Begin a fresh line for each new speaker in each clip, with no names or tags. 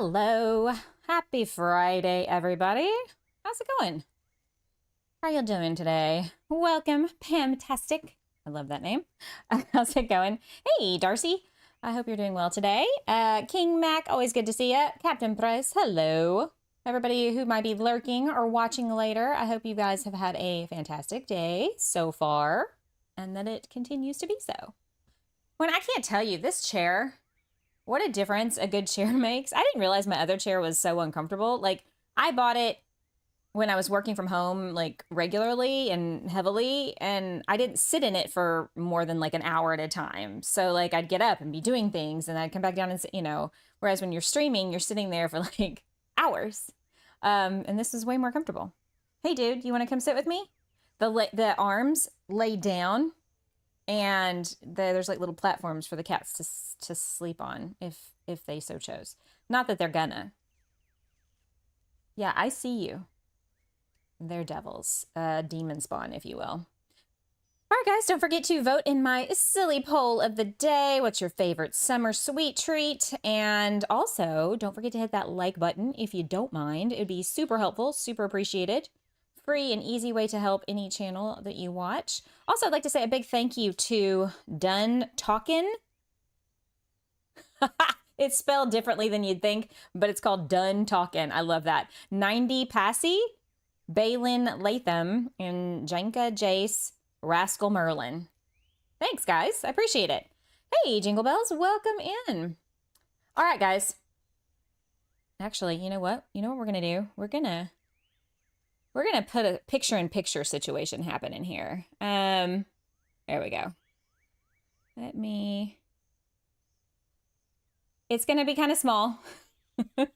Hello. Happy Friday, everybody. How's it going? How you doing today? Welcome, Pamtastic. I love that name. How's it going? Hey, Darcy. I hope you're doing well today. King Mac, always good to see you. Captain Price, hello. Everybody who might be lurking or watching later, I hope you guys have had a fantastic day so far and that it continues to be so. When I can't tell you, this chair, what a difference a good chair makes. I didn't realize my other chair was so uncomfortable. Like, I bought it when I was working from home, like, regularly and heavily, and I didn't sit in it for more than, like, an hour at a time. So, like, I'd get up and be doing things, and I'd come back down and sit, you know, whereas when you're streaming, you're sitting there for, like, hours. And this is way more comfortable. Hey, dude, you want to come sit with me? The arms lay down, and there's like little platforms for the cats to sleep on if they so chose. Not that they're gonna. Yeah, I see you. They're devils. Demon spawn, if you will. All right, guys, don't forget to vote in my silly poll of the day. What's your favorite summer sweet treat? And also, don't forget to hit that like button if you don't mind. It would be super helpful, super appreciated. Free and easy way to help any channel that you watch. Also, I'd like to say a big thank you to Done Talkin'. It's spelled differently than you'd think, but it's called Done Talkin'. I love that. 90 Passy, Balin Latham, and Janka Jace, Rascal Merlin. Thanks, guys. I appreciate it. Hey, Jingle Bells, welcome in. All right, guys. Actually, you know what? You know what we're going to do? We're going to put a picture-in-picture situation happen in here. There we go. It's going to be kind of small. I'm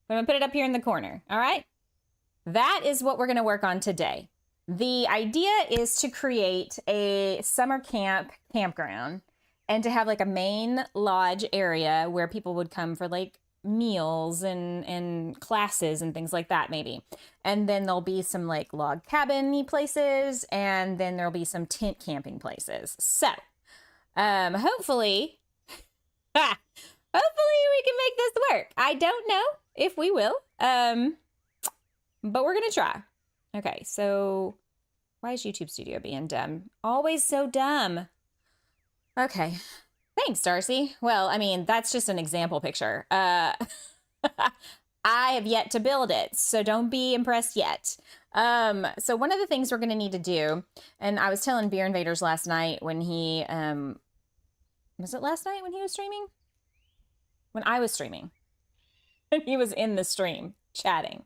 going to put it up here in the corner, all right? That is what we're going to work on today. The idea is to create a summer camp campground and to have like a main lodge area where people would come for like meals and classes and things like that, maybe. And then there'll be some like log cabin-y places, and then there'll be some tent camping places. So, hopefully, hopefully we can make this work. I don't know if we will, but we're gonna try. Okay, so why is YouTube Studio being dumb? Always so dumb. Okay. Thanks, Darcy. Well, I mean, that's just an example picture. I have yet to build it, so don't be impressed yet. So one of the things we're going to need to do, and I was telling Beer Invaders last night when he, was it last night when he was streaming? When I was streaming. And he was in the stream, chatting.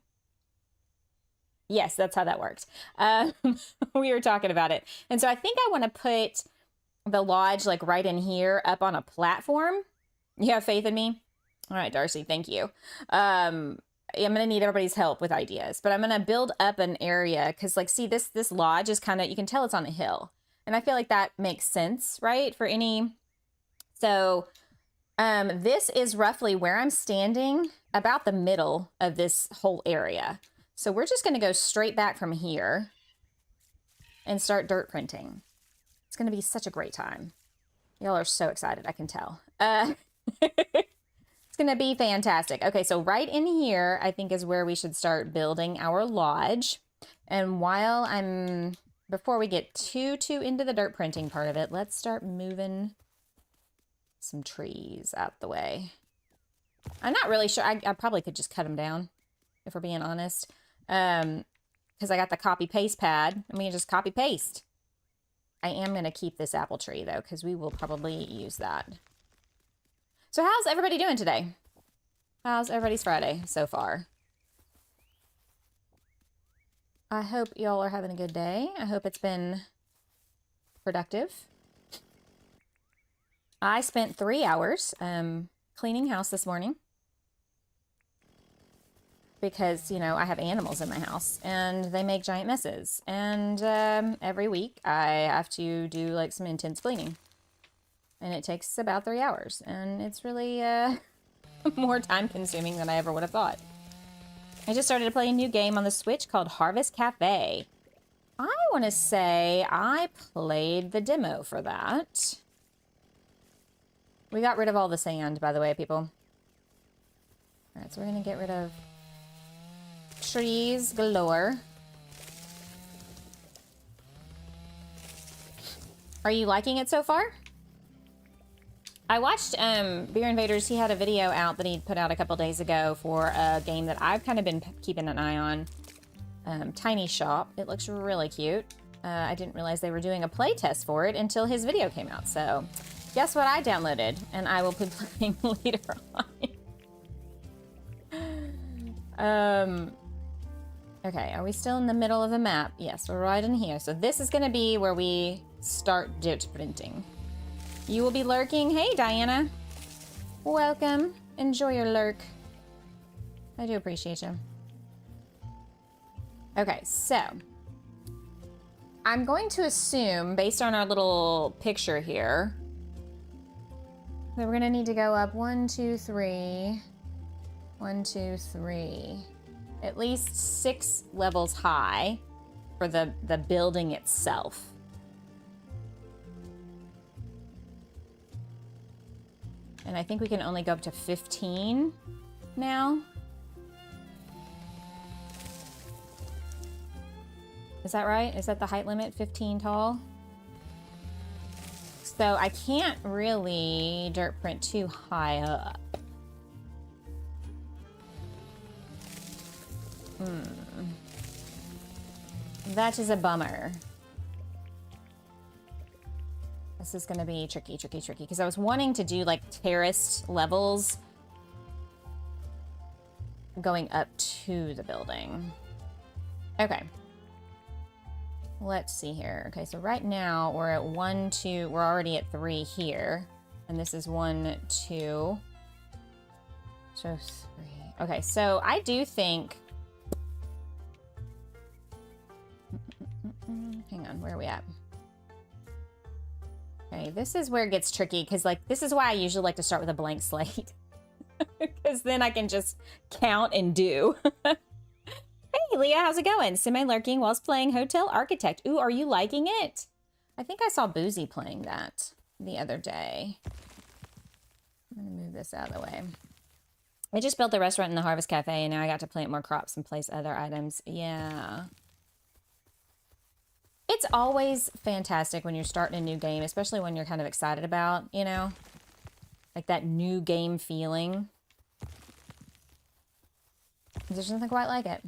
Yes, that's how that worked. We were talking about it. And so I think I want to put the lodge like right in here up on a platform. You have faith in me? All right, Darcy, thank you. I'm going to need everybody's help with ideas, but I'm going to build up an area because like, see this lodge is kind of, you can tell it's on a hill. And I feel like that makes sense, right? For any, so this is roughly where I'm standing, about the middle of this whole area. So we're just going to go straight back from here and start dirt printing. It's going to be such a great time. Y'all are so excited, I can tell. It's going to be fantastic. Okay, so right in here, I think is where we should start building our lodge. And before we get too into the dirt printing part of it, let's start moving some trees out the way. I'm not really sure. I probably could just cut them down, if we're being honest. Because I got the copy paste pad and we can just copy paste. I am going to keep this apple tree though, because we will probably use that. So how's everybody doing today? How's everybody's Friday so far? I hope y'all are having a good day. I hope it's been productive. I spent 3 hours cleaning house this morning. Because, you know, I have animals in my house and they make giant messes. And every week I have to do like some intense cleaning. And it takes about 3 hours. And it's really more time consuming than I ever would have thought. I just started to play a new game on the Switch called Harvest Cafe. I want to say I played the demo for that. We got rid of all the sand, by the way, people. All right, so we're gonna get rid of trees galore. Are you liking it so far? I watched Beer Invaders. He had a video out that he put out a couple days ago for a game that I've kind of been keeping an eye on. Tiny Shop. It looks really cute. I didn't realize they were doing a play test for it until his video came out. So guess what I downloaded? And I will be playing later on. Okay, are we still in the middle of the map? Yes, we're right in here. So this is going to be where we start dirt printing. You will be lurking. Hey, Diana. Welcome. Enjoy your lurk. I do appreciate you. Okay, so I'm going to assume, based on our little picture here, that we're going to need to go up 1, 2, 3. 1, 2, 3. At least 6 levels high for the building itself. And I think we can only go up to 15 now. Is that right? Is that the height limit? 15 tall? So I can't really dirt print too high up. That is a bummer. This is gonna be tricky, because I was wanting to do like terraced levels going up to the building. Okay. Let's see here. Okay, so right now we're at 1, 2, we're already at 3 here. And this is 1, 2. So 3. Okay, so I do think... Hang on, where are we at? Okay, this is where it gets tricky, because like this is why I usually like to start with a blank slate. Because then I can just count and do. Hey, Leah, how's it going? Semi-lurking whilst playing Hotel Architect. Ooh, are you liking it? I think I saw Boozy playing that the other day. I'm going to move this out of the way. I just built the restaurant in the Harvest Cafe, and now I got to plant more crops and place other items. Yeah. It's always fantastic when you're starting a new game, especially when you're kind of excited about, you know, like that new game feeling. There's nothing quite like it.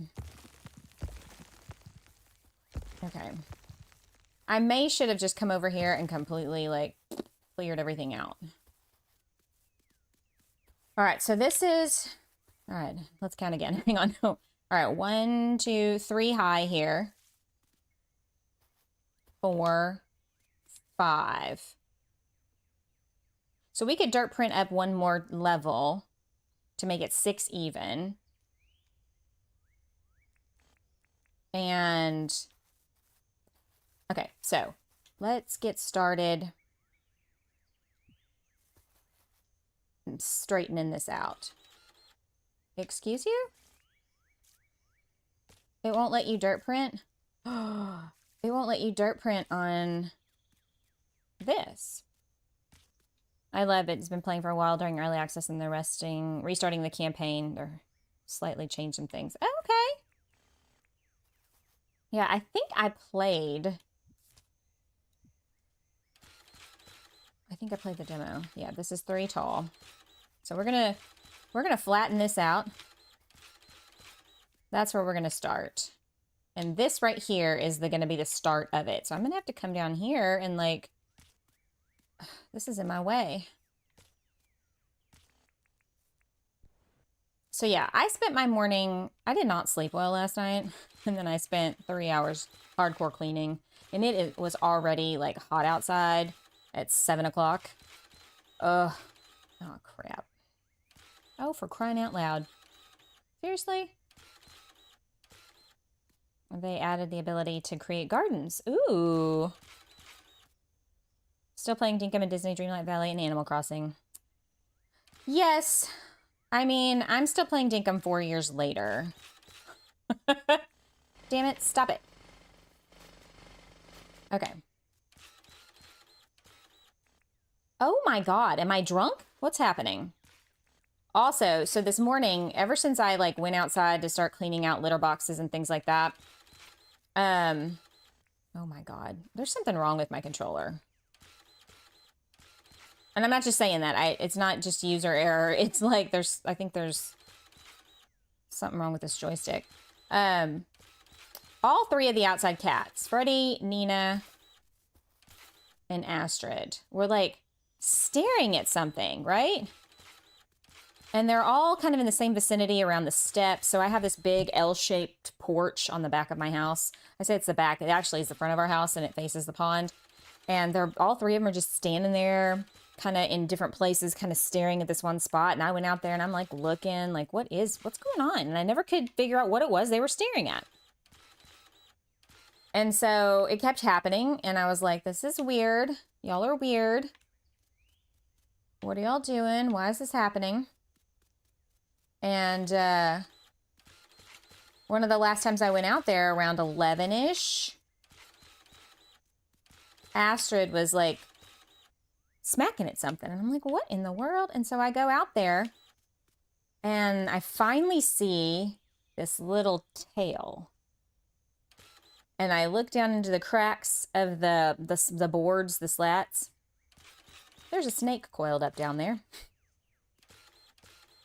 Okay. I should have just come over here and completely, like, cleared everything out. All right, so this is... All right, let's count again. Hang on. All right, 1, 2, 3 high here. 4, 5. So we could dirt print up one more level to make it 6 even. And... Okay, so let's get started straightening this out. Excuse you? It won't let you dirt print? It won't let you dirt print on this. I love it. It's been playing for a while during early access, and they're restarting the campaign. They're slightly changed some things. Oh, okay. Yeah, I think I played the demo. Yeah, this is 3 tall. So we're gonna flatten this out. That's where we're gonna start. And this right here is gonna be the start of it. So I'm gonna have to come down here and like, this is in my way. So yeah, I spent my morning, I did not sleep well last night. And then I spent 3 hours hardcore cleaning. And it was already like hot outside at 7 o'clock. Ugh. Oh, crap. Oh, for crying out loud. Seriously? They added the ability to create gardens. Ooh. Still playing Dinkum and Disney Dreamlight Valley and Animal Crossing. Yes. I mean, I'm still playing Dinkum 4 years later. Damn it, stop it. Okay. Oh my god, am I drunk? What's happening? Also, so this morning, ever since I like went outside to start cleaning out litter boxes and things like that, oh my God, there's something wrong with my controller. And I'm not just saying that. It's not just user error. It's like I think there's something wrong with this joystick. All three of the outside cats, Freddie, Nina, and Astrid, were like staring at something, right? And they're all kind of in the same vicinity around the steps. So I have this big L-shaped porch on the back of my house. I say it's the back. It actually is the front of our house, and it faces the pond. And all three of them are just standing there, kind of in different places, kind of staring at this one spot. And I went out there and I'm like looking, like, what's going on? And I never could figure out what it was they were staring at. And so it kept happening. And I was like, this is weird. Y'all are weird. What are y'all doing? Why is this happening? And one of the last times I went out there, around 11-ish, Astrid was like smacking at something. And I'm like, what in the world? And so I go out there and I finally see this little tail. And I look down into the cracks of the boards, the slats. There's a snake coiled up down there.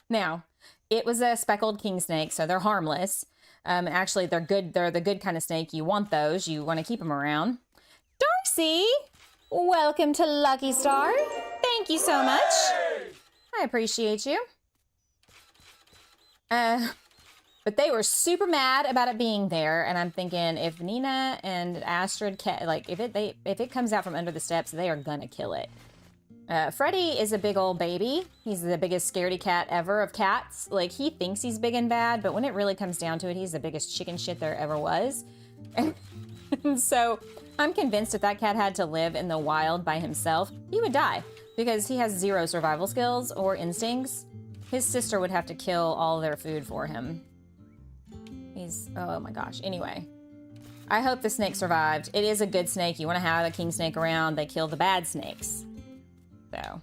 Now, it was a speckled king snake, so they're harmless. Actually, they're good. They're the good kind of snake. You want those. You want to keep them around. Darcy, welcome to Lucky Star. Thank you so much. I appreciate you. But they were super mad about it being there, and I'm thinking if Nina and Astrid, if it comes out from under the steps, they are gonna kill it. Freddie is a big old baby. He's the biggest scaredy cat ever of cats. Like, he thinks he's big and bad, but when it really comes down to it, he's the biggest chicken shit there ever was. And so I'm convinced if that cat had to live in the wild by himself, he would die because he has zero survival skills or instincts. His sister would have to kill all their food for him. Oh my gosh. Anyway, I hope the snake survived. It is a good snake. You want to have a king snake around. They kill the bad snakes. So,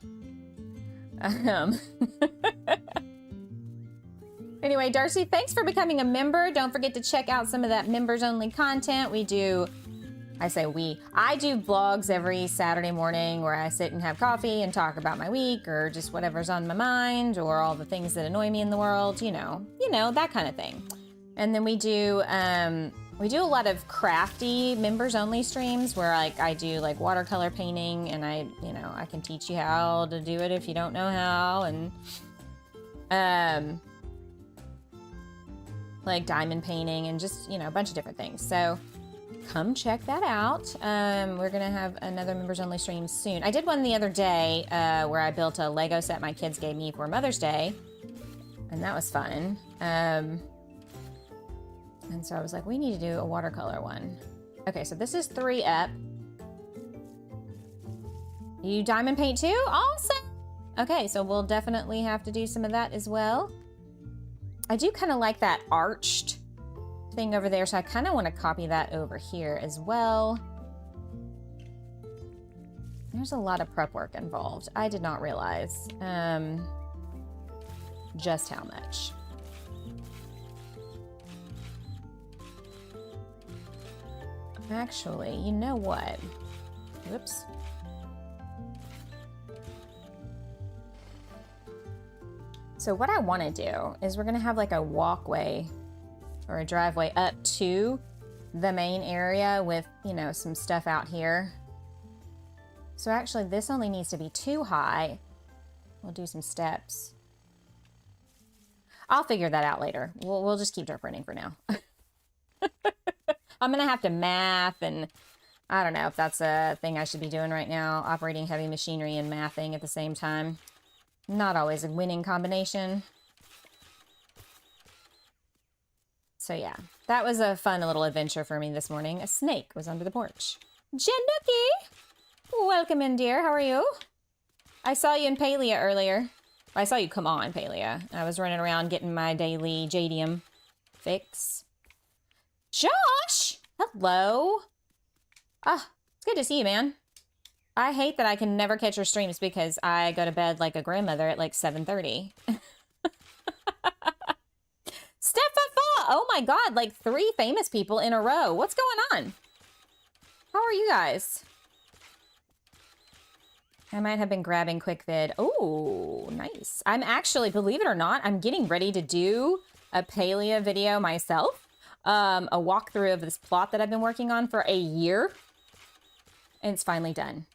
anyway, Darcy, thanks for becoming a member. Don't forget to check out some of that members only content. I do vlogs every Saturday morning where I sit and have coffee and talk about my week or just whatever's on my mind or all the things that annoy me in the world, you know, that kind of thing. And then we do a lot of crafty members only streams where I do like watercolor painting and I can teach you how to do it if you don't know how, and like diamond painting and just, a bunch of different things. So come check that out. We're gonna have another members only stream soon. I did one the other day where I built a Lego set my kids gave me for Mother's Day, and that was fun. And so I was like, we need to do a watercolor one. Okay, so this is 3 up. You diamond paint too? Awesome! Okay, so we'll definitely have to do some of that as well. I do kind of like that arched thing over there, so I kind of want to copy that over here as well. There's a lot of prep work involved. I did not realize just how much. Actually, you know what? Whoops. So what I want to do is we're going to have like a walkway or a driveway up to the main area with, some stuff out here. So actually this only needs to be 2 high. We'll do some steps. I'll figure that out later. We'll just keep dirt printing for now. I'm going to have to math, and I don't know if that's a thing I should be doing right now, operating heavy machinery and mathing at the same time. Not always a winning combination. So yeah, that was a fun little adventure for me this morning. A snake was under the porch. Januki! Welcome in, dear. How are you? I saw you in Palia earlier. I saw you come on, Palia. I was running around getting my daily jadium fix. Josh! Hello! Ah, it's good to see you, man. I hate that I can never catch your streams because I go to bed like a grandmother at like 7:30. my God, like 3 famous people in a row. What's going on? How are you guys? I might have been grabbing quick vid. Oh, nice. I'm actually, believe it or not, I'm getting ready to do a Palea video myself. A walkthrough of this plot that I've been working on for a year. And it's finally done.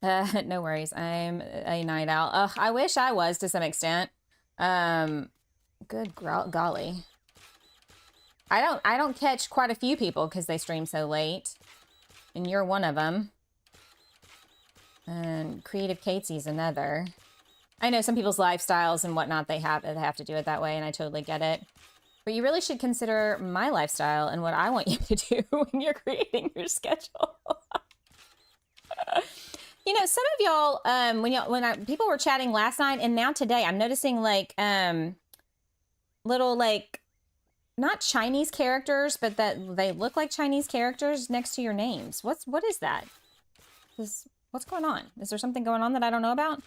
No worries. I'm a night owl. I wish I was to some extent. Good golly. I don't catch quite a few people because they stream so late. And you're one of them. And Creative Catesie's another. I know some people's lifestyles and whatnot, they have to do it that way, and I totally get it. But you really should consider my lifestyle and what I want you to do when you're creating your schedule. You know, some of y'all, people were chatting last night and now today, I'm noticing like little like not Chinese characters, but that they look like Chinese characters next to your names. What is that? What's going on? Is there something going on that I don't know about?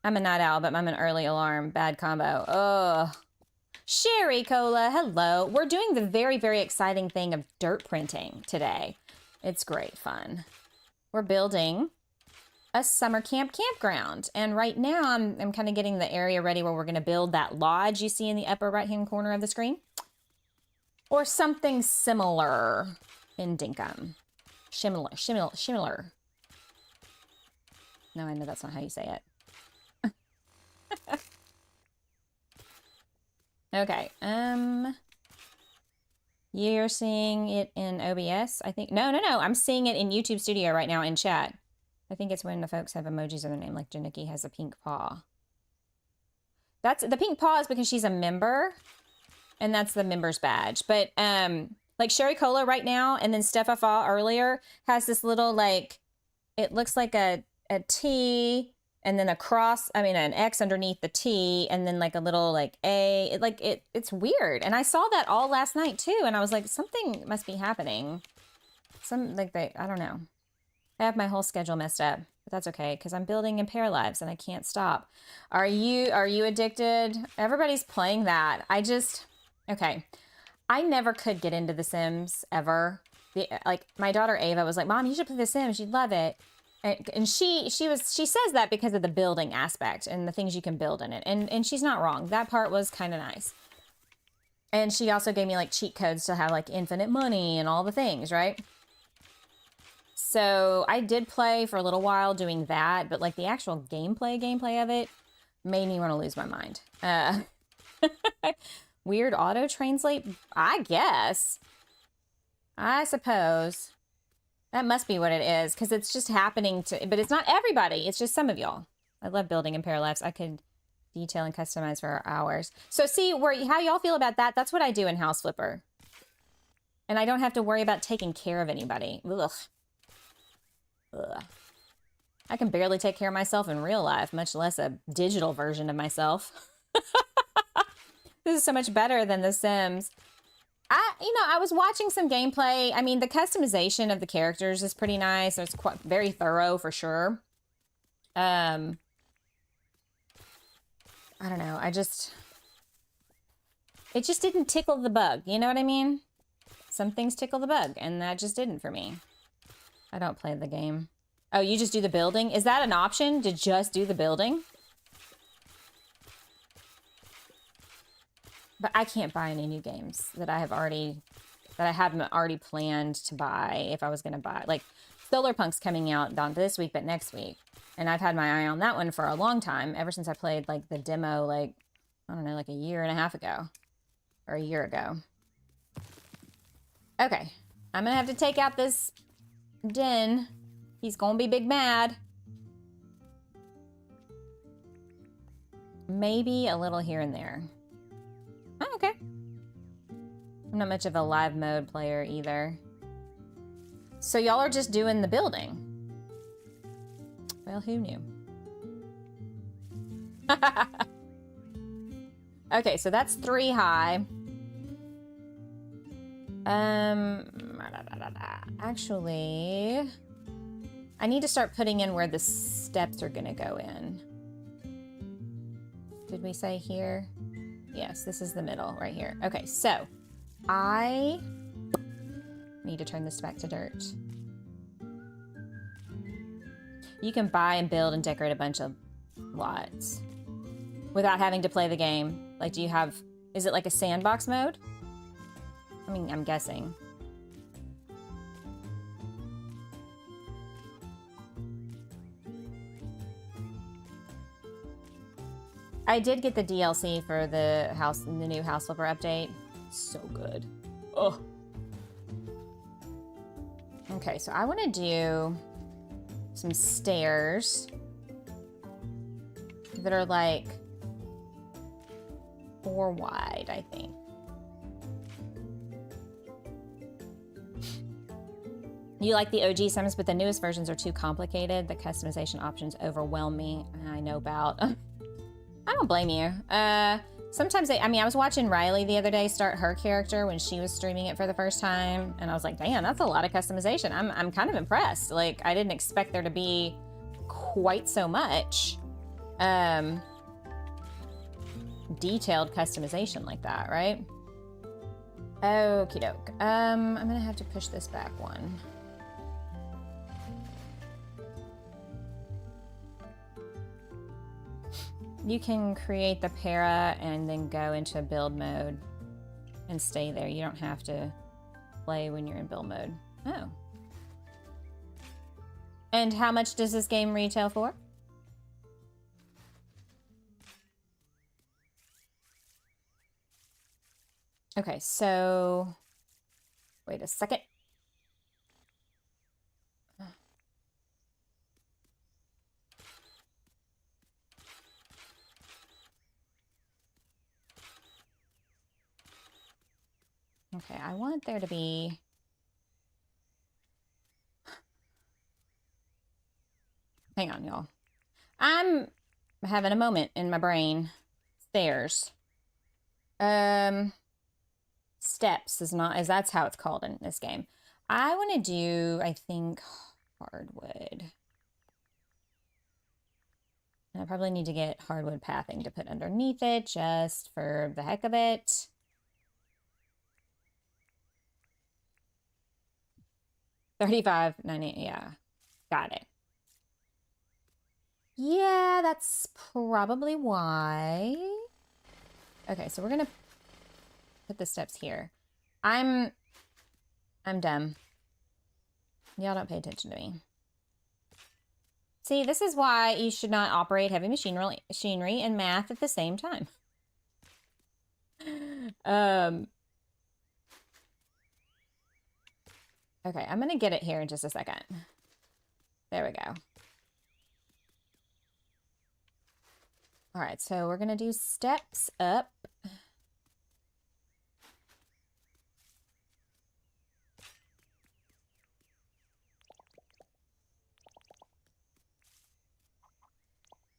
I'm a night owl, but I'm an early alarm. Bad combo. Ugh. Sherry Cola, hello. We're doing the very, very exciting thing of dirt printing today. It's great fun. We're building a summer camp campground. And right now I'm kind of getting the area ready where we're going to build that lodge you see in the upper right-hand corner of the screen. Or something similar in Dinkum. Similar. No, I know that's not how you say it. Okay, you're seeing it in OBS, I think. No, I'm seeing it in YouTube Studio right now in chat. I think it's when the folks have emojis in their name, like Janicki has a pink paw. The pink paw is because she's a member, and that's the member's badge. But, like Sherry Cola right now, and then Steffa earlier, has this little, like, it looks like a T, and then an X underneath the T, and then like a little like A. It's weird. And I saw that all last night too, and I was like, something must be happening. I don't know. I have my whole schedule messed up, but that's okay because I'm building in Pair Lives and I can't stop. Are you addicted? Everybody's playing that. Okay. I never could get into The Sims ever. My daughter Ava was like, Mom, you should play The Sims. You'd love it. And she says that because of the building aspect and the things you can build in it. And she's not wrong. That part was kind of nice. And she also gave me like cheat codes to have like infinite money and all the things, right? So I did play for a little while doing that, but like the actual gameplay of it made me want to lose my mind. Weird auto translate, I guess. I suppose. That must be what it is, because it's just happening but it's not everybody. It's just some of y'all. I love building in Pair Lives. I could detail and customize for hours. So see how y'all feel about that? That's what I do in House Flipper. And I don't have to worry about taking care of anybody. Ugh. I can barely take care of myself in real life, much less a digital version of myself. This is so much better than The Sims. I was watching some gameplay. I mean, the customization of the characters is pretty nice. It's very thorough for sure. I don't know. It just didn't tickle the bug. You know what I mean? Some things tickle the bug, and that just didn't for me. I don't play the game. Oh, you just do the building? Is that an option to just do the building? But I can't buy any new games that I haven't already planned to buy if I was going to buy. Like, Solar Punk's coming out not this week, but next week. And I've had my eye on that one for a long time, ever since I played, like, the demo, like, I don't know, like a year and a half ago. Or a year ago. Okay. I'm going to have to take out this den. He's going to be big mad. Maybe a little here and there. Oh, okay. I'm not much of a live mode player either. So y'all are just doing the building. Well, who knew? Okay, so that's 3 high. Actually, I need to start putting in where the steps are gonna go in. Did we say here? Yes, this is the middle right here. Okay, so I need to turn this back to dirt. You can buy and build and decorate a bunch of lots without having to play the game. Like, do you have, is it like a sandbox mode? I mean, I'm guessing. I did get the DLC for the new House Flipper update. So good. Oh. Okay, so I want to do some stairs that are like 4 wide, I think. You like the OG Sims, but the newest versions are too complicated. The customization options overwhelm me. I know about. I don't blame you. Sometimes I mean, I was watching Riley the other day start her character when she was streaming it for the first time, and I was like, damn, that's a lot of customization. I'm kind of impressed. Like, I didn't expect there to be quite so much detailed customization like that, right? Okie doke. I'm gonna have to push this back one. You can create the para and then go into build mode and stay there. You don't have to play when you're in build mode. Oh. And how much does this game retail for? Okay, so wait a second. Okay, I want there to be... Hang on, y'all. I'm having a moment in my brain. Stairs. Steps is that's how it's called in this game. I want to do, I think, hardwood. And I probably need to get hardwood pathing to put underneath it just for the heck of it. $35.98, yeah. Got it. Yeah, that's probably why. Okay, so we're gonna put the steps here. I'm dumb. Y'all don't pay attention to me. See, this is why you should not operate heavy machinery and math at the same time. Okay, I'm gonna get it here in just a second. There we go. All right, so we're gonna do steps up.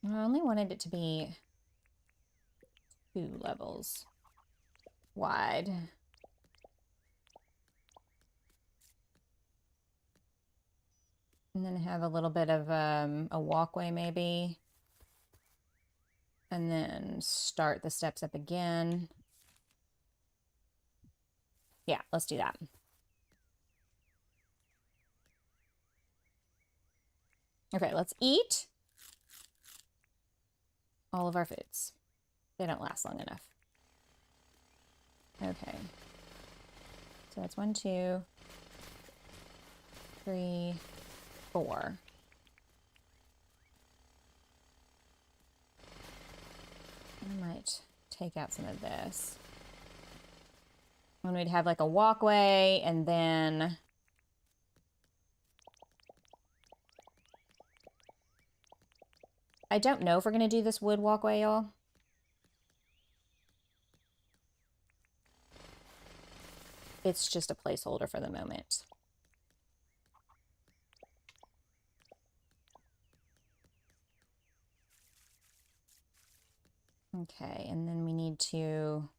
I only wanted it to be 2 levels wide. And then have a little bit of a walkway maybe. And then start the steps up again. Yeah, let's do that. Okay, let's eat all of our foods. They don't last long enough. Okay. So that's 1, 2, 3, 4. I might take out some of this. And we'd have like a walkway and then I don't know if we're going to do this wood walkway, y'all. It's just a placeholder for the moment. Okay, and then we need to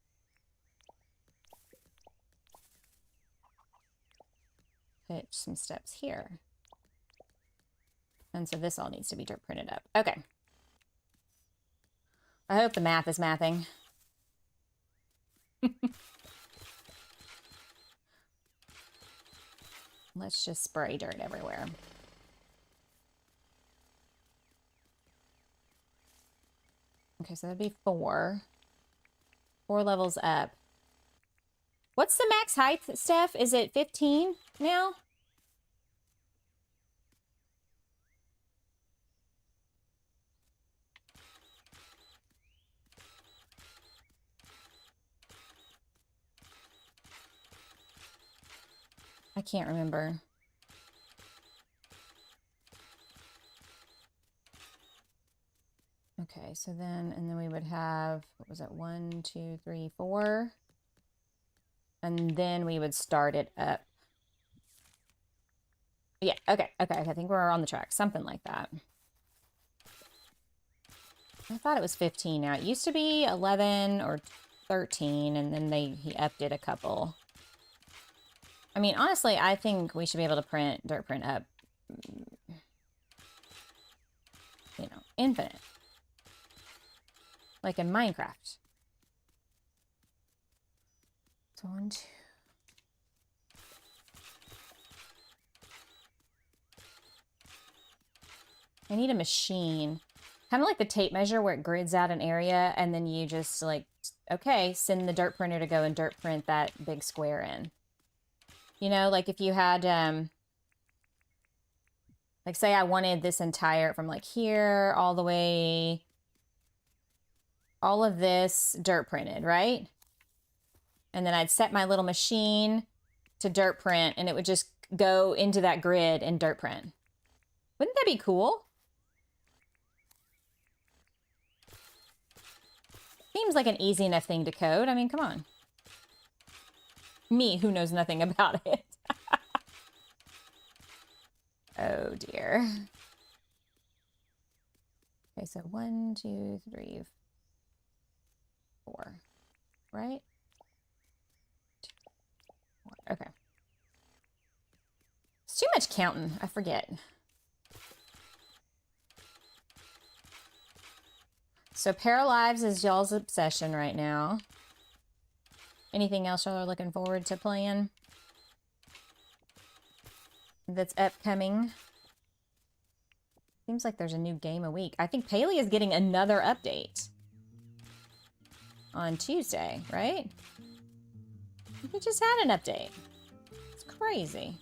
put some steps here. And so this all needs to be printed up. Okay. I hope the math is mathing. Let's just spray dirt everywhere. Okay, so that'd be 4. 4 levels up. What's the max height, Steph? Is it 15 now? I can't remember. Okay, so then, and then we would have, what was it, 1, 2, 3, 4. And then we would start it up. Yeah, okay, okay, I think we're on the track. Something like that. I thought it was 15 now. It used to be 11 or 13, and then he upped it a couple. I mean, honestly, I think we should be able to dirt print up, you know, infinite. Like in Minecraft. So 1, 2. I need a machine. Kind of like the tape measure where it grids out an area and then you just like, okay, send the dirt printer to go and dirt print that big square in. You know, like if you had, like say I wanted this entire, from like here all the way, all of this dirt printed, right? And then I'd set my little machine to dirt print and it would just go into that grid and dirt print. Wouldn't that be cool? Seems like an easy enough thing to code. I mean, come on. Me, who knows nothing about it. Oh dear. Okay, so 1, 2, 3, 4. Right? 2, 4. Okay. It's too much counting. I forget. So Paralives is y'all's obsession right now. Anything else y'all are looking forward to playing that's upcoming? Seems like there's a new game a week. I think Paley is getting another update on Tuesday, right? We just had an update. It's crazy.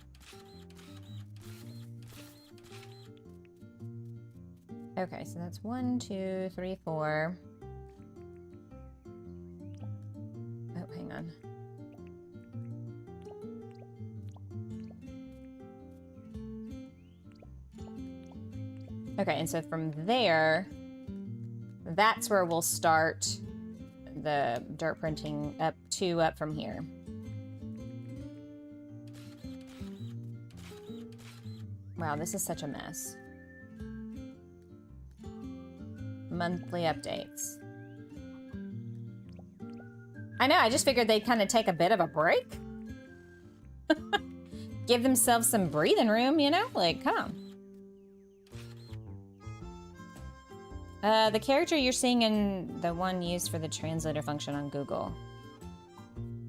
Okay, so that's 1, 2, 3, 4. Oh, hang on. Okay, and so from there, that's where we'll start the dirt printing up from here. Wow, this is such a mess. Monthly updates. I know, I just figured they'd kind of take a bit of a break. Give themselves some breathing room, you know? Like, come on. The character you're seeing in the one used for the translator function on Google.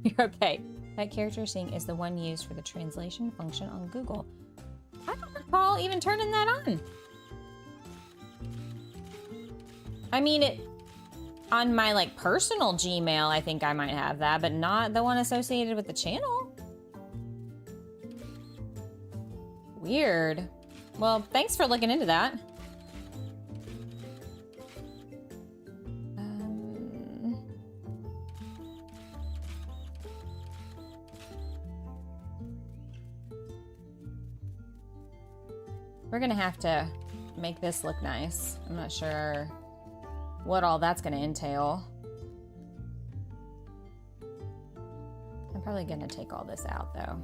You're okay. That character you're seeing is the one used for the translation function on Google. I don't recall even turning that on. I mean, on my, like, personal Gmail, I think I might have that, but not the one associated with the channel. Weird. Well, thanks for looking into that. We're gonna have to make this look nice. I'm not sure what all that's gonna entail. I'm probably gonna take all this out though.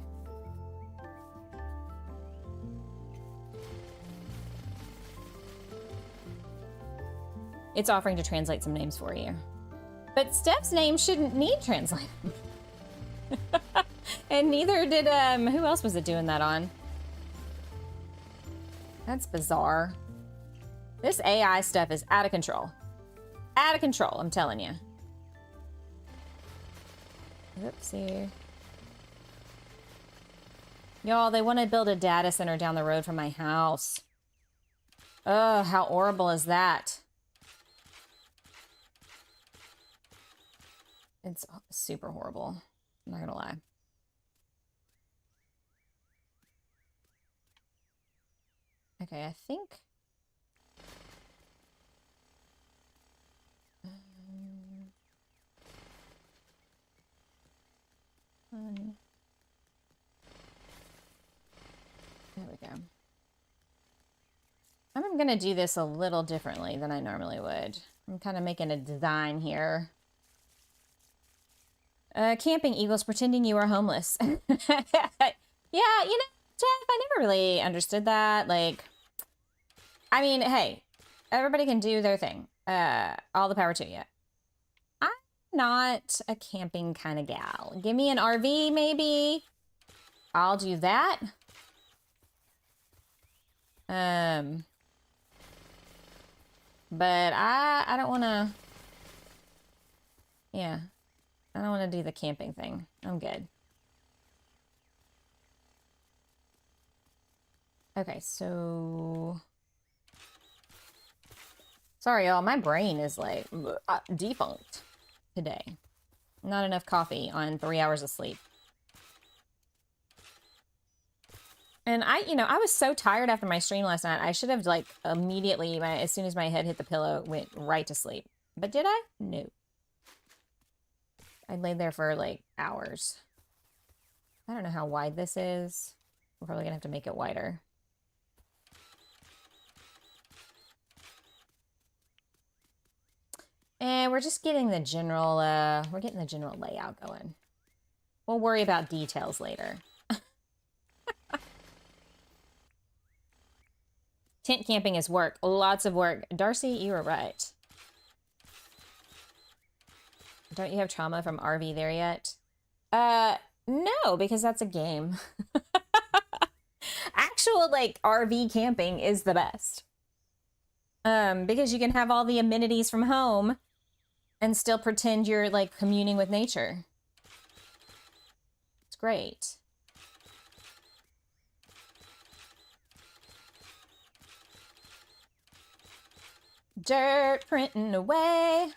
It's offering to translate some names for you. But Steph's name shouldn't need translating. And neither did, who else was it doing that on? That's bizarre. This AI stuff is out of control. Out of control, I'm telling you. Oopsie. Y'all, they want to build a data center down the road from my house. Oh, how horrible is that? It's super horrible. I'm not gonna lie. Okay, I think... There we go. I'm gonna do this a little differently than I normally would. I'm kind of making a design here. Camping equals pretending you are homeless. Yeah, you know, Jeff, I never really understood that. Like, I mean, hey, everybody can do their thing. All the power to you. I'm not a camping kind of gal. Give me an RV, maybe. I'll do that. But I don't want to, yeah, I don't want to do the camping thing. I'm good. Okay, so, sorry, y'all, my brain is like defunct today. Not enough coffee on 3 hours of sleep. And I was so tired after my stream last night. I should have, like, immediately, as soon as my head hit the pillow, went right to sleep. But did I? No. I laid there for, like, hours. I don't know how wide this is. We're probably gonna have to make it wider. And we're just getting the general, we're getting the general layout going. We'll worry about details later. Tent camping is work. Lots of work. Darcy, you were right. Don't you have trauma from RV there yet? No, because that's a game. Actual, like, RV camping is the best. Because you can have all the amenities from home and still pretend you're, like, communing with nature. It's great. Dirt printing away.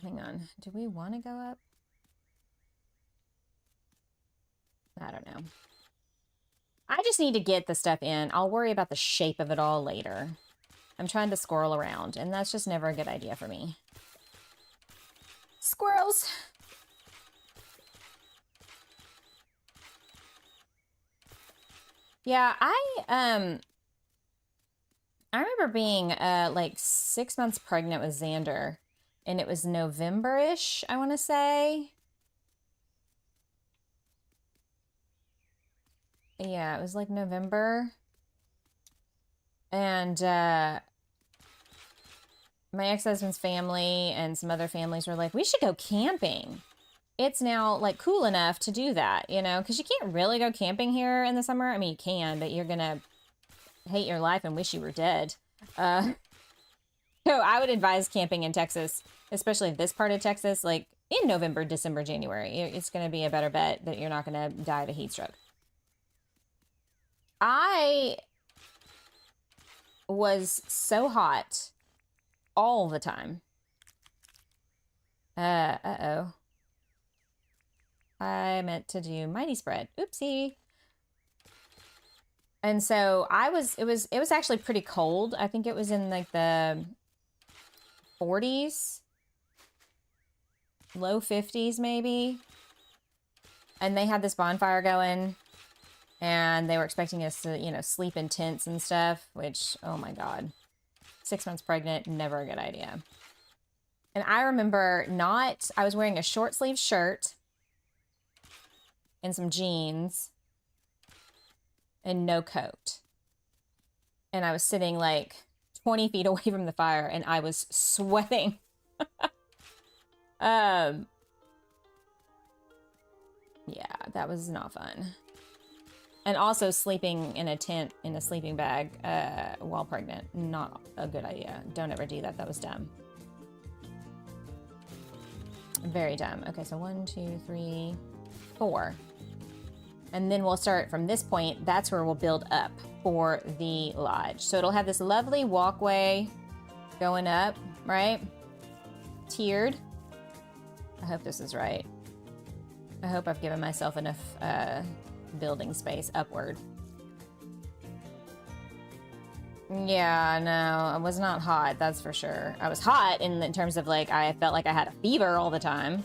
Hang on. Do we want to go up? I don't know. I just need to get the stuff in. I'll worry about the shape of it all later. I'm trying to squirrel around, and that's just never a good idea for me. Squirrels! Yeah, I remember being, like, 6 months pregnant with Xander, and it was November-ish, I want to say. Yeah, it was, like, November. And, my ex-husband's family and some other families were like, we should go camping. It's now, like, cool enough to do that, you know? Because you can't really go camping here in the summer. I mean, you can, but you're gonna hate your life and wish you were dead. So I would advise camping in Texas, especially this part of Texas, like, in November, December, January. It's gonna be a better bet that you're not gonna die of a heat stroke. I was so hot all the time. Uh-oh. I meant to do mighty spread. Oopsie. And so it was actually pretty cold. I think it was in like the 40s, low 50s maybe. And they had this bonfire going, and they were expecting us to, you know, sleep in tents and stuff, which, oh my God. 6 months pregnant, never a good idea. And I remember I was wearing a short sleeve shirt and some jeans and no coat. And I was sitting like 20 feet away from the fire and I was sweating. Yeah, that was not fun. And also sleeping in a tent in a sleeping bag while pregnant. Not a good idea. Don't ever do that. That was dumb. Very dumb. Okay, so 1, 2, 3, 4. And then we'll start from this point. That's where we'll build up for the lodge. So it'll have this lovely walkway going up, right? Tiered. I hope this is right. I hope I've given myself enough building space upward. Yeah, no, I was not hot, that's for sure. I was hot in terms of like, I felt like I had a fever all the time.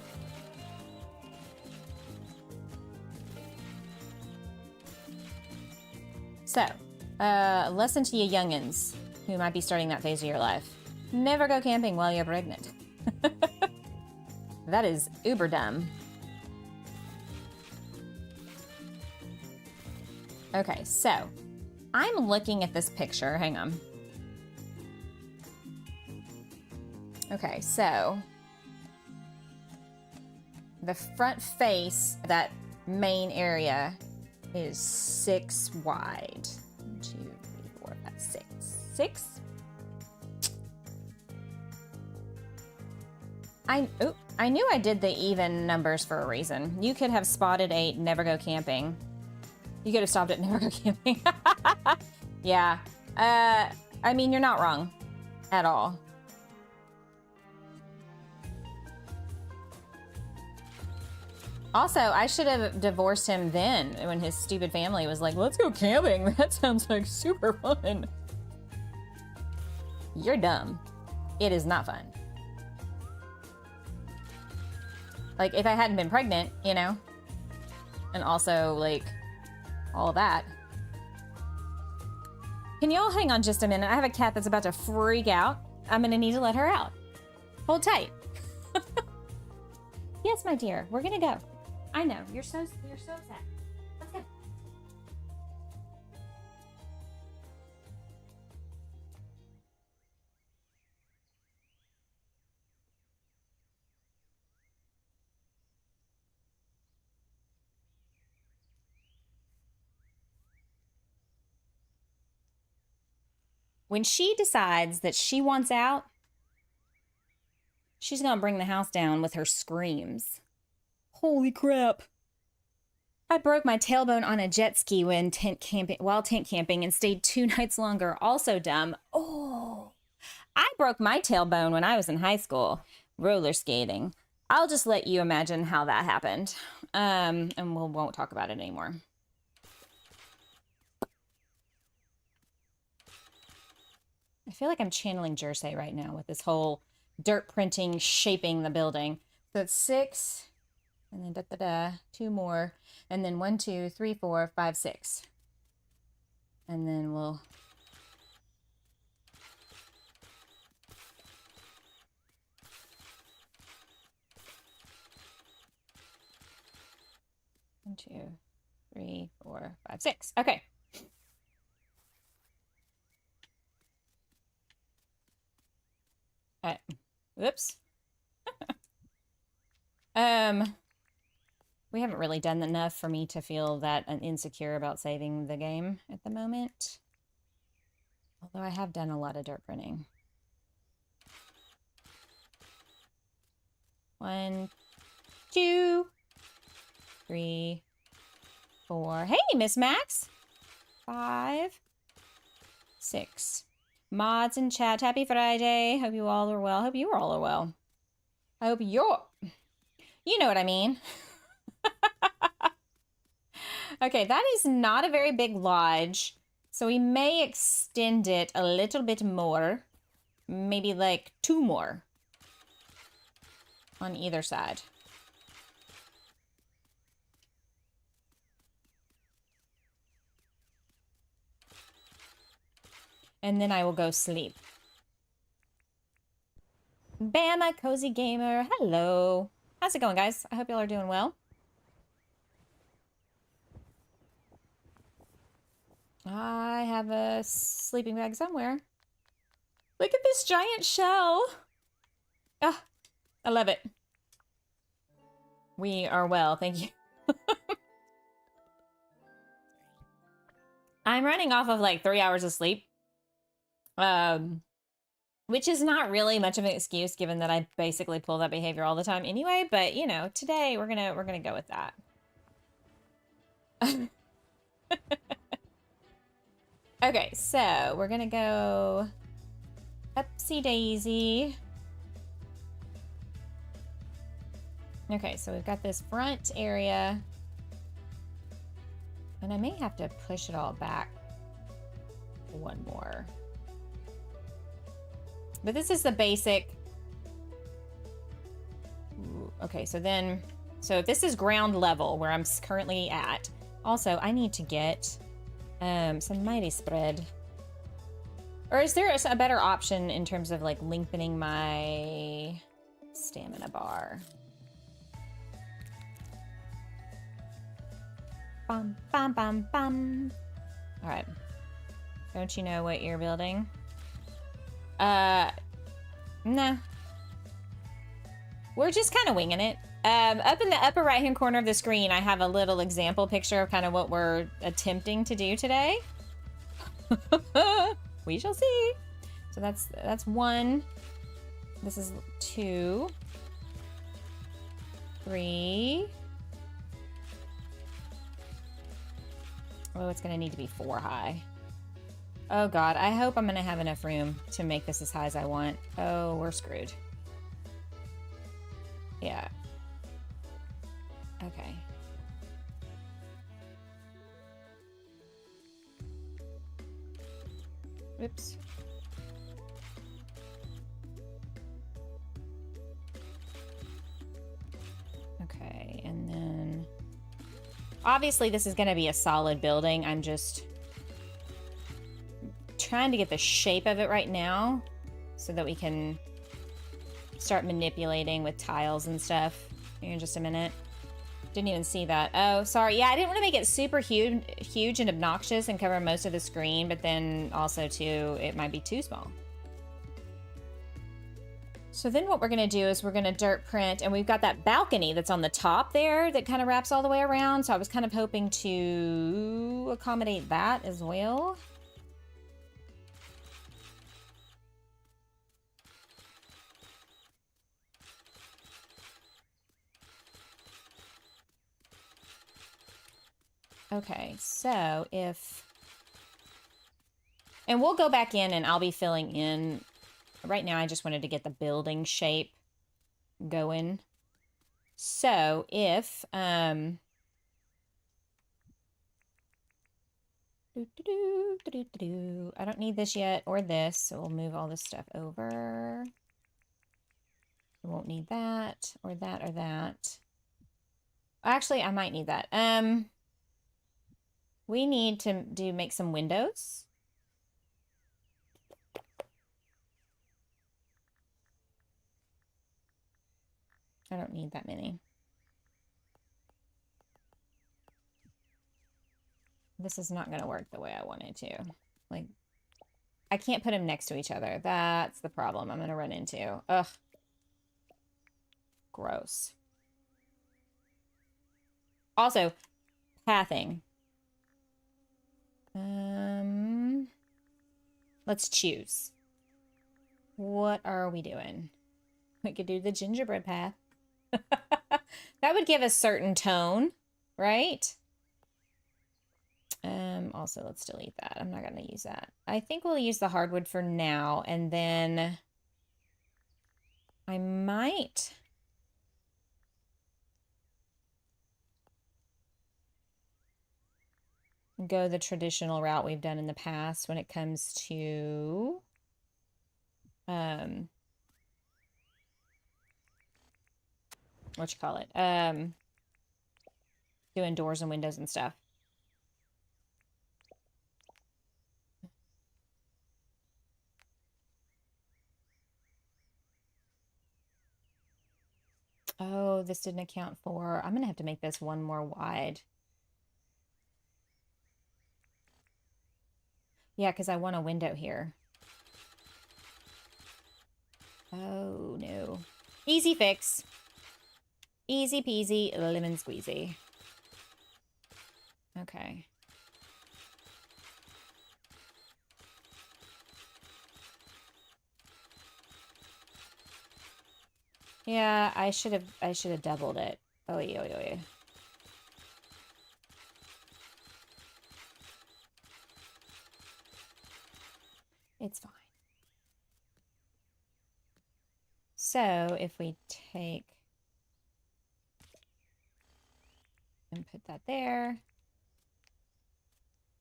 So, lesson to you youngins who might be starting that phase of your life. Never go camping while you're pregnant. That is uber dumb. Okay, so I'm looking at this picture. Hang on. Okay, so the front face, that main area, is 6 wide. 1, 2, 3, 4, 5, 6. 6? I knew I did the even numbers for a reason. You could have spotted a never go camping. You could have stopped at never go camping. Yeah. I mean, you're not wrong at all. Also, I should have divorced him then when his stupid family was like, let's go camping. That sounds like super fun. You're dumb. It is not fun. Like, if I hadn't been pregnant, you know, and also, like, all that. Can y'all hang on just a minute? I have a cat that's about to freak out. I'm gonna need to let her out. Hold tight. Yes, my dear, we're gonna go. I know, you're so sad. Let's go. When she decides that she wants out, she's gonna bring the house down with her screams. Holy crap. I broke my tailbone on a jet ski while tent camping and stayed 2 nights longer. Also dumb. Oh, I broke my tailbone when I was in high school, roller skating. I'll just let you imagine how that happened. And we won't talk about it anymore. I feel like I'm channeling Jersey right now with this whole dirt printing shaping the building. So it's 6, and then 2 more, and then 1, 2, 3, 4, 5, 6. And then we'll... One, 2, 3, 4, 5, 6. Okay. Whoops. We haven't really done enough for me to feel that insecure about saving the game at the moment. Although I have done a lot of dirt printing. 1, 2, 3, 4. Hey, Miss Max. 5, 6. Mods in chat, happy Friday. Hope you all are well. Hope you all are well. I hope you're... You know what I mean. Okay, that is not a very big lodge. So we may extend it a little bit more. Maybe like 2 more. On either side. And then I will go sleep. BamaCozyGamer, hello. How's it going, guys? I hope y'all are doing well. I have a sleeping bag somewhere. Look at this giant shell. Ah, I love it. We are well, thank you. I'm running off of like 3 hours of sleep. Which is not really much of an excuse given that I basically pull that behavior all the time anyway, but you know, today we're gonna go with that. Okay, so we're gonna go upsy daisy. Okay, so we've got this front area. And I may have to push it all back one more. But this is the basic. Ooh, okay, so if this is ground level where I'm currently at, also I need to get some mighty spread. Or is there a better option in terms of like lengthening my stamina bar? Bum, bum, bum, bum. All right. Don't you know what you're building? Nah. We're just kind of winging it. Up in the upper right-hand corner of the screen, I have a little example picture of kind of what we're attempting to do today. We shall see. So that's 1. This is 2. 3. Oh, it's gonna need to be 4 high. Oh god, I hope I'm gonna have enough room to make this as high as I want. Oh, we're screwed. Yeah. Okay. Oops. Okay, and then obviously this is gonna be a solid building. I'm just trying to get the shape of it right now so that we can start manipulating with tiles and stuff. Here in just a minute. Didn't even see that. Oh, sorry. Yeah, I didn't want to make it super huge and obnoxious and cover most of the screen, but then also too, it might be too small. So then what we're going to do is we're going to dirt print, and we've got that balcony that's on the top there that kind of wraps all the way around. So I was kind of hoping to accommodate that as well. Okay, so if... And we'll go back in and I'll be filling in. Right now I just wanted to get the building shape going. So if... I don't need this yet or this, so we'll move all this stuff over. We won't need that or that or that. Actually, I might need that. We need to make some windows. I don't need that many. This is not going to work the way I want it to. Like, I can't put them next to each other. That's the problem I'm going to run into. Ugh. Gross. Also, pathing. Let's choose. What are we doing? We could do the gingerbread path. That would give a certain tone, right? Also, let's delete that. I'm not going to use that. I think we'll use the hardwood for now, and then I might... go the traditional route we've done in the past when it comes to what you call it, doing doors and windows and stuff. Oh, this didn't account for... I'm gonna have to make this one more wide. Yeah, because I want a window here. Oh, no. Easy fix. Easy peasy, lemon squeezy. Okay. Yeah, I should have doubled it. Oh, yeah. It's fine. So if we take and put that there,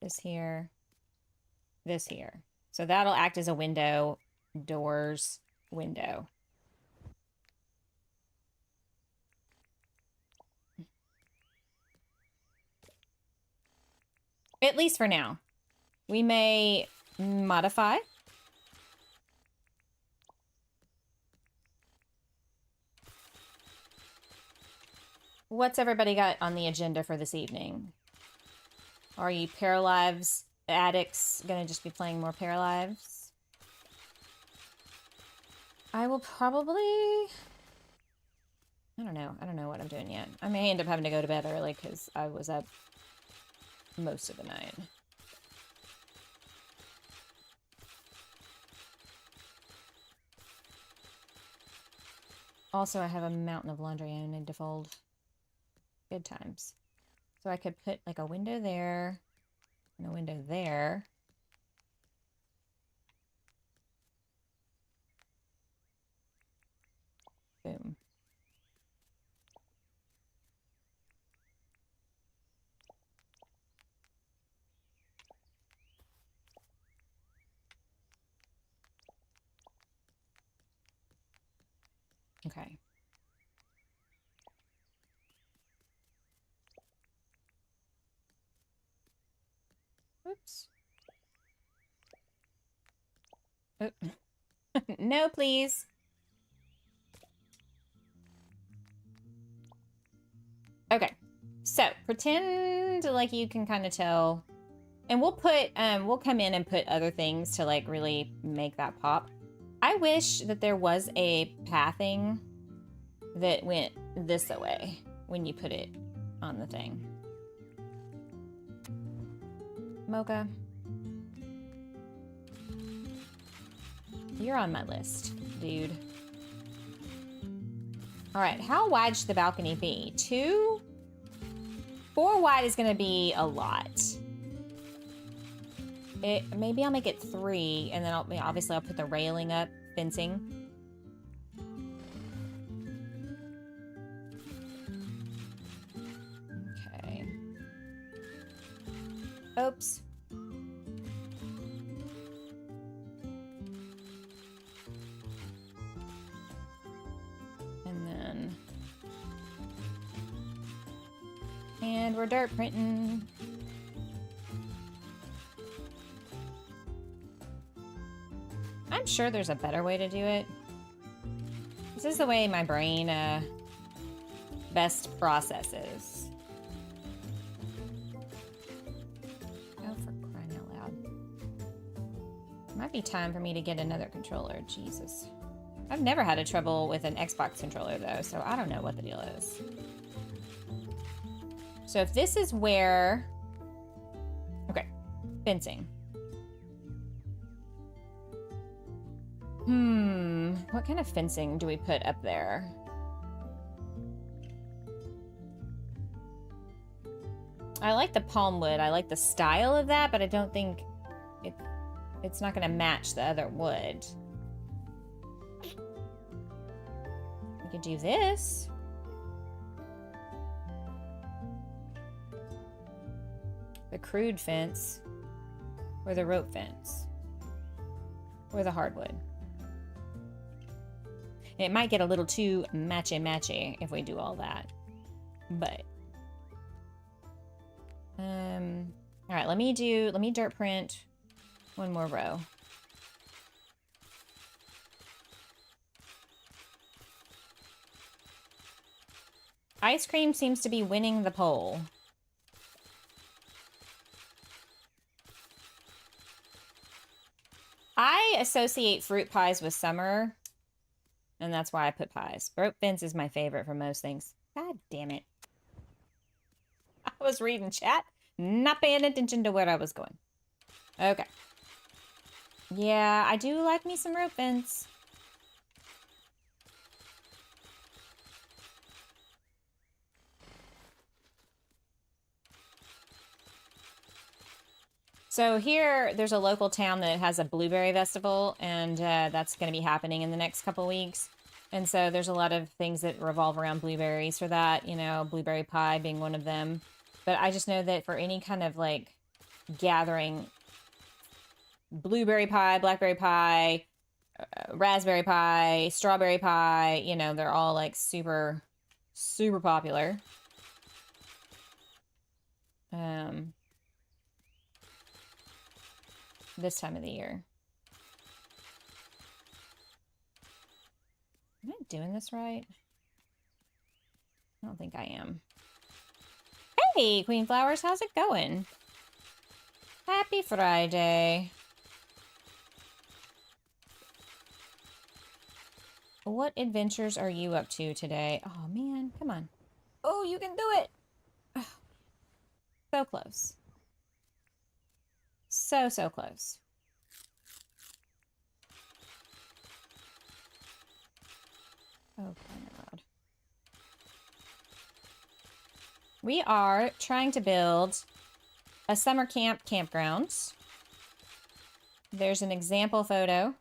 this here, this here. So that'll act as a window, doors, window. At least for now. We may modify. What's everybody got on the agenda for this evening? Are you Paralives addicts gonna just be playing more Paralives? I will probably... I don't know what I'm doing yet. I may end up having to go to bed early because I was up most of the night. Also, I have a mountain of laundry I need to fold. Good times. So I could put like a window there and a window there. Boom. Okay. Oops. Oop. No, please. Okay. So, pretend like you can kind of tell. And we'll put, we'll come in and put other things to like really make that pop. I wish that there was a pathing that went this way when you put it on the thing. Mocha. You're on my list, dude. All right, how wide should the balcony be? 2? 4 wide is gonna be a lot. Maybe I'll make it 3, and then obviously I'll put the railing up, fencing. Okay. Oops. And we're dirt printing. I'm sure there's a better way to do it. This is the way my brain best processes. Oh, for crying out loud. It might be time for me to get another controller. Jesus. I've never had a trouble with an Xbox controller though, so I don't know what the deal is. So if this is where, okay, fencing. What kind of fencing do we put up there? I like the palm wood. I like the style of that, but I don't think it's not gonna match the other wood. We could do this. The crude fence, or the rope fence, or the hardwood. It might get a little too matchy-matchy if we do all that, but all right, let me dirt print one more row. Ice cream seems to be winning the poll. I associate fruit pies with summer, and that's why I put pies. Rope fence is my favorite for most things. God damn it. I was reading chat, not paying attention to where I was going. Okay. Yeah, I do like me some rope fence. So here, there's a local town that has a blueberry festival, and that's going to be happening in the next couple weeks. And so there's a lot of things that revolve around blueberries for that, you know, blueberry pie being one of them. But I just know that for any kind of, like, gathering, blueberry pie, blackberry pie, raspberry pie, strawberry pie, you know, they're all, like, super, super popular. This time of the year. Am I doing this right? I don't think I am. Hey, Queen Flowers, how's it going? Happy Friday. What adventures are you up to today? Oh, man, come on. Oh, you can do it. Ugh. So close. So, so close. Oh, my God. We are trying to build a summer camp campgrounds. There's an example photo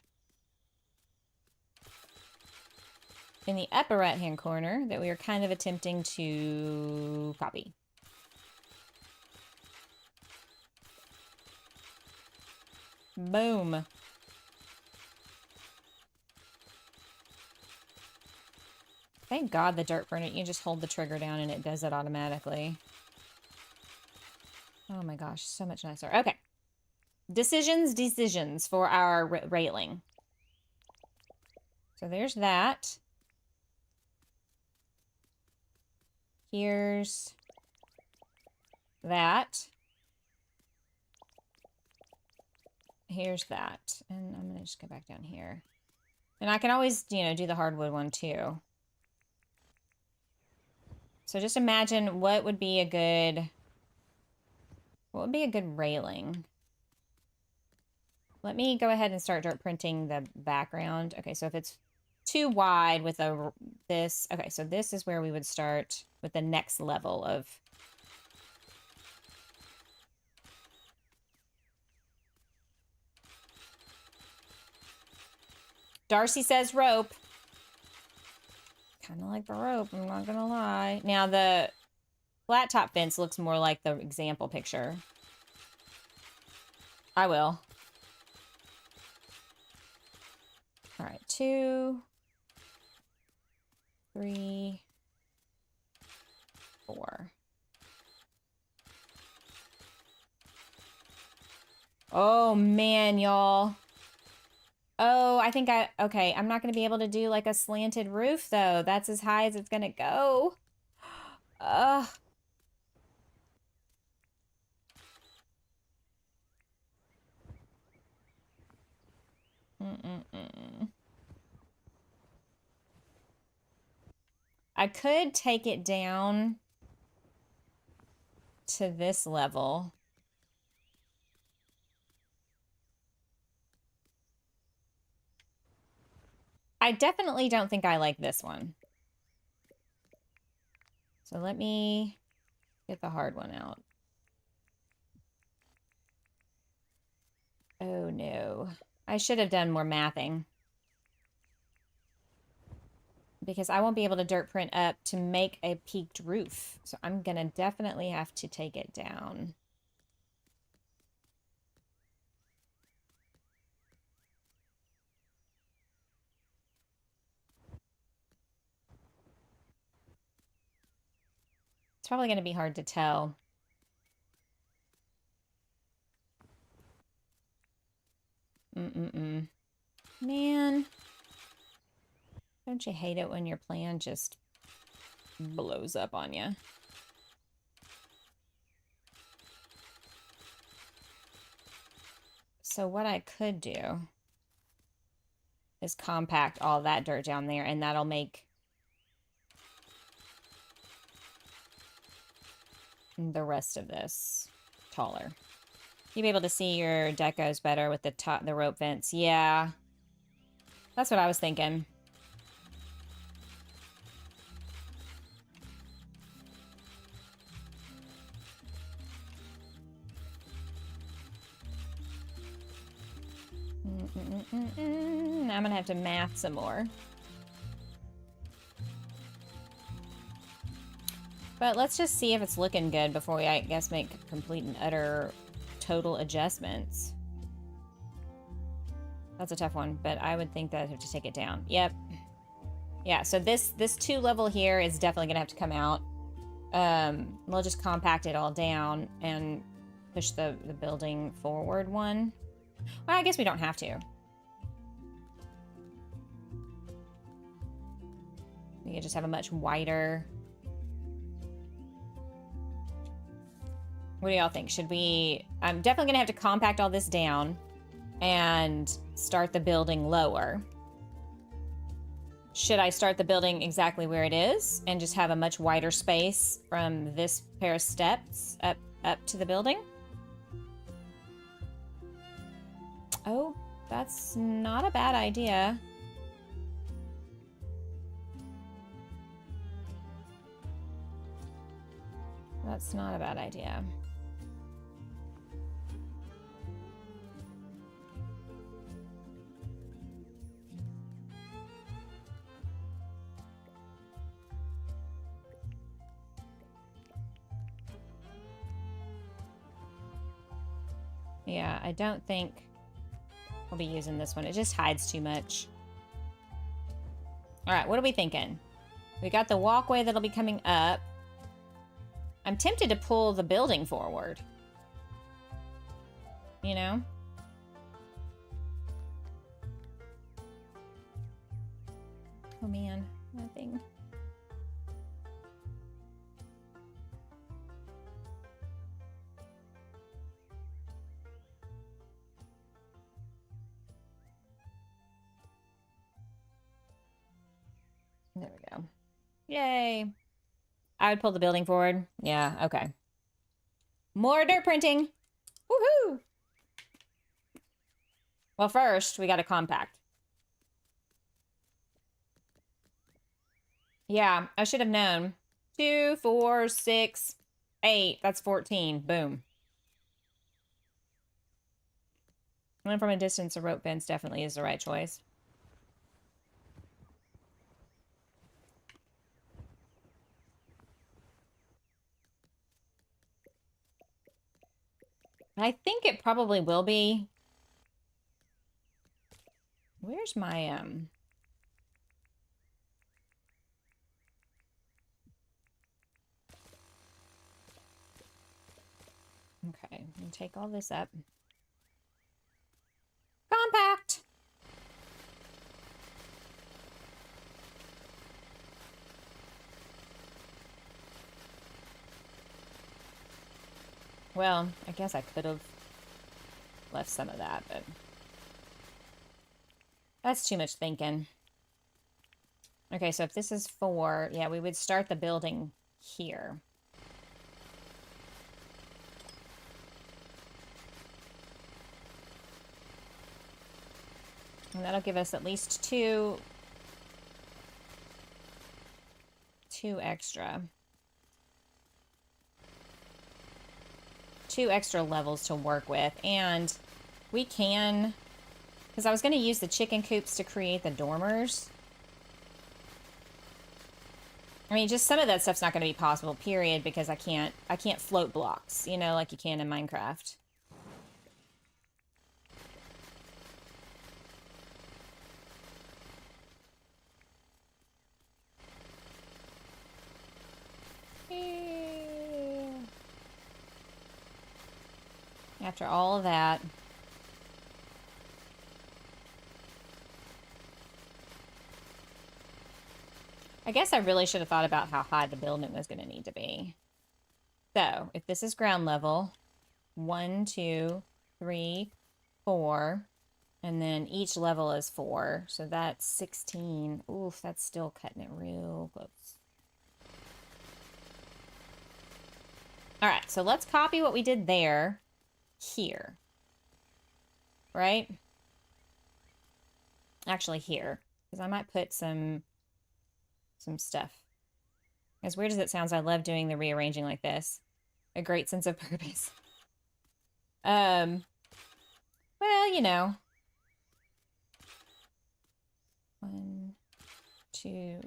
in the upper right-hand corner that we are kind of attempting to copy. Boom. Thank God the dirt burner, you just hold the trigger down and it does it automatically. Oh my gosh, so much nicer. Okay. Decisions for our railing. So there's that. Here's that. Here's that. And I'm going to just go back down here. And I can always, you know, do the hardwood one too. So just imagine what would be a good railing. Let me go ahead and start dirt printing the background. Okay, so if it's too wide with this, okay, so this is where we would start with the next level of. Darcy says rope. Kind of like the rope, I'm not gonna lie. Now the flat top fence looks more like the example picture. I will. All right, 2, 3, 4. Oh man, y'all. Oh, I think okay, I'm not going to be able to do like a slanted roof though. That's as high as it's going to go. Ugh. I could take it down to this level. I definitely don't think I like this one. So let me get the hard one out. Oh no. I should have done more mathing. Because I won't be able to dirt print up to make a peaked roof. So I'm gonna definitely have to take it down. It's probably going to be hard to tell. Man. Don't you hate it when your plan just blows up on you? So what I could do is compact all that dirt down there, and that'll make the rest of this taller. You'll be able to see your decos better with the rope fence. Yeah. That's what I was thinking. I'm gonna have to math some more. But let's just see if it's looking good before we, I guess, make complete and utter total adjustments. That's a tough one, but I would think that I'd have to take it down. Yep. Yeah, so this 2 level here is definitely gonna have to come out. We'll just compact it all down and push the building forward one. Well, I guess we don't have to. We could just have a much wider... What do y'all think? Should we... I'm definitely gonna have to compact all this down and start the building lower. Should I start the building exactly where it is and just have a much wider space from this pair of steps up to the building? Oh, that's not a bad idea. That's not a bad idea. Yeah, I don't think we'll be using this one. It just hides too much. All right, what are we thinking? We got the walkway that'll be coming up. I'm tempted to pull the building forward. You know? Oh man, that thing. There we go. Yay. I would pull the building forward. Yeah, okay. More dirt printing. Woohoo! Well, first, we got to compact. Yeah, I should have known. 2, 4, 6, 8. That's 14. Boom. And from a distance, a rope fence definitely is the right choice. I think it probably will be. Where's my, Okay, I'm gonna take all this up. Compact! Well, I guess I could have left some of that, but that's too much thinking. Okay, so if this is 4, yeah, we would start the building here. And that'll give us at least 2 extra. 2 extra levels to work with, and we can, because I was going to use the chicken coops to create the dormers. I mean, just some of that stuff's not going to be possible, period, because I can't float blocks, you know, like you can in Minecraft. After all of that. I guess I really should have thought about how high the building was going to need to be. So, if this is ground level, 1, 2, 3, 4, and then each level is 4, so that's 16. Oof, that's still cutting it real close. All right, so let's copy what we did there. Here, right? Actually here, because I might put some stuff. As weird as it sounds, I love doing the rearranging like this. A great sense of purpose. Well, you know, 2,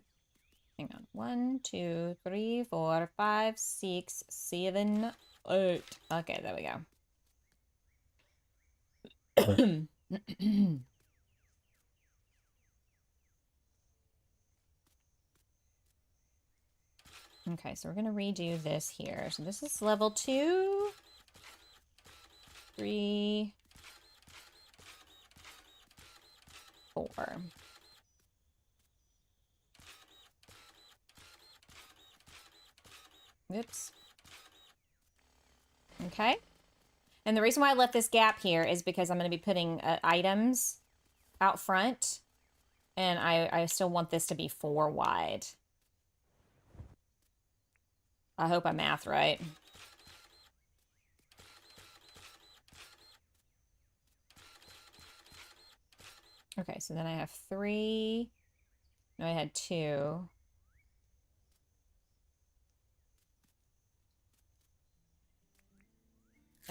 hang on. 1, 2, 3, 4, 5, 6, 7, 8. Okay, there we go. Okay, so we're gonna redo this here. So this is level 2, 3, 4. Oops. Okay. And the reason why I left this gap here is because I'm going to be putting items out front. And I still want this to be 4 wide. I hope I math right. Okay, so then I have 3. No, I had 2.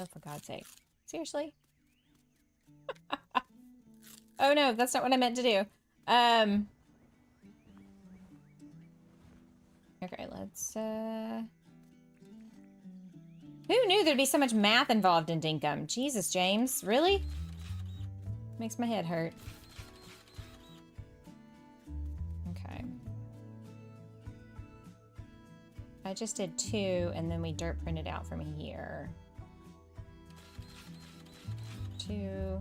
Oh, for God's sake. Seriously? Oh, no, that's not what I meant to do. Okay, let's, Who knew there'd be so much math involved in Dinkum? Jesus, James. Really? Makes my head hurt. Okay. I just did 2, and then we dirt printed out from here. 2,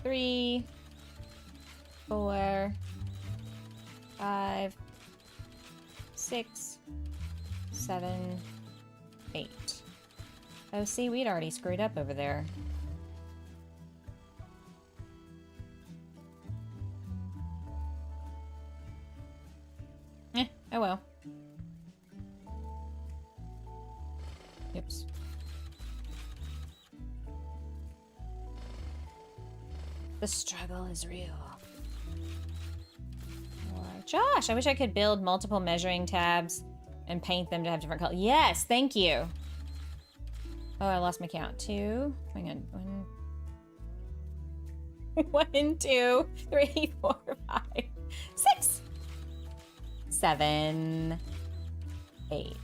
3, 4, 5, 6, 7, 8. Oh, see, we'd already screwed up over there. Oh well. Oops. The struggle is real. Josh, I wish I could build multiple measuring tabs and paint them to have different colors. Yes, thank you. Oh, I lost my count. 2. Hang on. 1, 2, 3, 4, 5, 6, 7, 8.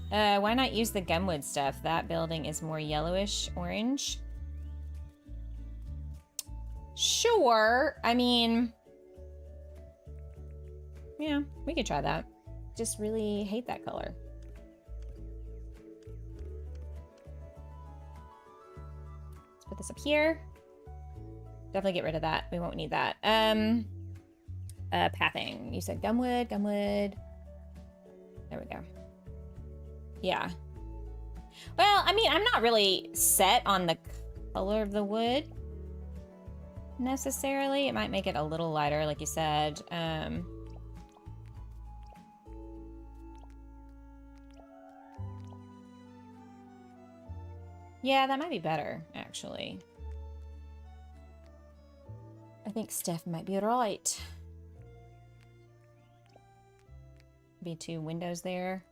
Why not use the gumwood stuff? That building is more yellowish orange. Sure. I mean, yeah, we could try that. Just really hate that color. Let's put this up here. Definitely get rid of that. We won't need that. Pathing. You said gumwood, gumwood. There we go. Yeah. Well, I mean, I'm not really set on the color of the wood necessarily. It might make it a little lighter, like you said. Yeah, that might be better, actually. I think Steph might be right. Be 2 windows there.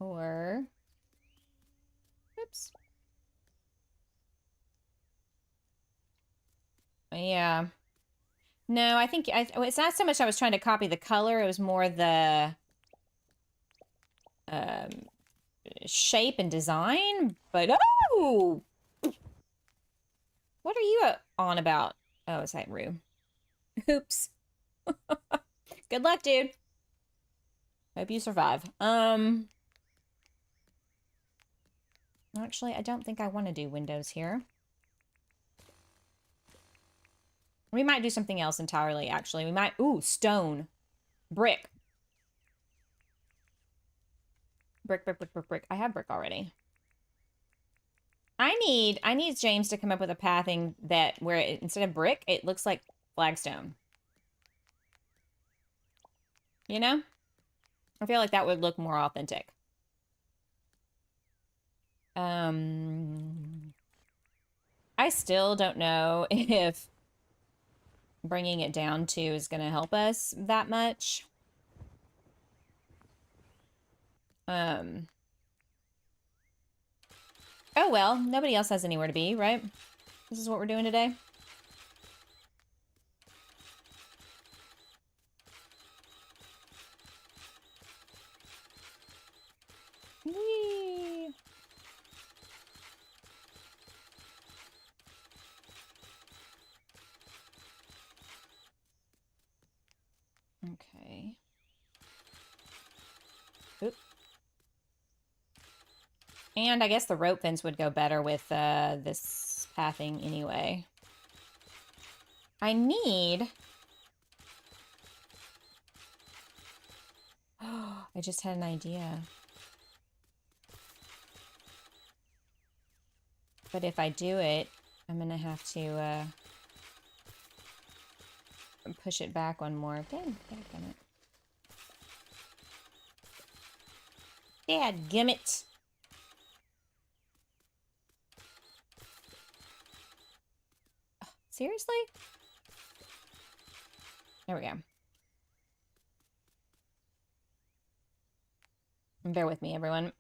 Or, oops. Yeah. No, I think, it's not so much I was trying to copy the color, it was more the shape and design, but oh! What are you on about? Oh, is that Rue? Oops. Good luck, dude. Hope you survive. Actually, I don't think I want to do windows here. We might do something else entirely, actually. We might... Ooh, stone. Brick. Brick, brick, brick, brick, brick. I have brick already. I need James to come up with a pathing that where instead of brick, it looks like flagstone. You know? I feel like that would look more authentic. I still don't know if bringing it down 2 is going to help us that much. Oh well, nobody else has anywhere to be, right? This is what we're doing today. And I guess the rope fence would go better with this pathing anyway. I need... Oh, I just had an idea. But if I do it, I'm gonna have to push it back one more. Dadgummit. Dadgummit. Oh, seriously? There we go. Bear with me, everyone.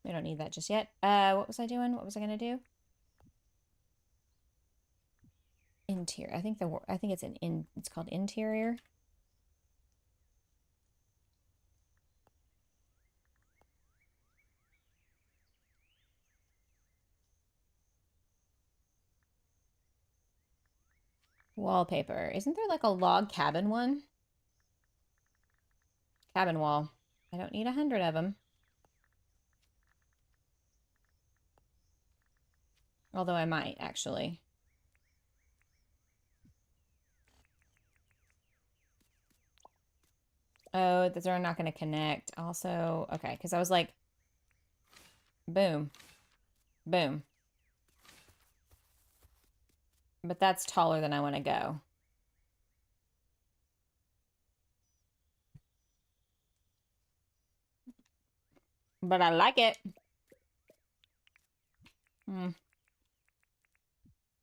We don't need that just yet. What was I doing? What was I gonna do? Interior. I think it's it's called interior. Wallpaper. Isn't there like a log cabin one? Cabin wall. I don't need 100 of them. Although I might, actually. Oh, they're not going to connect. Also, okay, because I was like, boom. Boom. But that's taller than I want to go. But I like it.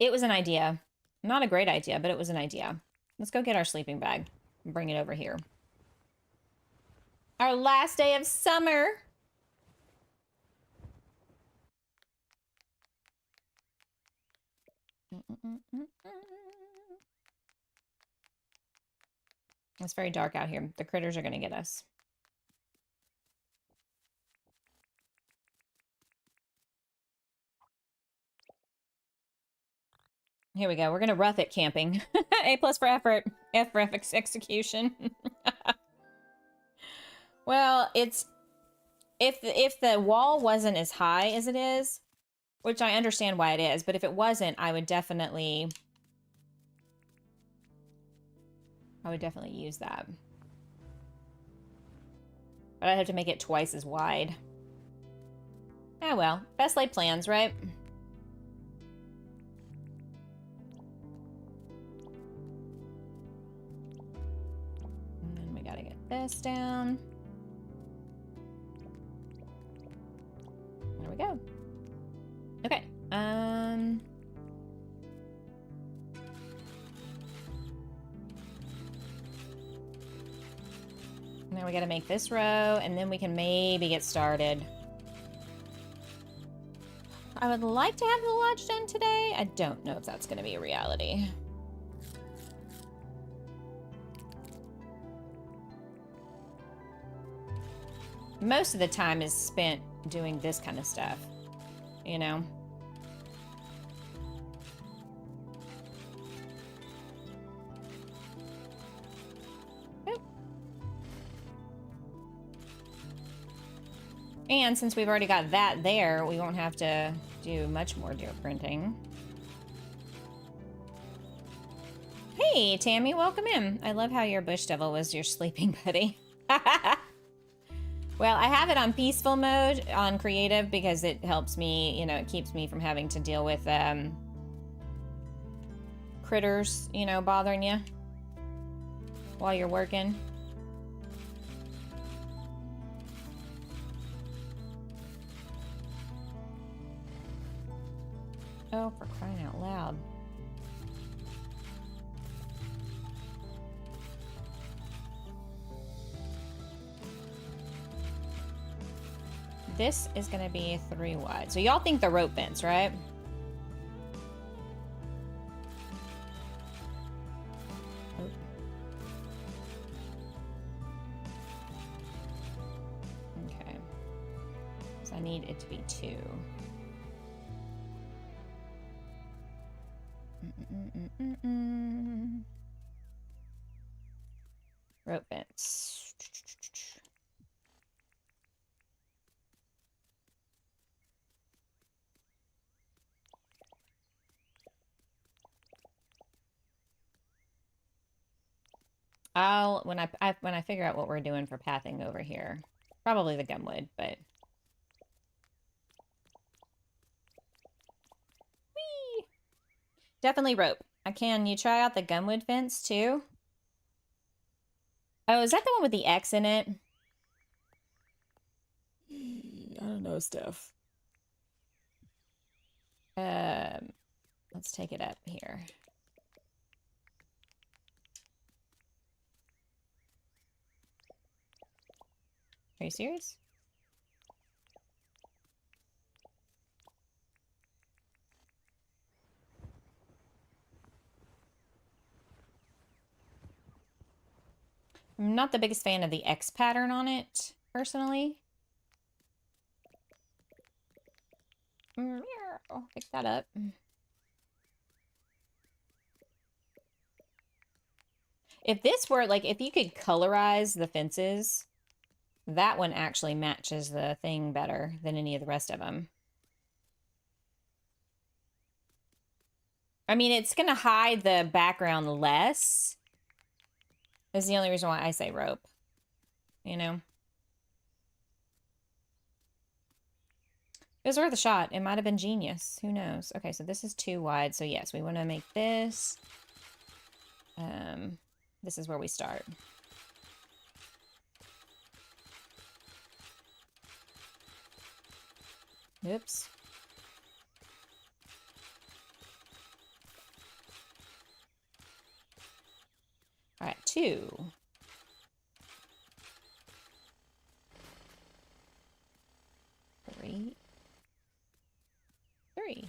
It was an idea. Not a great idea, but it was an idea. Let's go get our sleeping bag and bring it over here. Our last day of summer. It's very dark out here. The critters are going to get us. Here we go. We're going to rough it camping. A+ for effort. F for execution. Well, it's... If the wall wasn't as high as it is, which I understand why it is, but if it wasn't, I would definitely use that. But I'd have to make it twice as wide. Ah, well. Best laid plans, right? And then we gotta get this down. There we go. Okay. And then we gotta make this row, and then we can maybe get started. I would like to have the lodge done today. I don't know if that's gonna be a reality. Most of the time is spent doing this kind of stuff, you know? And since we've already got that there, we won't have to do much more deer printing. Hey, Tammy, welcome in. I love how your bush devil was your sleeping buddy. Well, I have it on peaceful mode on creative because it helps me, you know, it keeps me from having to deal with critters, you know, bothering you while you're working. Oh, for crying out loud. This is going to be 3 wide. So y'all think the rope fence, right? Oh. Okay. So I need it to be 2. Rope fence. when I figure out what we're doing for pathing over here, probably the gumwood, but whee! Definitely rope. Can you try out the gumwood fence too? Oh, is that the one with the X in it? I don't know, Steph. Let's take it up here. Are you serious? I'm not the biggest fan of the X pattern on it, personally. I'll pick that up. If this were, like, if you could colorize the fences, that one actually matches the thing better than any of the rest of them. I mean, it's going to hide the background less. Is the only reason why I say rope. You know? It was worth a shot. It might have been genius. Who knows? Okay, so this is too wide. So yes, we want to make this. This is where we start. Oops. All right, 2. 3. 3.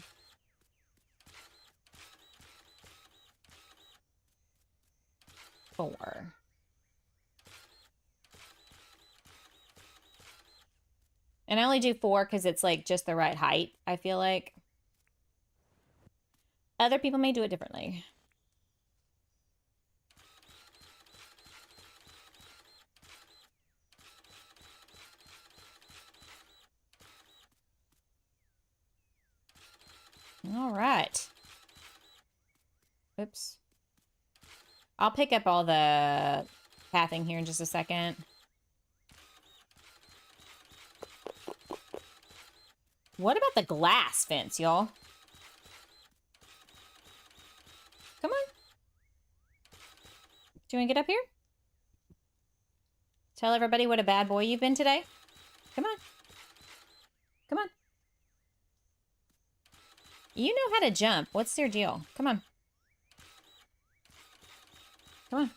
4. And I only do 4 because it's like just the right height, I feel like. Other people may do it differently. All right. Oops. I'll pick up all the pathing here in just a second. What about the glass fence, y'all? Come on. Do you want to get up here? Tell everybody what a bad boy you've been today. Come on. Come on. You know how to jump. What's your deal? Come on. Come on.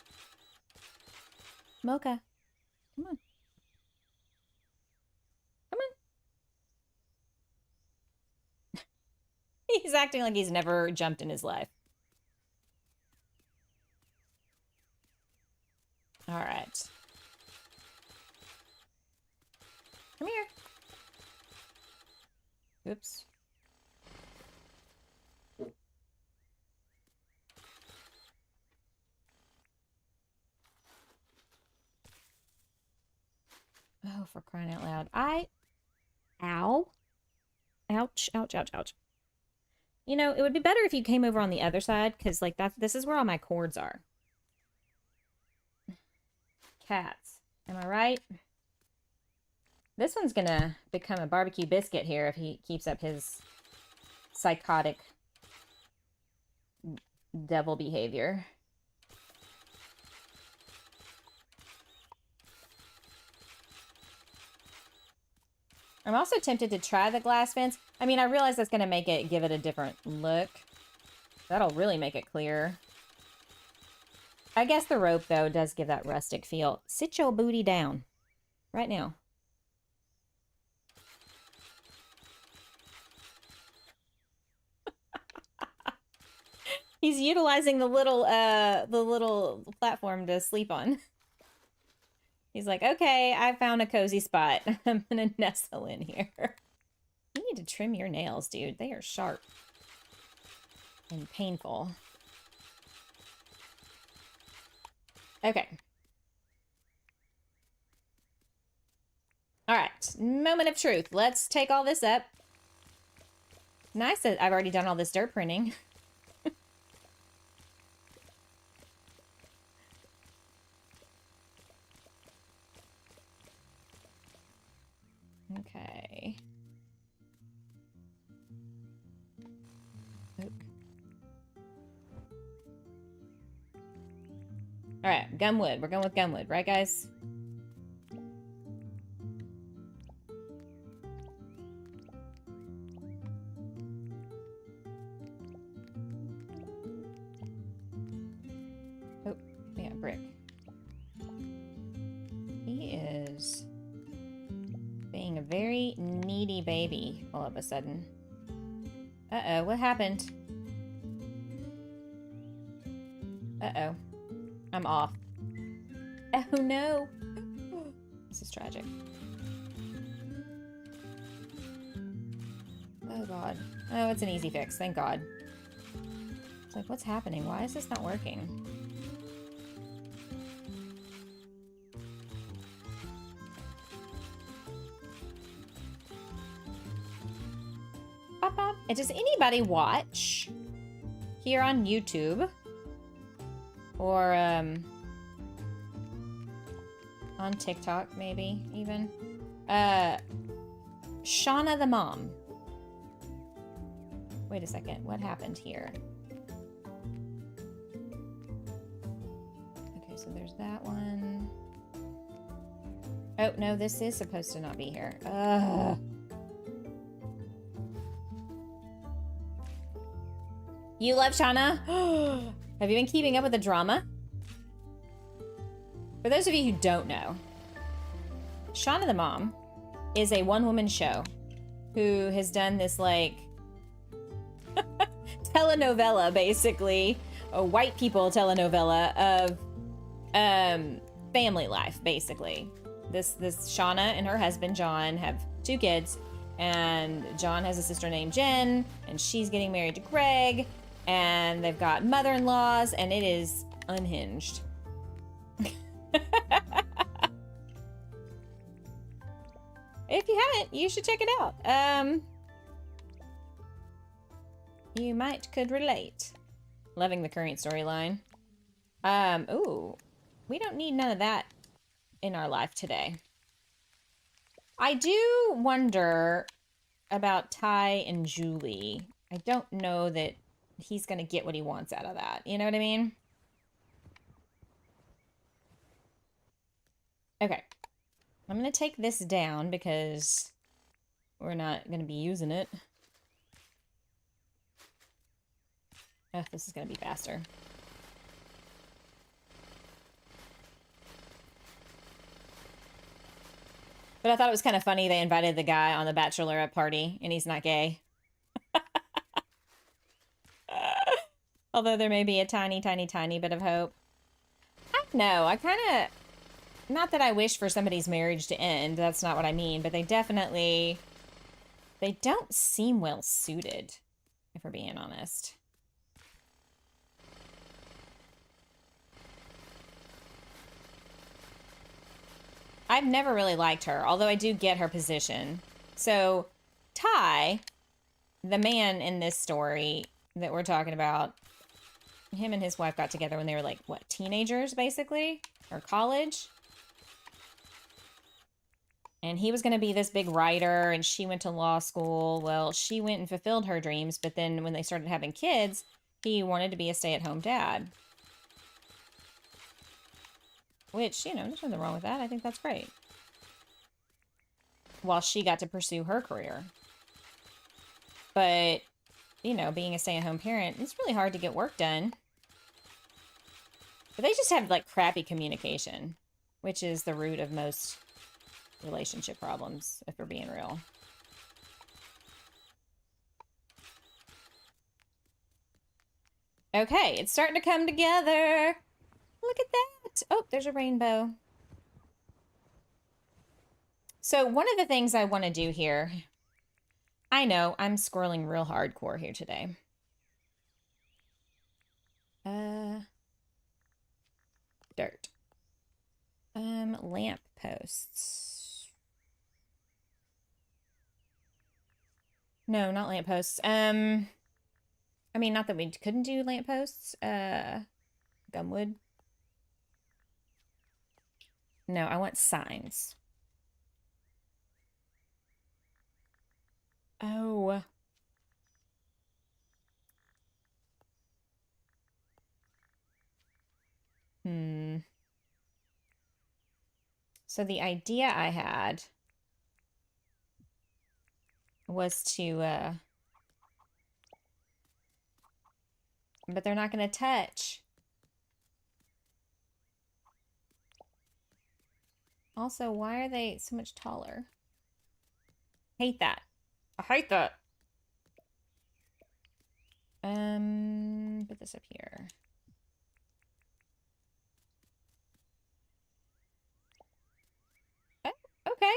Mocha. Come on. Come on. He's acting like he's never jumped in his life. All right. Come here. Oops. Oh, for crying out loud. Ow. Ouch, ouch, ouch, ouch. You know, it would be better if you came over on the other side, because, like, this is where all my cords are. Cats. Am I right? This one's gonna become a barbecue biscuit here if he keeps up his psychotic devil behavior. I'm also tempted to try the glass fence. I mean, I realize that's going to give it a different look. That'll really make it clear. I guess the rope, though, does give that rustic feel. Sit your booty down. Right now. He's utilizing the little platform to sleep on. He's like, okay, I found a cozy spot. I'm gonna nestle in here. You need to trim your nails, dude. They are sharp and painful. Okay. All right, moment of truth. Let's take all this up. Nice that I've already done all this dirt printing. Okay. Oak. All right, gumwood. We're going with gumwood, right, guys? Oh, yeah, brick. He is being a very needy baby all of a sudden. Uh-oh, what happened? Uh-oh. I'm off. Oh no! This is tragic. Oh god. Oh, it's an easy fix, thank god. It's like, what's happening? Why is this not working? Pop, pop. And does anybody watch here on YouTube? Or, on TikTok, maybe, even? Shauna the Mom. Wait a second, what happened here? Okay, so there's that one. Oh, no, this is supposed to not be here. Ugh. You love Shauna? Have you been keeping up with the drama? For those of you who don't know, Shauna the Mom is a one-woman show who has done this, like, telenovela, basically, a white people telenovela of family life, basically. This Shauna and her husband, John, have 2 kids, and John has a sister named Jen, and she's getting married to Greg, and they've got mother-in-laws, and it is unhinged. If you haven't, you should check it out. You could relate. Loving the current storyline. Ooh, we don't need none of that in our life today. I do wonder about Ty and Julie. I don't know that he's gonna get what he wants out of that. You know what I mean? Okay. I'm gonna take this down because we're not gonna be using it. Oh, this is gonna be faster. But I thought it was kind of funny they invited the guy on the bachelorette party and he's not gay. Although there may be a tiny, tiny, tiny bit of hope. I don't know. I kind of... Not that I wish for somebody's marriage to end. That's not what I mean. But they definitely... They don't seem well suited, if we're being honest. I've never really liked her, although I do get her position. So, Ty, the man in this story that we're talking about, him and his wife got together when they were like, what, teenagers, basically? Or college? And he was going to be this big writer, and she went to law school. Well, she went and fulfilled her dreams, but then when they started having kids, he wanted to be a stay-at-home dad. Which, you know, there's nothing wrong with that. I think that's great. While she got to pursue her career. But, you know, being a stay-at-home parent, it's really hard to get work done. But they just have, like, crappy communication, which is the root of most relationship problems, if we're being real. Okay, it's starting to come together. Look at that. Oh, there's a rainbow. So one of the things I want to do here, I know I'm scrolling real hardcore here today. Dirt. Lamp posts. No, not lamp posts. I mean, not that we couldn't do lamp posts. Gumwood. No, I want signs. So the idea I had was to, but they're not going to touch. Also, why are they so much taller? Hate that. I hate that. Put this up here. Oh, okay.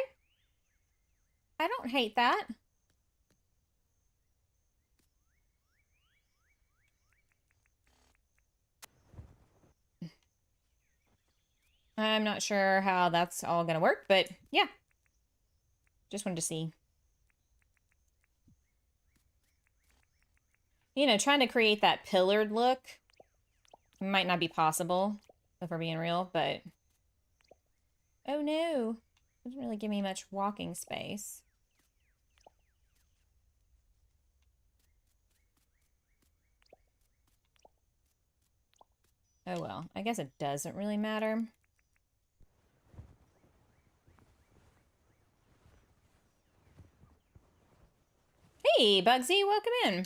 I don't hate that. I'm not sure how that's all gonna work, but yeah. Just wanted to see. You know, trying to create that pillared look might not be possible, if we're being real, but... Oh no! Doesn't really give me much walking space. Oh well, I guess it doesn't really matter. Hey, Bugsy, welcome in.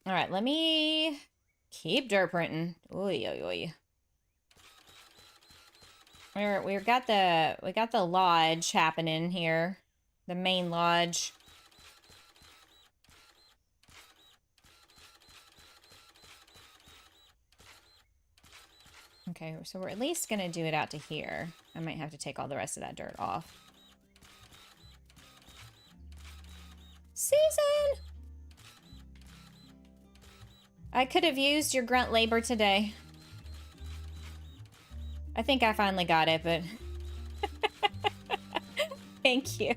All right, let me keep dirt printing. Oy, oy, oy. We got the lodge happening here, the main lodge. Okay, so we're at least gonna do it out to here. I might have to take all the rest of that dirt off. Susan! I could have used your grunt labor today. I think I finally got it, but... Thank you.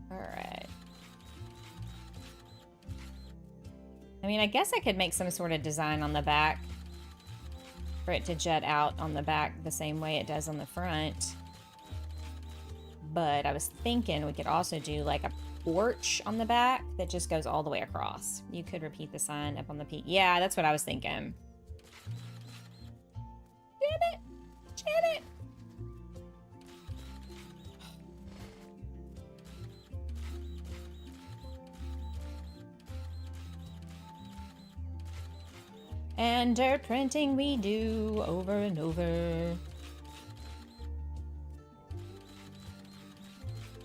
Alright. I mean, I guess I could make some sort of design on the back for it to jut out on the back the same way it does on the front. But I was thinking we could also do like a porch on the back that just goes all the way across. You could repeat the sign up on the peak. Yeah, that's what I was thinking. Janet! Janet! And dirt printing we do over and over.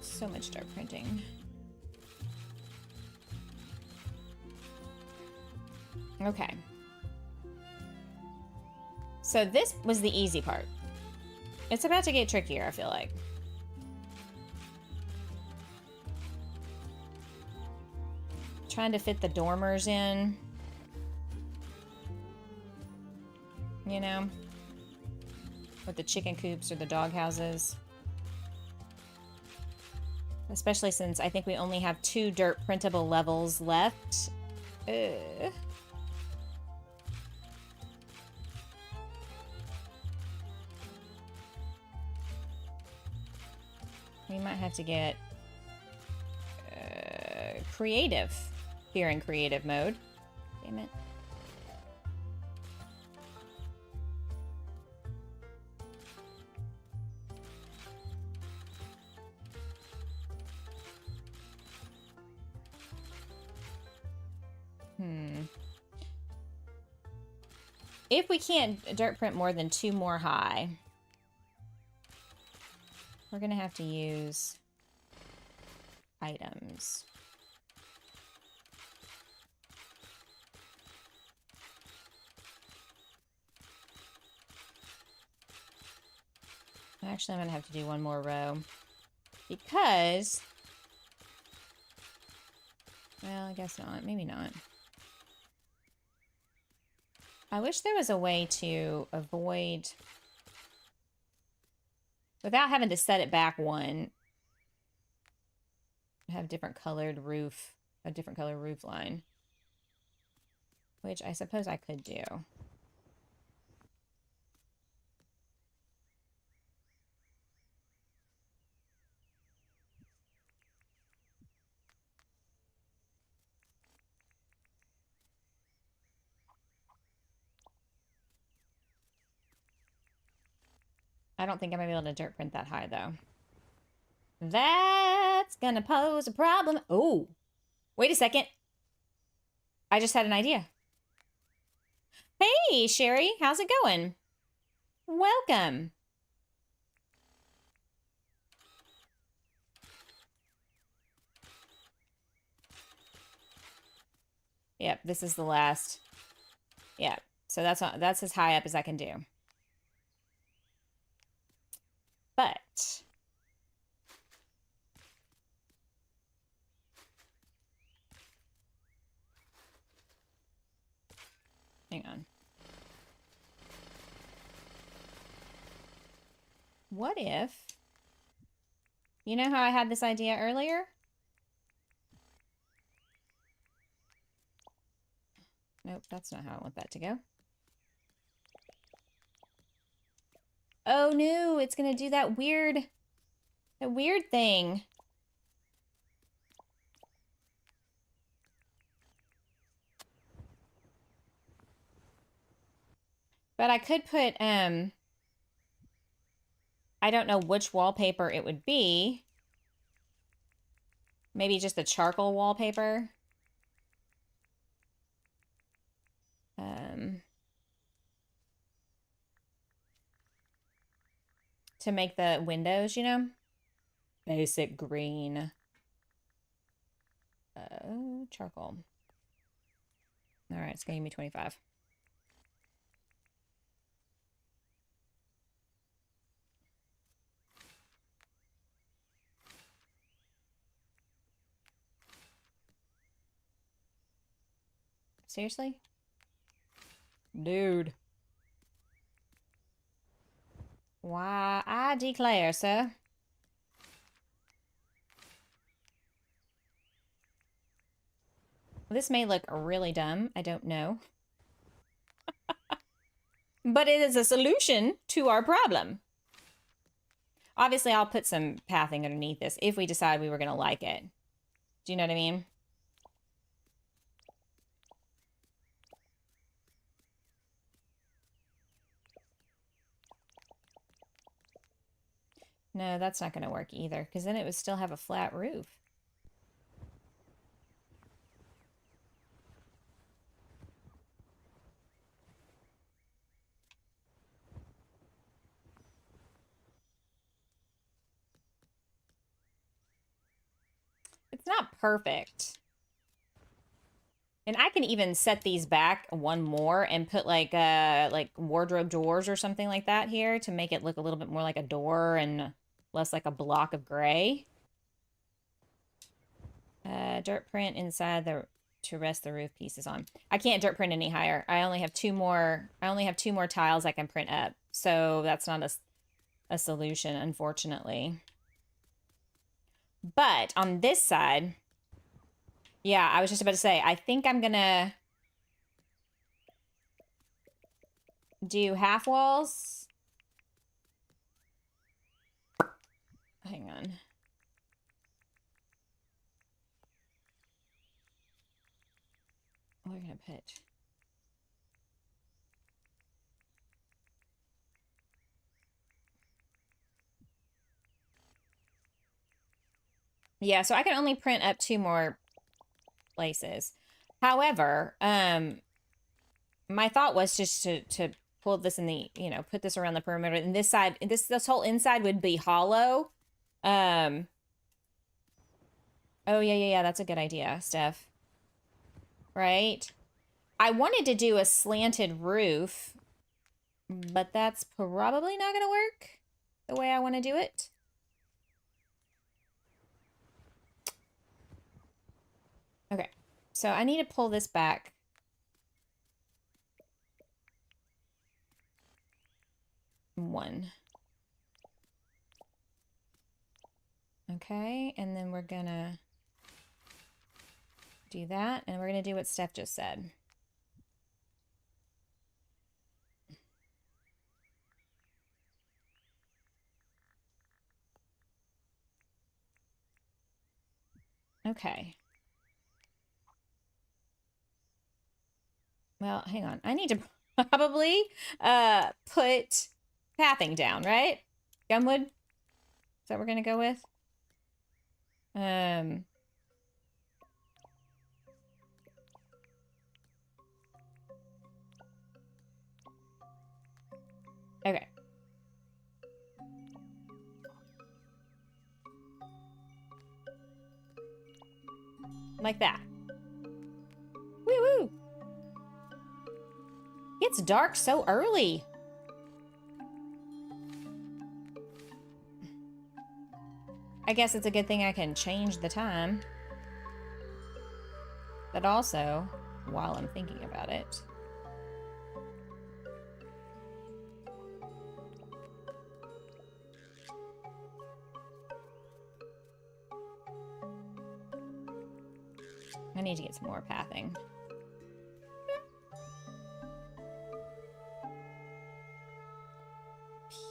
So much dirt printing. Okay. So this was the easy part. It's about to get trickier, I feel like. Trying to fit the dormers in. You know? With the chicken coops or the dog houses. Especially since I think we only have 2 dirt printable levels left. We might have to get creative here in creative mode. Damn it. If we can't dirt print more than 2 more high, we're gonna have to use items. Actually, I'm gonna have to do 1 more row because, well, I guess not. Maybe not. I wish there was a way to avoid, without having to set it back 1, have different colored roof, a different color roof line, which I suppose I could do. I don't think I'm gonna be able to dirt print that high though. That's gonna pose a problem. Oh, wait a second. I just had an idea. Hey, Sherry, how's it going? Welcome. Yep, this is the last. Yep, so that's as high up as I can do. But hang on. What if, you know how I had this idea earlier? Nope, that's not how I want that to go. Oh no, it's gonna do that weird thing. But I could put, I don't know which wallpaper it would be. Maybe just the charcoal wallpaper. To make the windows, you know? Basic green. Charcoal. All right, it's gonna give me 25. Seriously? Dude. Why, I declare, sir. This may look really dumb. I don't know. But it is a solution to our problem. Obviously, I'll put some pathing underneath this if we decide we were going to like it. Do you know what I mean? No, that's not going to work either, because then it would still have a flat roof. It's not perfect. And I can even set these back one more and put like wardrobe doors or something like that here to make it look a little bit more like a door and less like a block of gray. Dirt print inside to rest the roof pieces on. I can't dirt print any higher. I only have two more tiles I can print up. So that's not a solution, unfortunately. But on this side, yeah, I was just about to say, I think I'm gonna do half walls. Hang on. We're gonna put. Yeah, so I can only print up 2 more places. However, my thought was just to pull this in the, you know, put this around the perimeter, and this side, this whole inside would be hollow. Oh yeah, that's a good idea, Steph. Right? I wanted to do a slanted roof, but that's probably not gonna work the way I want to do it. Okay, so I need to pull this back. One. Okay, and then we're gonna do that, and we're gonna do what Steph just said. Okay. Well, hang on. I need to probably put pathing down, right? Gumwood? Is that what we're gonna go with? Okay. Like that. Woo-woo! It's dark so early. I guess it's a good thing I can change the time. But also, while I'm thinking about it, I need to get some more pathing.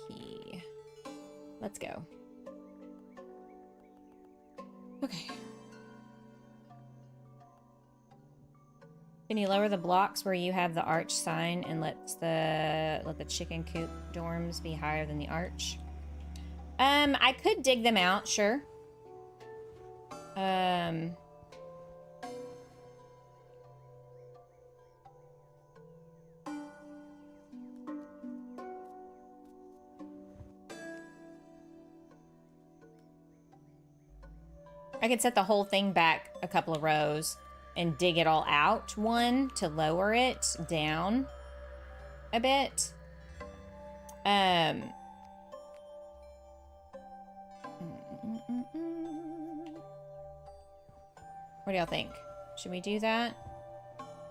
P. Let's go. Okay. Can you lower the blocks where you have the arch sign and let the chicken coop dorms be higher than the arch? I could dig them out, sure. I could set the whole thing back a couple of rows and dig it all out one to lower it down a bit. What do y'all think? Should we do that?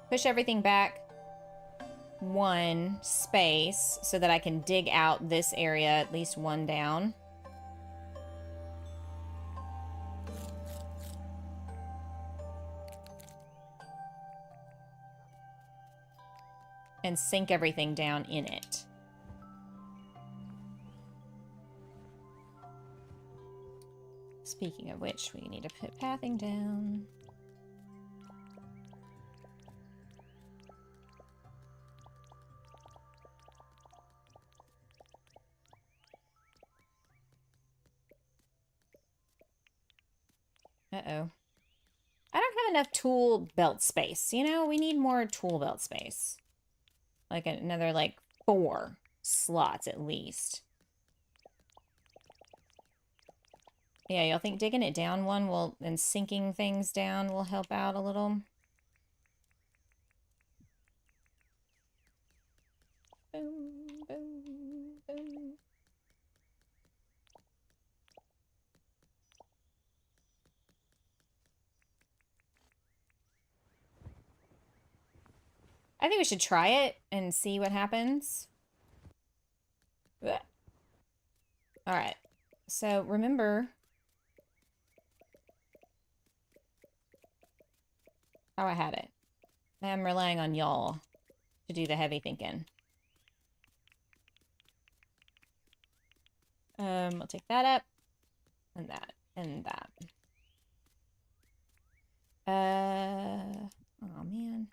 Push everything back one space so that I can dig out this area at least one down. And sink everything down in it. Speaking of which, we need to put pathing down. Uh-oh. I don't have enough tool belt space. You know, we need more tool belt space. Like another, like, 4 slots at least. Yeah, y'all think digging it down one will, and sinking things down will help out a little? Boom, boom, boom. I think we should try it and see what happens. All right. So remember how I had it. I'm relying on y'all to do the heavy thinking. We'll take that up and that and that. Oh man.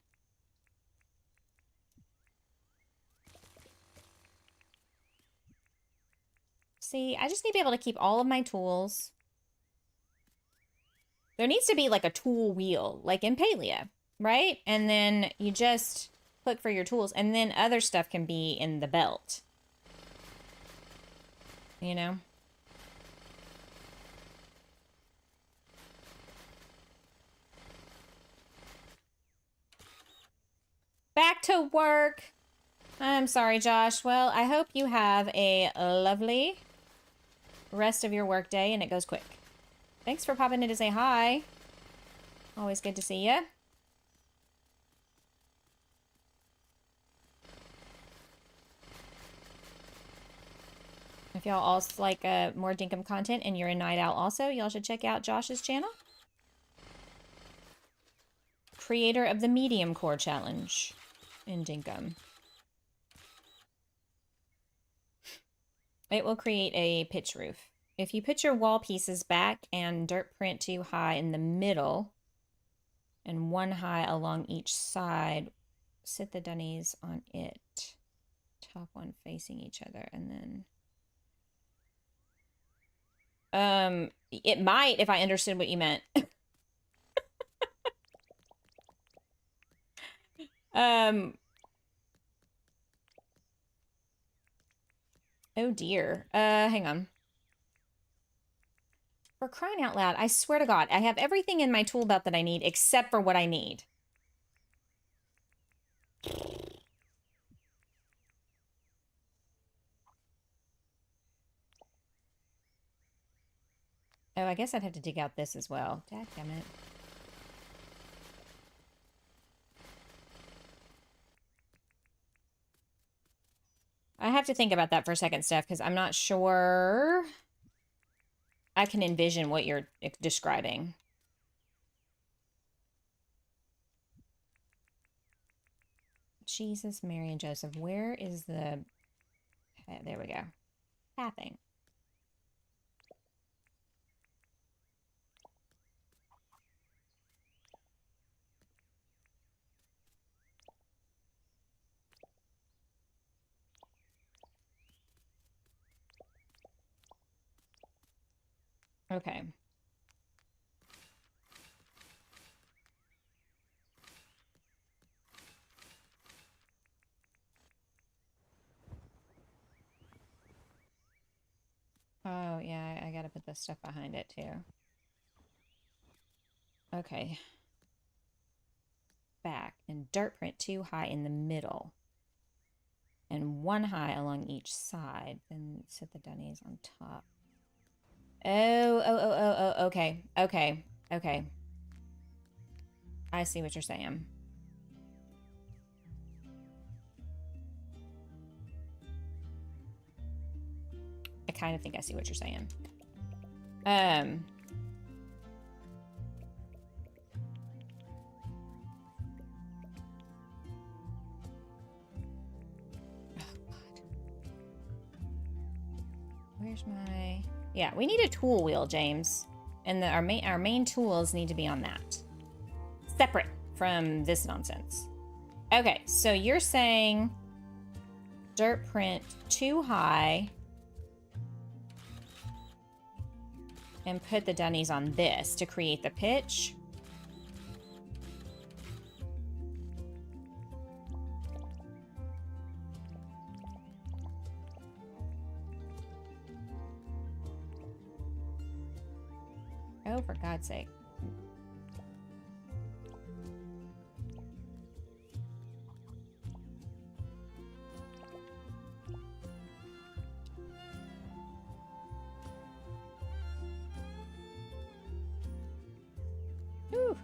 See, I just need to be able to keep all of my tools. There needs to be like a tool wheel, like in Palia, right? And then you just click for your tools, and then other stuff can be in the belt. You know? Back to work. I'm sorry, Josh. Well, I hope you have a lovely rest of your work day and it goes quick. Thanks for popping in to say hi. Always good to see you. If y'all also like more Dinkum content and you're a night owl also, y'all should check out Josh's channel. Creator of the Medium Core Challenge in Dinkum. It will create a pitch roof. If you put your wall pieces back and dirt print 2 high in the middle and 1 high along each side, sit the dunnies on it. top one facing each other, and then... It might if I understood what you meant. Oh dear. Hang on. For crying out loud, I swear to God, I have everything in my tool belt that I need except for what I need. Oh, I guess I'd have to dig out this as well. Dadgummit. I have to think about that for a second, Steph, because I'm not sure I can envision what you're describing. Jesus, Mary, and Joseph. Where is the... There we go. Pathing. Okay. Oh, yeah, I gotta put this stuff behind it, too. Okay. Back. And dirt print 2 high in the middle. And 1 high along each side. Then set the dunnies on top. Oh, okay. Okay. Okay. I see what you're saying. I kind of think I see what you're saying. Oh, God. Where's my... Yeah, we need a tool wheel, James. And our main tools need to be on that. Separate from this nonsense. Okay, so you're saying dirt print 2 high and put the dunnies on this to create the pitch. Oh, for God's sake. Whew.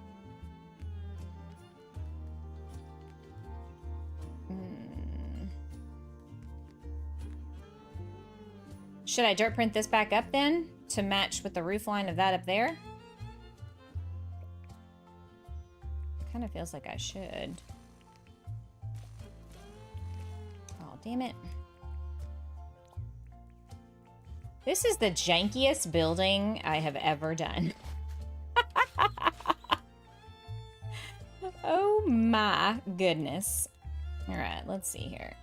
Should I dirt print this back up then to match with the roof line of that up there? Kind of feels like I should. Oh, damn it. This is the jankiest building I have ever done. Oh my goodness. All right, let's see here.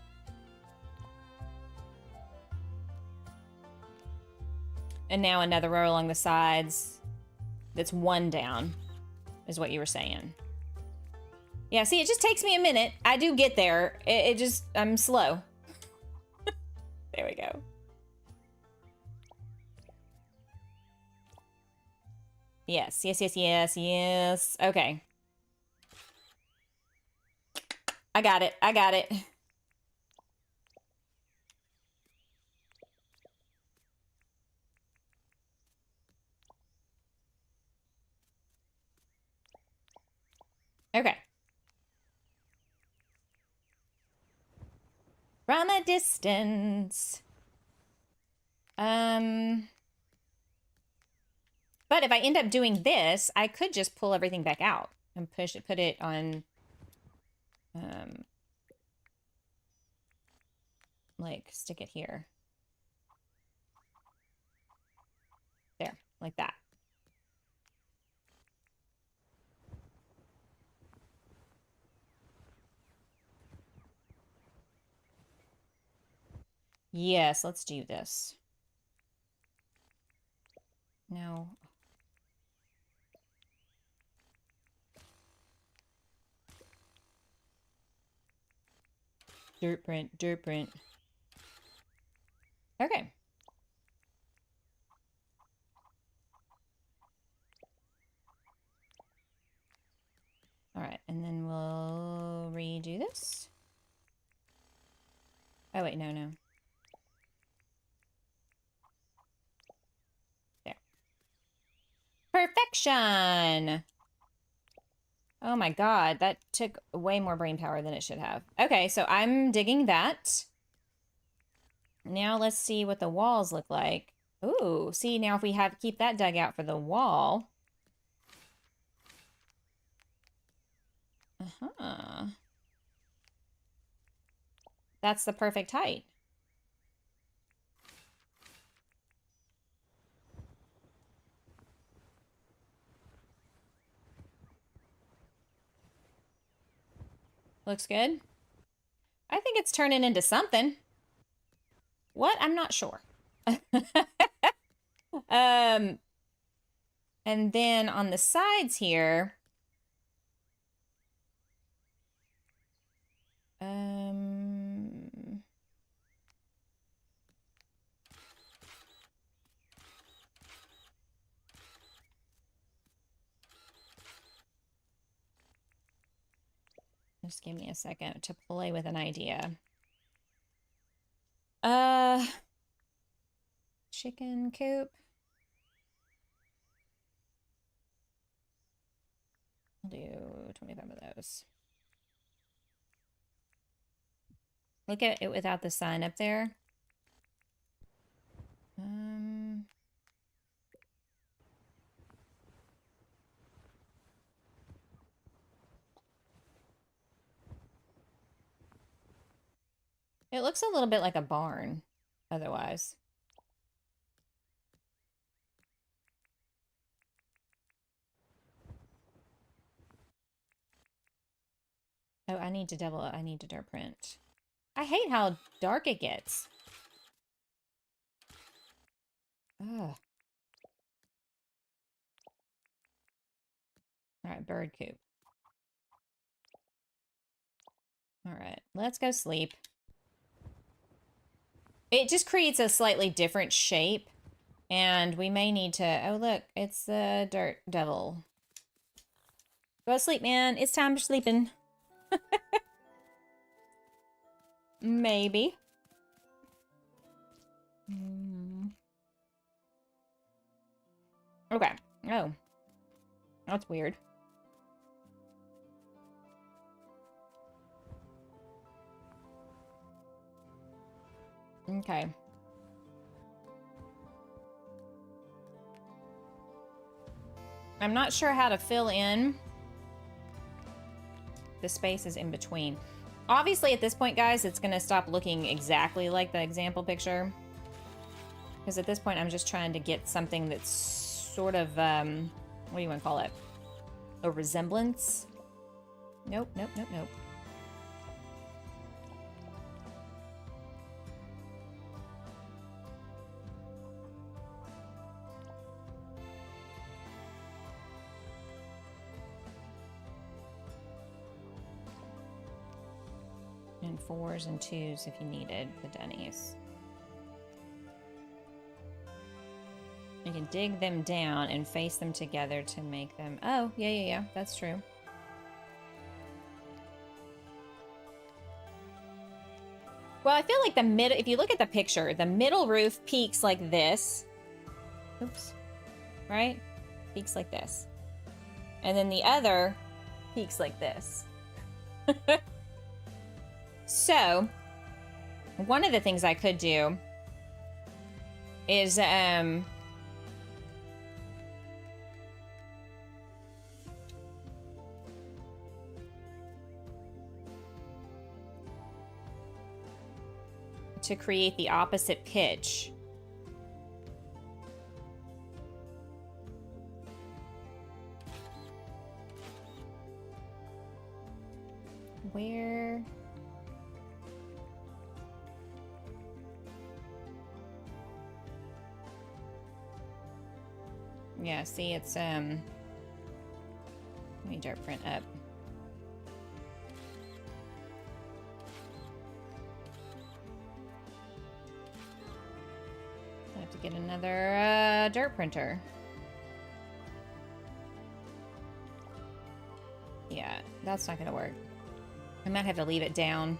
And now another row along the sides. That's 1 down, is what you were saying. Yeah, see, it just takes me a minute. I do get there. It just, I'm slow. There we go. Yes, yes, yes, yes, yes. Okay. I got it. I got it. Okay. From a distance. But if I end up doing this, I could just pull everything back out and put it on, like, stick it here. There, like that. Yes, let's do this. No. Dirt print, dirt print. Okay. All right, and then we'll redo this. Oh, wait, no. There. Perfection! Oh my god, that took way more brain power than it should have. Okay, so I'm digging that. Now let's see what the walls look like. Ooh, see, now if we keep that dug out for the wall. Uh-huh. That's the perfect height. Looks good. I think it's turning into something. What? I'm not sure. And then on the sides here, just give me a second to play with an idea. Chicken coop. I'll do 25 of those. Look at it without the sign up there. It looks a little bit like a barn, otherwise. Oh, I need to dirt print. I hate how dark it gets. Ugh. All right, bird coop. All right, let's go sleep. It just creates a slightly different shape, and we may need to... Oh, look, it's the dirt devil. Go to sleep, man. It's time for sleeping. Maybe. Okay. Oh. That's weird. Okay. I'm not sure how to fill in the spaces in between. Obviously, at this point, guys, it's going to stop looking exactly like the example picture. Because at this point, I'm just trying to get something that's sort of, what do you want to call it? A resemblance? Nope. And 4s and 2s if you needed the Denny's. You can dig them down and face them together to make them... Oh, yeah, that's true. Well, I feel like the middle... If you look at the picture, the middle roof peaks like this. Oops. Right? Peaks like this. And then the other peaks like this. So, one of the things I could do is, to create the opposite pitch. Where... Yeah, see, it's, let me dirt print up. I have to get another, dirt printer. Yeah, that's not gonna work. I might have to leave it down.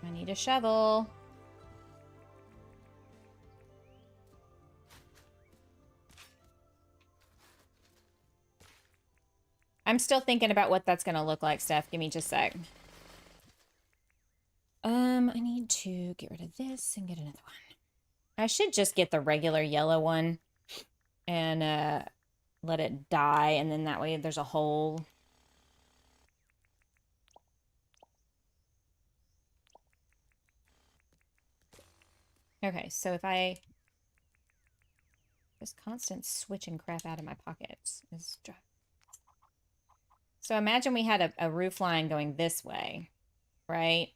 I need a shovel. I'm still thinking about what that's gonna look like, Steph. Give me just a sec. I need to get rid of this and get another one. I should just get the regular yellow one and let it die, and then that way there's a hole. Okay, so if I this constant switching crap out of my pockets is so imagine we had a roof line going this way, right?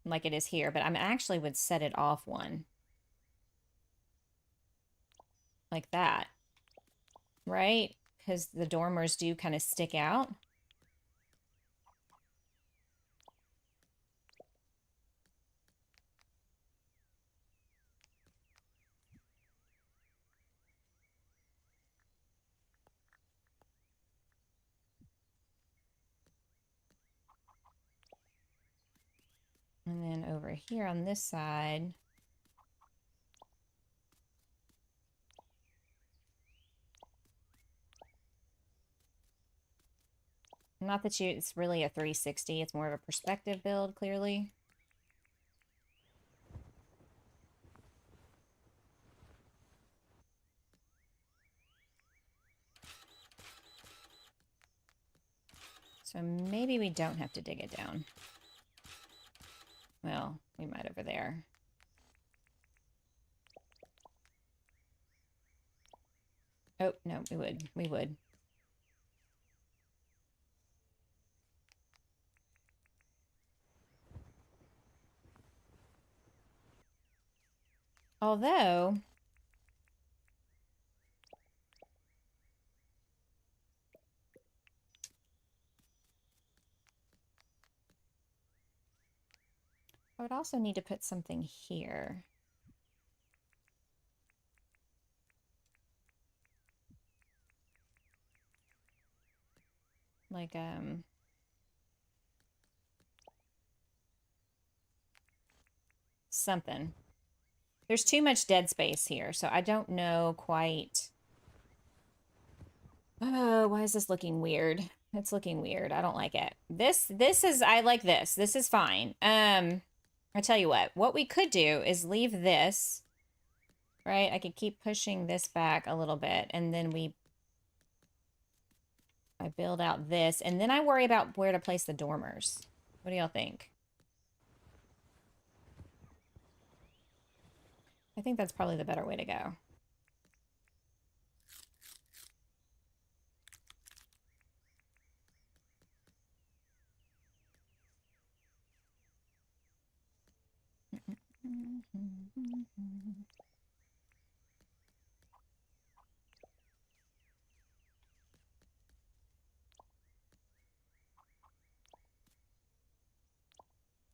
Like it is here, but I actually would set it off one. Like that, right? Because the dormers do kind of stick out. And then over here on this side, not that it's really a 360, it's more of a perspective build, clearly. So maybe we don't have to dig it down. Well, we might over there. Oh, no, we would. We would. Although... I would also need to put something here. Like, something. There's too much dead space here, so I don't know quite. Oh, why is this looking weird? It's looking weird. I don't like it. This is, I like this. This is fine. I tell you what we could do is leave this, right? I could keep pushing this back a little bit, and then I build out this, and then I worry about where to place the dormers. What do y'all think? I think that's probably the better way to go.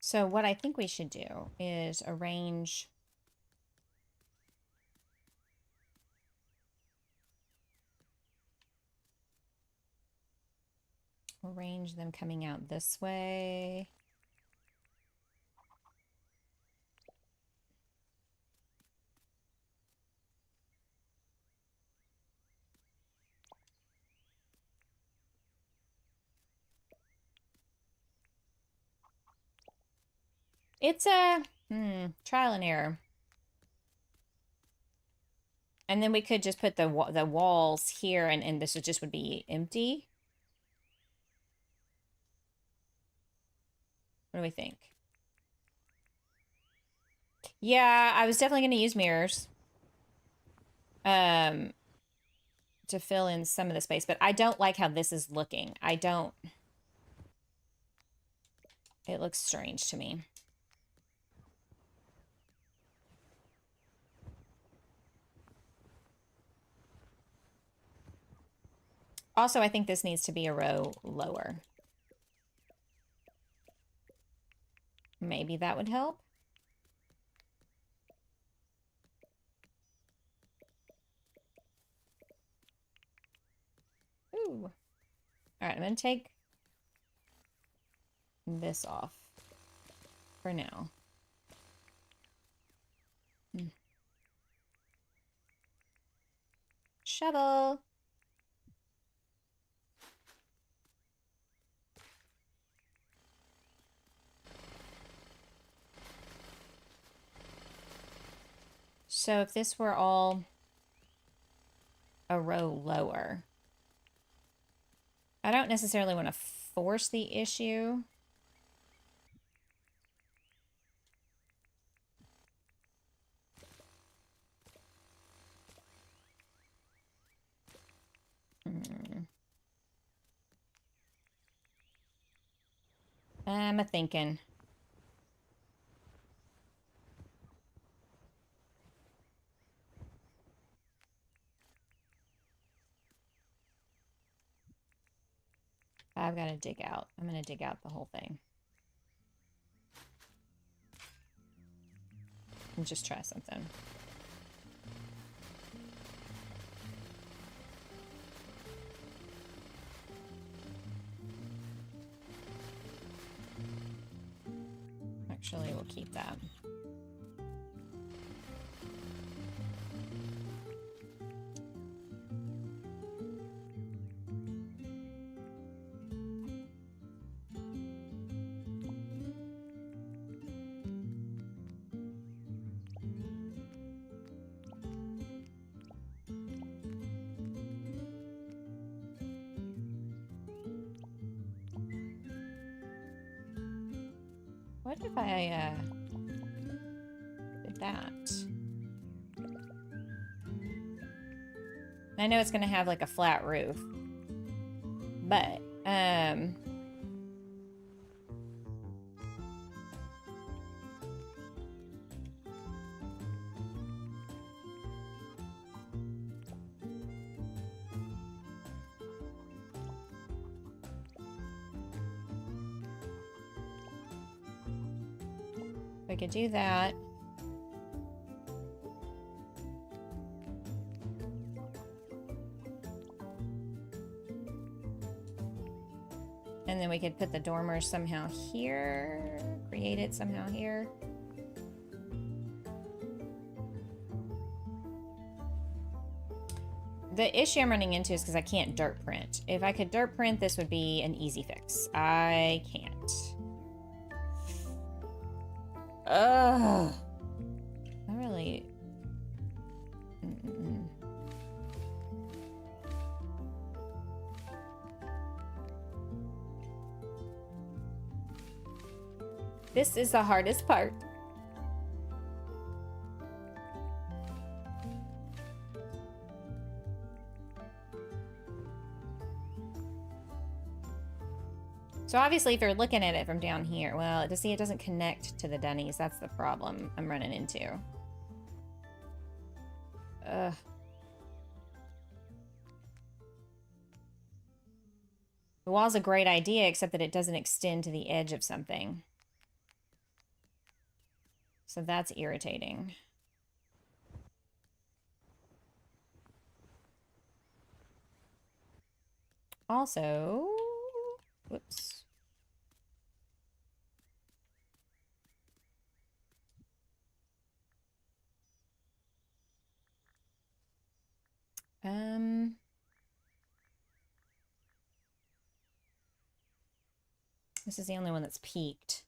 So what I think we should do is arrange them coming out this way. It's a trial and error. And then we could just put the walls here, and this just would be empty. What do we think? Yeah, I was definitely going to use mirrors. to fill in some of the space, but I don't like how this is looking. It looks strange to me. Also, I think this needs to be a row lower. Maybe that would help. Ooh. All right, I'm going to take this off for now. Shovel. So if this were all a row lower, I don't necessarily want to force the issue. I'm a-thinking. I've got to dig out. I'm going to dig out the whole thing. And just try something. Actually, we'll keep that. What if I did that? I know it's gonna have like a flat roof, but we could do that. And then we could put the dormers somehow here, create it somehow here. The issue I'm running into is because I can't dirt print. If I could dirt print, this would be an easy fix. I can't. Ugh. I really... This is the hardest part. So obviously, if you're looking at it from down here, well, to see it doesn't connect to the dunnies. That's the problem I'm running into. Ugh. The wall's a great idea, except that it doesn't extend to the edge of something. So that's irritating. Also, whoops. This is the only one that's peaked.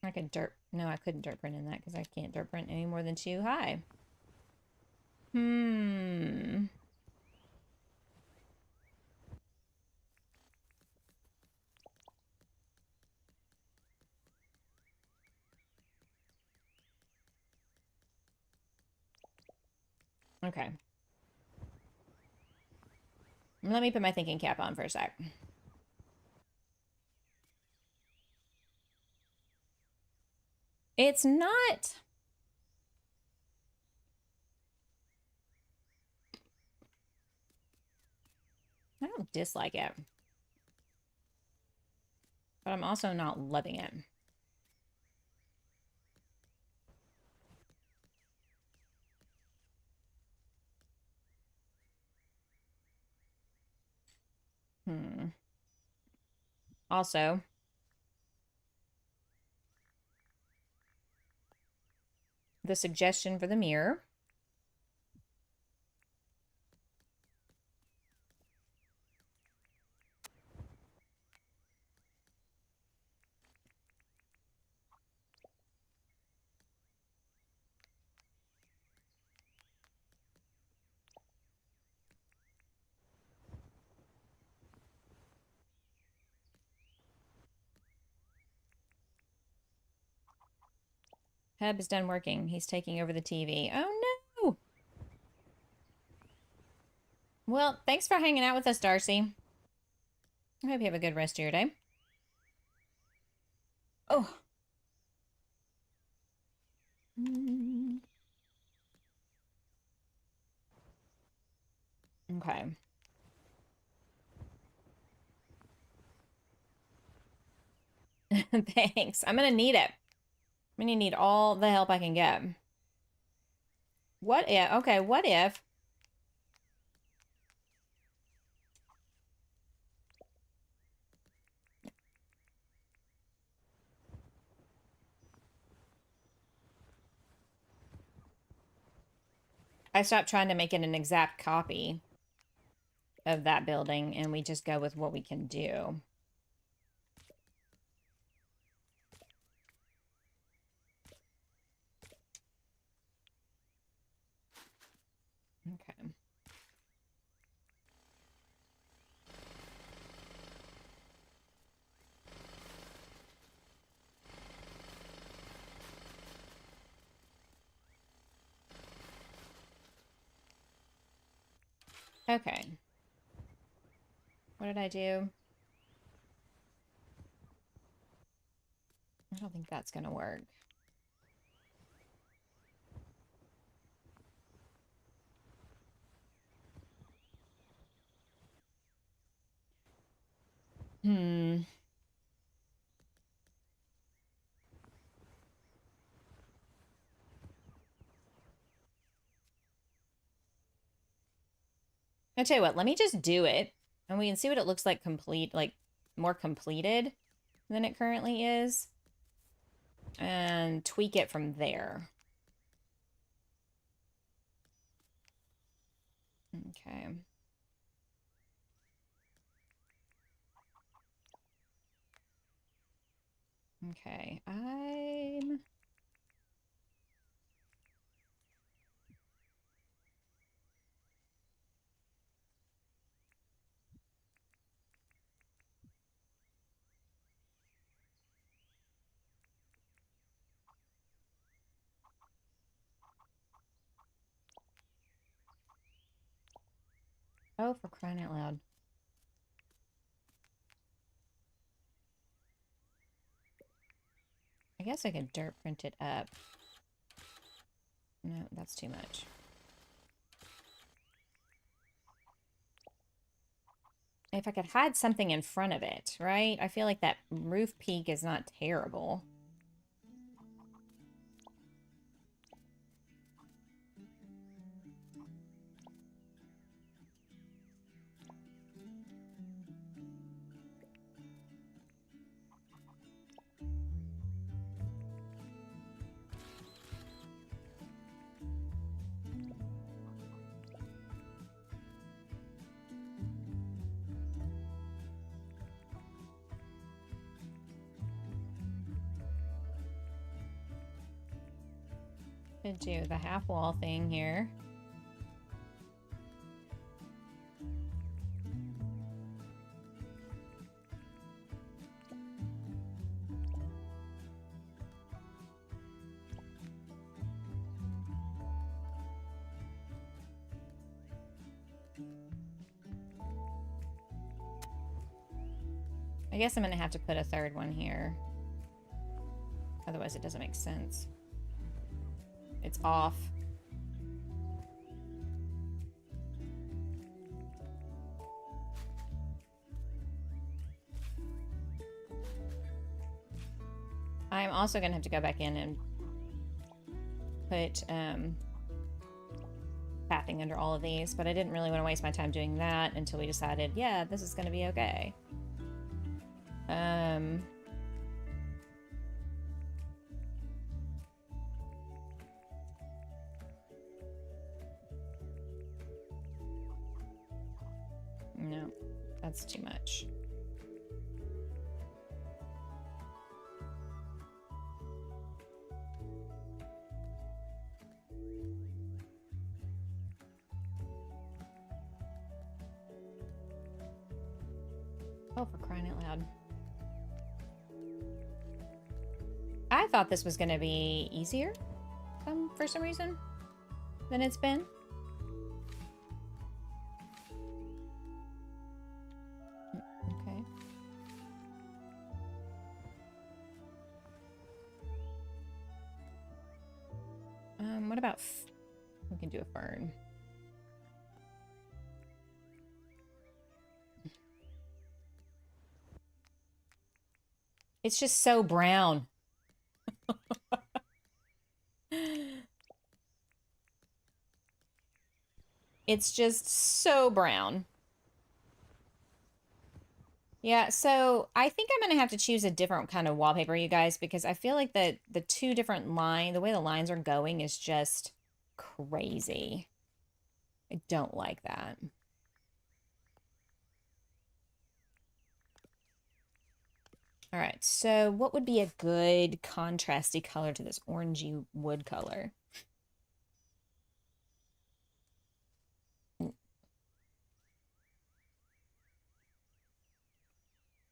I could dirt... No, I couldn't dirt print in that because I can't dirt print any more than 2 high. Okay. Let me put my thinking cap on for a sec. It's not... I don't dislike it. But I'm also not loving it. Also, the suggestion for the mirror. Hub is done working. He's taking over the TV. Oh, no. Well, thanks for hanging out with us, Darcy. I hope you have a good rest of your day. Oh. Okay. Thanks. I'm gonna need it. I'm gonna need all the help I can get. What if... Okay, what if... I stopped trying to make it an exact copy of that building, and we just go with what we can do. Okay. Okay. What did I do? I don't think that's gonna work. I'll tell you what, let me just do it, and we can see what it looks like complete, like, more completed than it currently is, and tweak it from there. Okay. Okay, I'm... Oh, for crying out loud. I guess I could dirt print it up. No, that's too much. If I could hide something in front of it, right? I feel like that roof peak is not terrible. Could do the half wall thing here. I guess I'm gonna have to put a third one here. Otherwise it doesn't make sense. It's off. I'm also gonna have to go back in and put pathing under all of these, but I didn't really want to waste my time doing that until we decided, yeah, this is gonna be okay. No, that's too much. Oh, for crying out loud. I thought this was going to be easier for some reason than it's been. Okay. What about... we can do a fern. It's just so brown. It's just so brown. Yeah, so I think I'm going to have to choose a different kind of wallpaper, you guys, because I feel like the two different the way the lines are going is just crazy. I don't like that. All right, so what would be a good contrasty color to this orangey wood color?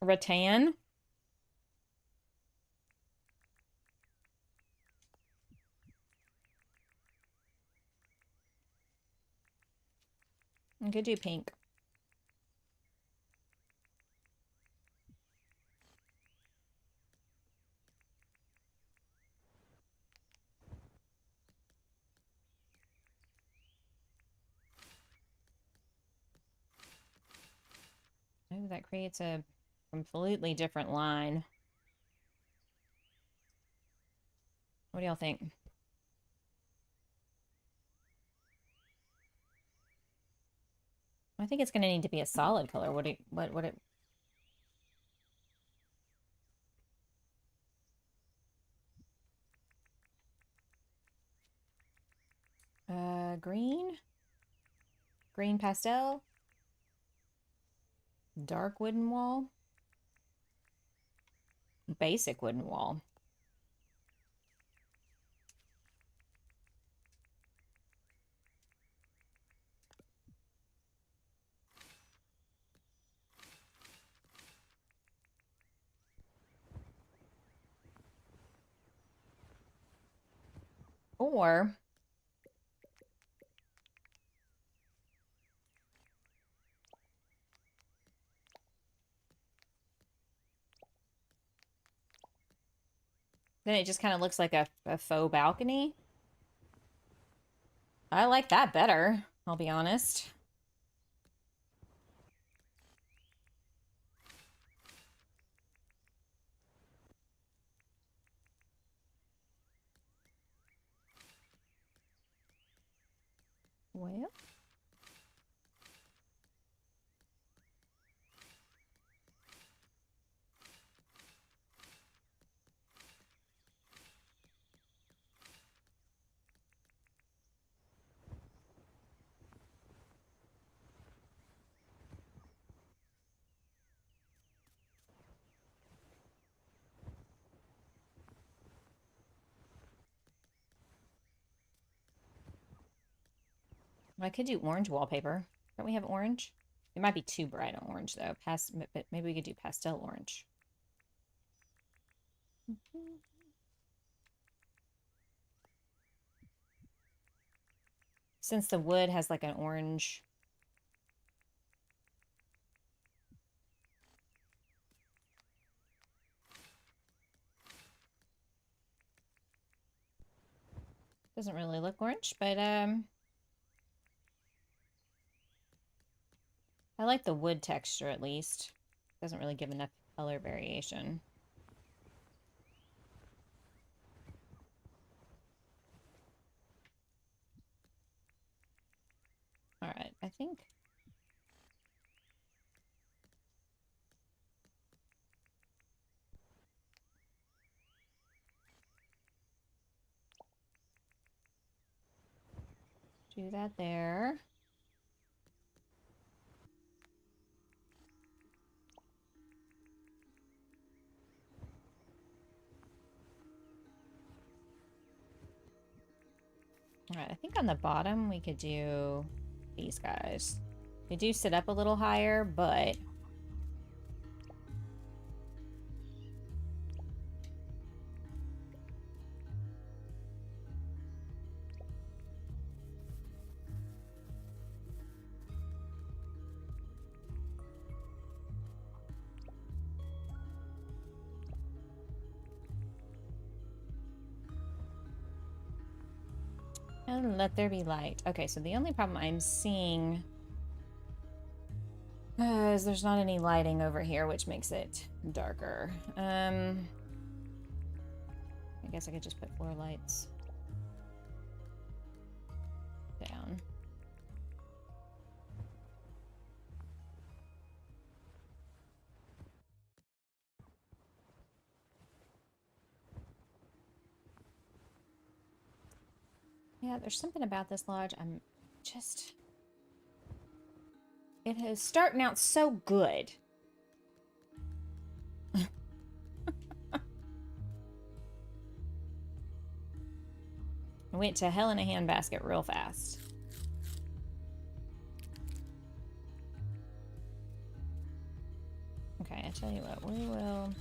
Rattan? I could do pink. Oh, that creates a completely different line. What do y'all think? I think it's going to need to be a solid color. What it green pastel, dark wooden wall, basic wooden wall. Or then it just kind of looks like a faux balcony. I like that better, I'll be honest. Well, I could do orange wallpaper. Don't we have orange? It might be too bright on orange, though. But maybe we could do pastel orange. Since the wood has like an orange... Doesn't really look orange, but I like the wood texture at least. Doesn't really give enough color variation. All right, I think. Do that there. All right, I think on the bottom we could do these guys. They do sit up a little higher, but and let there be light. Okay, so the only problem I'm seeing is there's not any lighting over here, which makes it darker. I guess I could just put floor lights down. Yeah, there's something about this lodge. I'm just... It is starting out so good. I went to hell in a handbasket real fast. Okay, I tell you what, we will...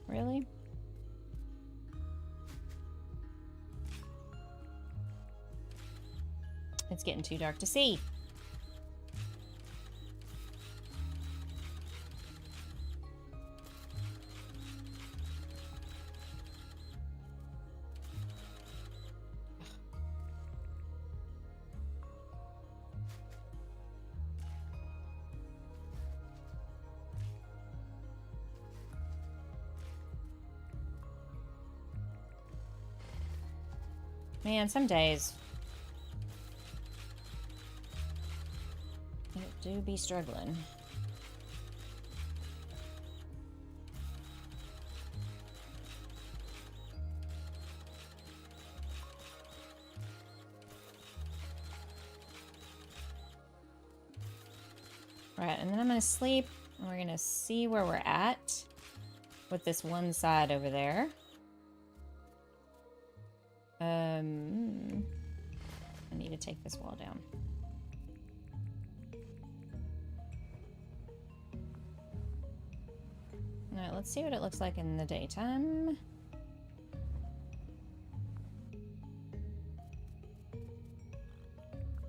Really? It's getting too dark to see. Man, some days it do be struggling. Right, and then I'm gonna sleep, and we're gonna see where we're at with this one side over there. I need to take this wall down. Alright, let's see what it looks like in the daytime.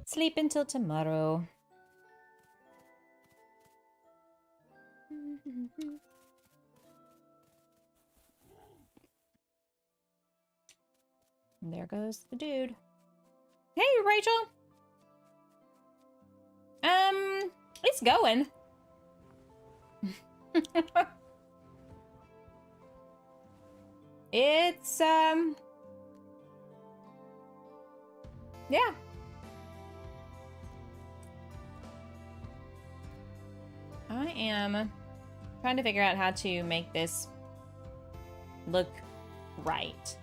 Sleep until tomorrow. And there goes the dude. Hey, Rachel! It's going. It's, yeah. I am trying to figure out how to make this look right.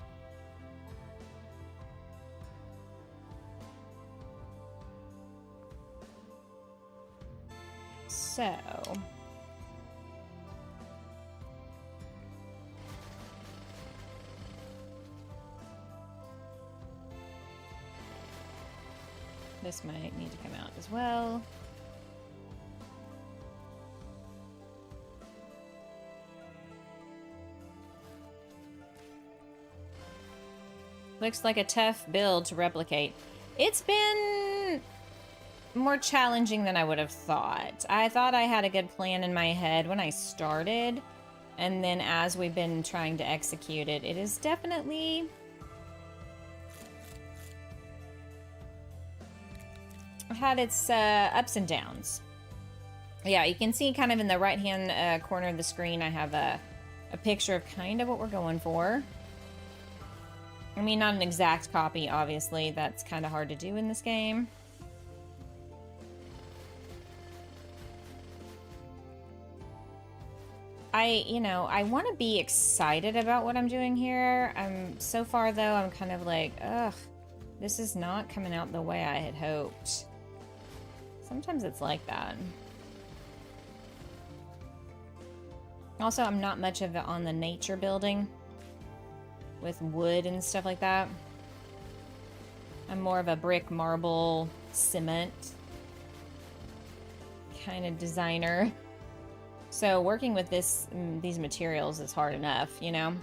So... this might need to come out as well. Looks like a tough build to replicate. It's been more challenging than I would have thought. I thought I had a good plan in my head when I started, and then as we've been trying to execute it, it is definitely had its ups and downs. Yeah, you can see kind of in the right-hand corner of the screen, I have a picture of kind of what we're going for. I mean, not an exact copy, obviously. That's kind of hard to do in this game. I want to be excited about what I'm doing here. So far, though, I'm kind of like, ugh, this is not coming out the way I had hoped. Sometimes it's like that. Also, I'm not much of it on the nature building with wood and stuff like that. I'm more of a brick, marble, cement kind of designer. So working with these materials is hard enough, you know?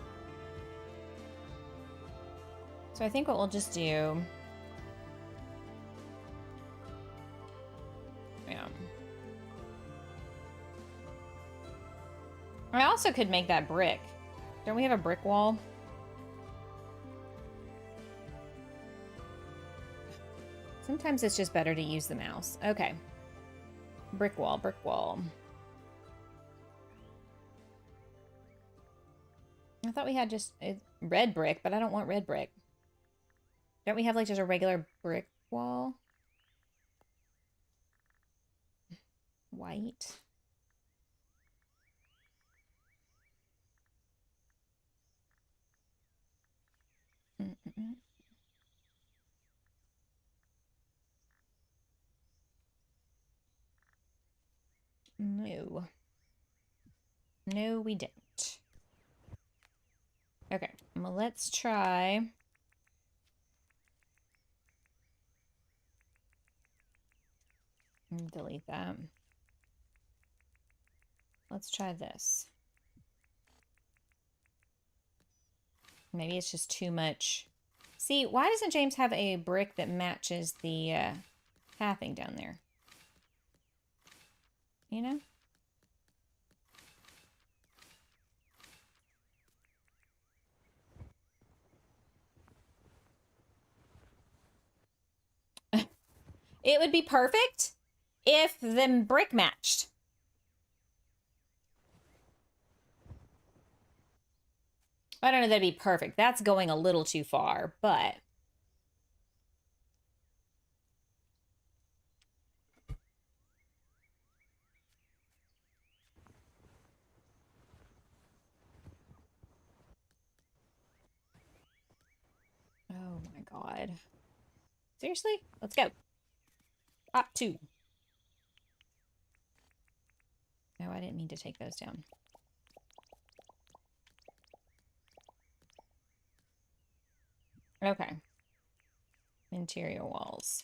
So I think what we'll just do... Yeah. I also could make that brick. Don't we have a brick wall? Sometimes it's just better to use the mouse. Okay. Brick wall, brick wall. I thought we had just red brick, but I don't want red brick. Don't we have like just a regular brick wall? White. No. No, we didn't. Okay, well, let's try... Delete that. Let's try this. Maybe it's just too much. See, why doesn't James have a brick that matches the pathing down there? You know? It would be perfect if the brick matched. I don't know that'd be perfect. That's going a little too far, but... Oh my god. Seriously? Let's go. Up 2. No, I didn't mean to take those down. Okay. Interior walls.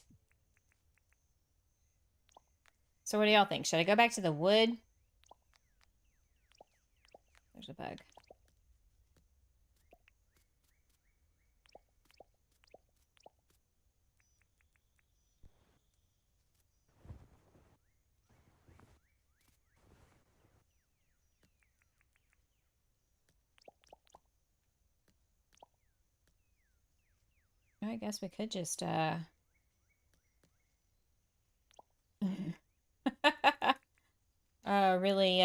So what do y'all think? Should I go back to the wood? There's a bug. I guess we could just, really,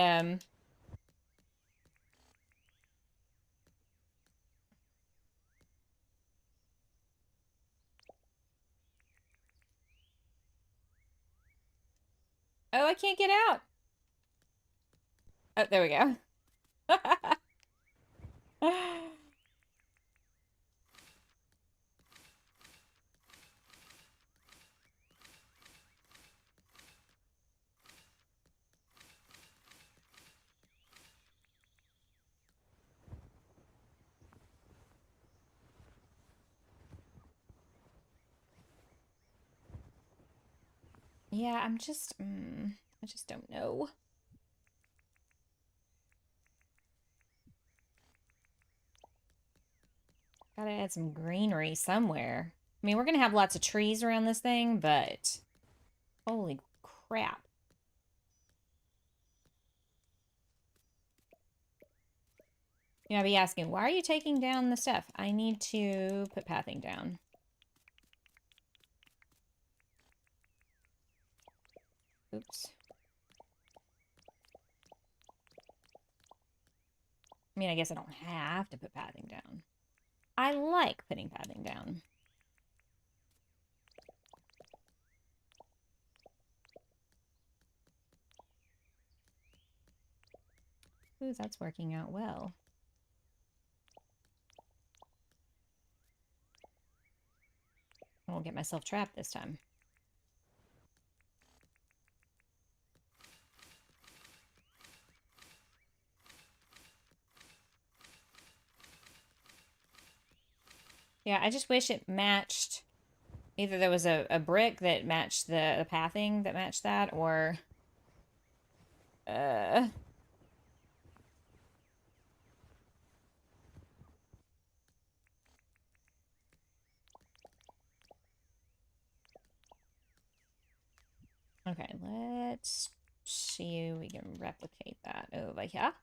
Oh, I can't get out. Oh, there we go. Yeah, I just don't know. Gotta add some greenery somewhere. I mean, we're gonna have lots of trees around this thing, but Holy crap. You might be asking, why are you taking down the stuff? I need to put pathing down. Oops. I mean, I guess I don't have to put pathing down. I like putting pathing down. Ooh, that's working out well. I won't get myself trapped this time. Yeah, I just wish it matched. Either there was a brick that matched the pathing that matched that, or... Okay, let's see if we can replicate that over here.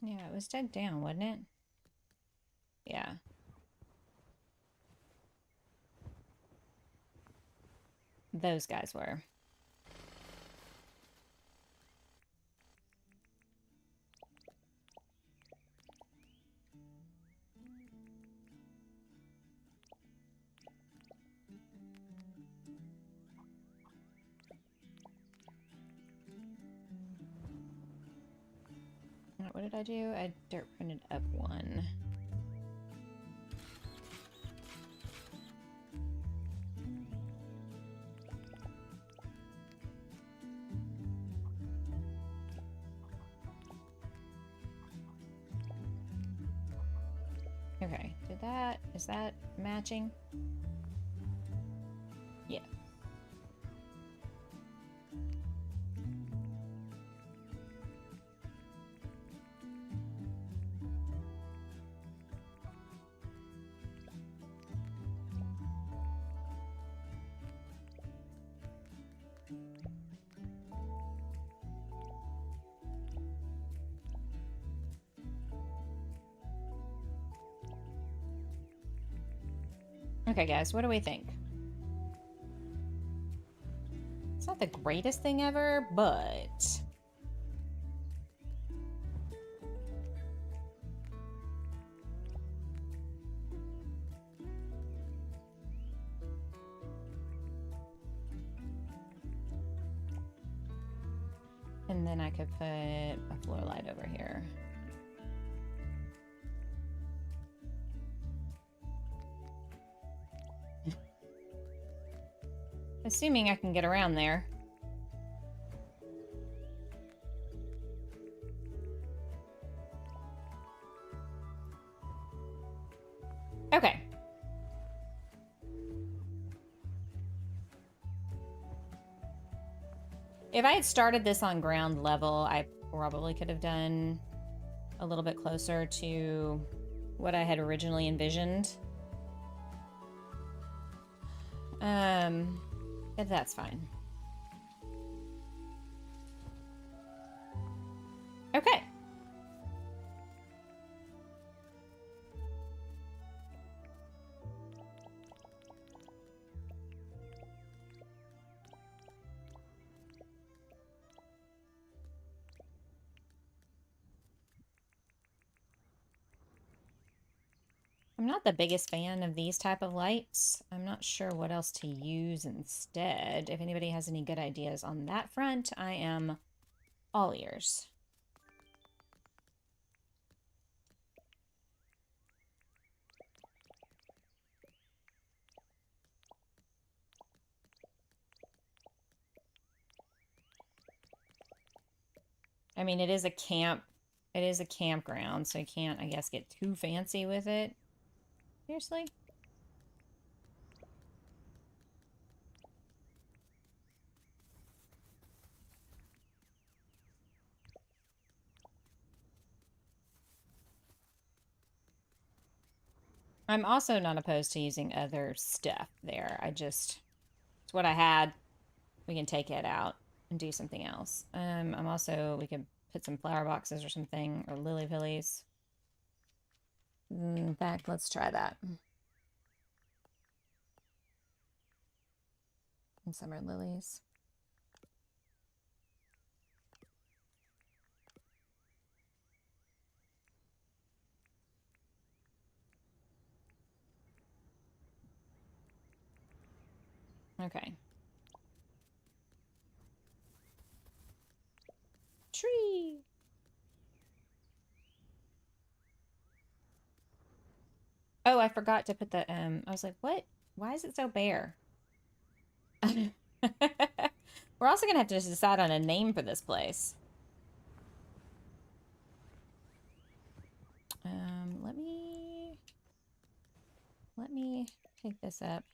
Yeah, it was dug down, wasn't it? Yeah. Those guys were. What did I do? I dirt printed up one. Okay, is that matching? Yeah. Okay, guys, what do we think? It's not the greatest thing ever, but... And then I could put a floor light over here. Assuming I can get around there. Okay. If I had started this on ground level, I probably could have done a little bit closer to what I had originally envisioned. But that's fine. Okay. I'm not the biggest fan of these type of lights. I'm not sure what else to use instead. If anybody has any good ideas on that front, I am all ears. I mean, it is a campground, so you can't, I guess, get too fancy with it. Seriously? I'm also not opposed to using other stuff there. It's what I had. We can take it out and do something else. We could put some flower boxes or something, or lily pillies. In fact, let's try that. And summer lilies. Okay. Tree. Oh, I forgot to put the, I was like, what? Why is it so bare? We're also gonna have to decide on a name for this place. Let me pick this up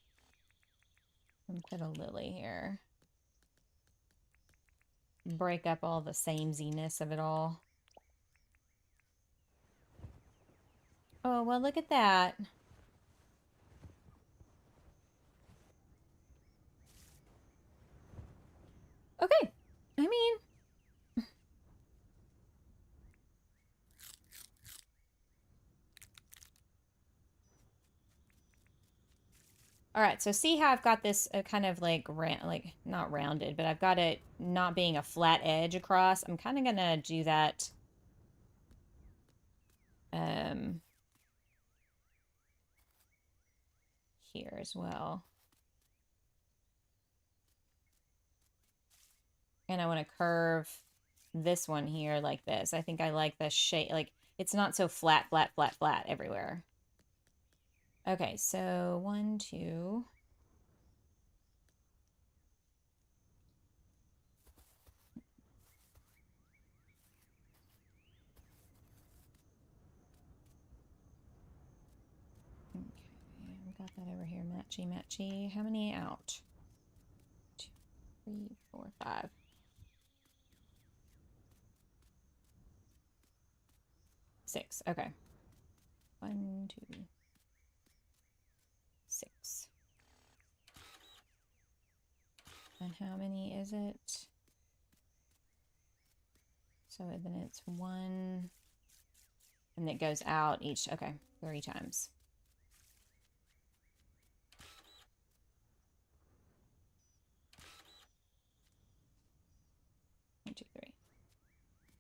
and put a lily here. Break up all the sameness of it all. Oh, well, look at that. Okay. I mean... Alright, so see how I've got this kind of like, not rounded, but I've got it not being a flat edge across. I'm kind of gonna do that... here as well. And I want to curve this one here like this. I think I like the shape, like, it's not so flat, flat, flat, flat everywhere. Okay, so 1, 2. Okay, we got that over here. Matchy, matchy. How many out? 2, 3, 4, 5. 6. Okay. 1, 2, 6. And how many is it? So then it's 1, and it goes out each, okay, 3 times. One, two, three.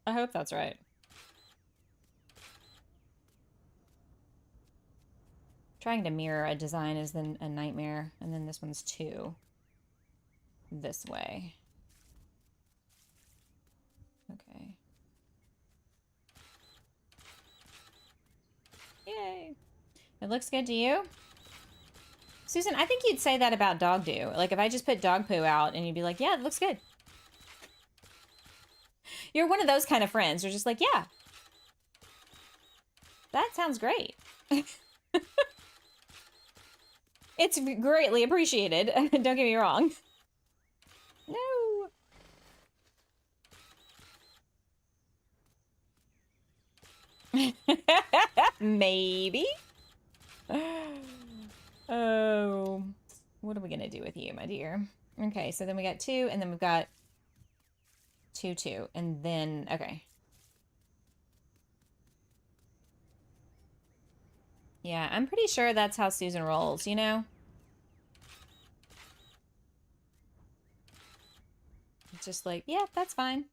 I hope that's right. Trying to mirror a design is then a nightmare, and then this one's 2 this way. Okay. Yay. It looks good to you? Susan, I think you'd say that about dog do. Like, if I just put dog poo out and you'd be like, yeah, it looks good. You're one of those kind of friends. You're just like, yeah. That sounds great. It's greatly appreciated. Don't get me wrong. No. Maybe. Oh, what are we gonna do with you, my dear? Okay, so then we got 2, and then we've got 2, 2, and then, okay. Yeah, I'm pretty sure that's how Susan rolls, you know? It's just like, yeah, that's fine.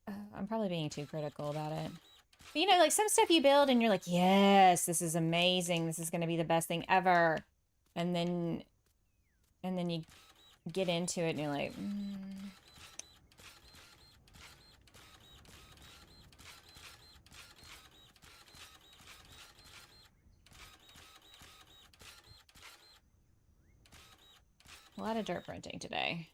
I'm probably being too critical about it. But, you know, like, some stuff you build and you're like, yes, this is amazing. This is going to be the best thing ever. And then you get into it and you're like, A lot of dirt printing today.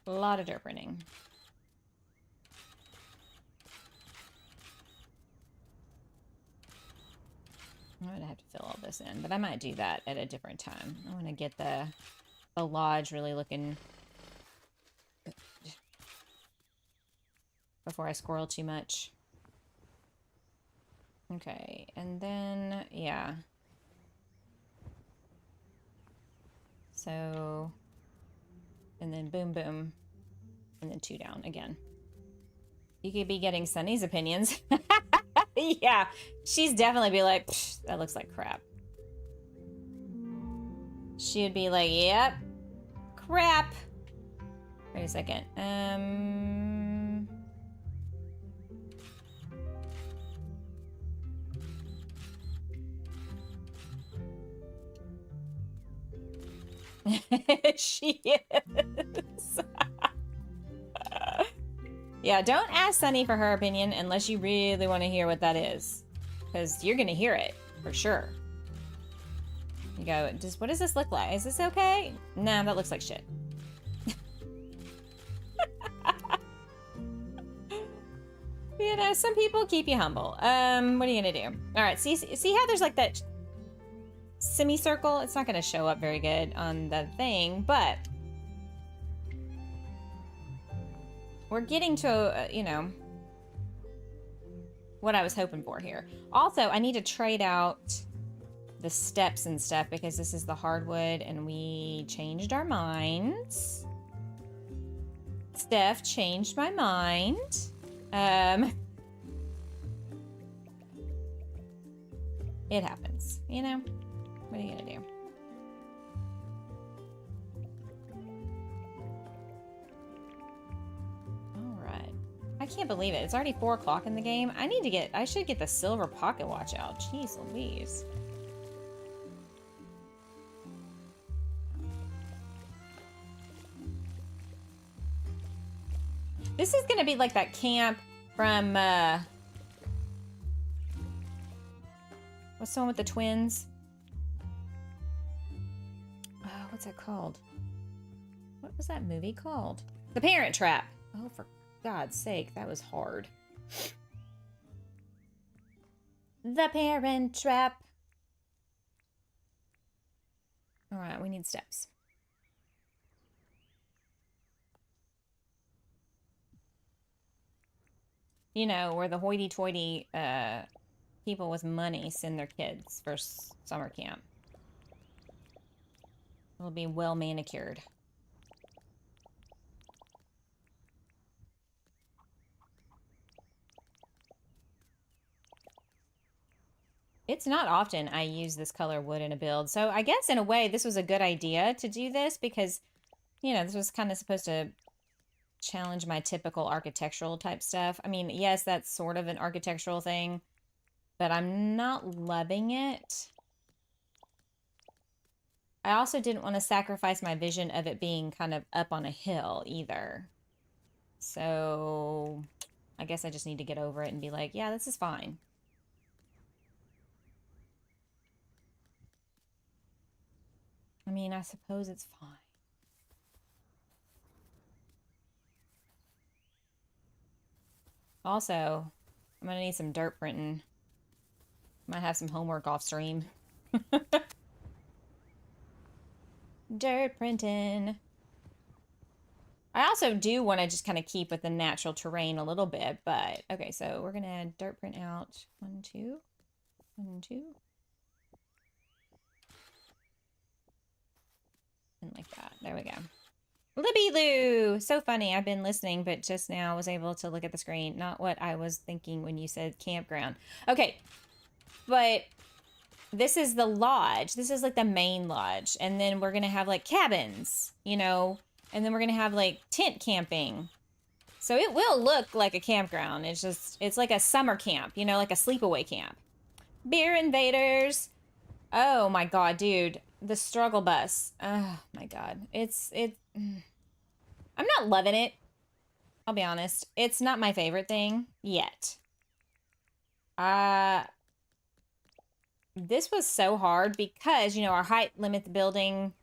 A lot of dirt printing. I'm going to have to fill all this in, but I might do that at a different time. I want to get the lodge really looking before I squirrel too much. Okay, and then, yeah. So, and then boom, boom, and then 2 down again. You could be getting Sunny's opinions. Yeah, she's definitely be like, that looks like crap. She would be like, yep, crap. Wait a second. She is. Yeah, don't ask Sunny for her opinion unless you really want to hear what that is. Because you're going to hear it, for sure. You go, what does this look like? Is this okay? Nah, that looks like shit. You know, some people keep you humble. What are you going to do? All right, see how there's like that semicircle? It's not going to show up very good on the thing, but we're getting to, you know, what I was hoping for here. Also, I need to trade out the steps and stuff because this is the hardwood and we changed our minds. Steph changed my mind. It happens, you know? What are you gonna do? I can't believe it. It's already 4 o'clock in the game. I should get the silver pocket watch out. Jeez Louise. This is gonna be like that camp from, what's the one with the twins? Oh, what's that called? What was that movie called? The Parent Trap. Oh, for God's sake, that was hard. The Parent Trap. All right, we need steps. You know, where the hoity-toity people with money send their kids for summer camp. It'll be well manicured. It's not often I use this color wood in a build, so I guess in a way this was a good idea to do this because, you know, this was kind of supposed to challenge my typical architectural type stuff. I mean, yes, that's sort of an architectural thing, but I'm not loving it. I also didn't want to sacrifice my vision of it being kind of up on a hill either. So I guess I just need to get over it and be like, yeah, this is fine. I mean, I suppose it's fine. Also, I'm gonna need some dirt printing. Might have some homework off stream. Dirt printing. I also do want to just kind of keep with the natural terrain a little bit, but okay, so we're gonna dirt print out 1, 2, 1, 2. And like that. There we go. Libby Lou! So funny. I've been listening, but just now was able to look at the screen. Not what I was thinking when you said campground. Okay. But this is the lodge. This is like the main lodge. And then we're going to have like cabins, you know, and then we're going to have like tent camping. So it will look like a campground. It's just, it's like a summer camp, you know, like a sleepaway camp. Beer invaders. Oh my God, dude. The struggle bus. Oh my God. I'm not loving it. I'll be honest. It's not my favorite thing yet. This was so hard because, you know, our height limit the building,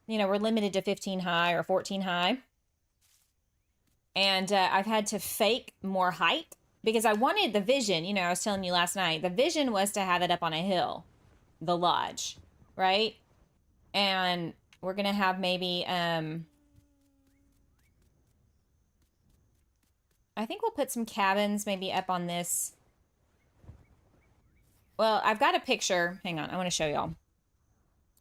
you know, we're limited to 15 high or 14 high. And I've had to fake more height because I wanted the vision, you know, I was telling you last night, the vision was to have it up on a hill, the lodge, right? And we're going to have maybe, I think we'll put some cabins maybe up on this. Well, I've got a picture. Hang on, I want to show y'all.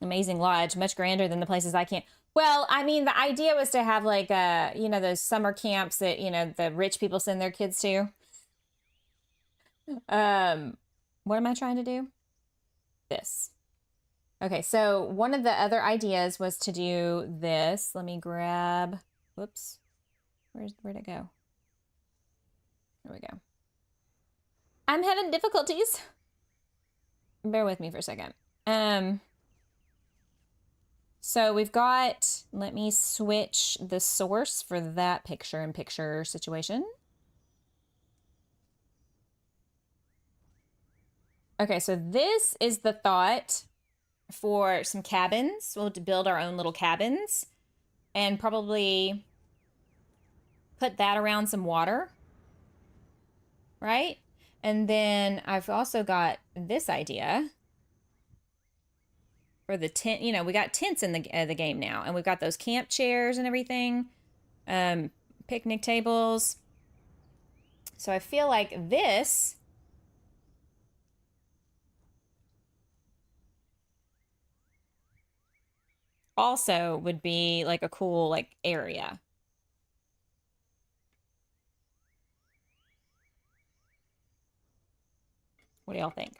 Amazing lodge, much grander than the places I can't. Well, I mean, the idea was to have like, you know, those summer camps that, you know, the rich people send their kids to. What am I trying to do? This. Okay, so one of the other ideas was to do this. Let me grab, whoops. Where'd it go? There we go. I'm having difficulties. Bear with me for a second. So we've got, let me switch the source for that picture-in-picture situation. Okay, so this is the thought for some cabins. We'll build our own little cabins and probably put that around some water, right? And then I've also got this idea for the tent. You know, we got tents in the game now, and we've got those camp chairs and everything, picnic tables. So I feel like this also would be like a cool like area. What do y'all think?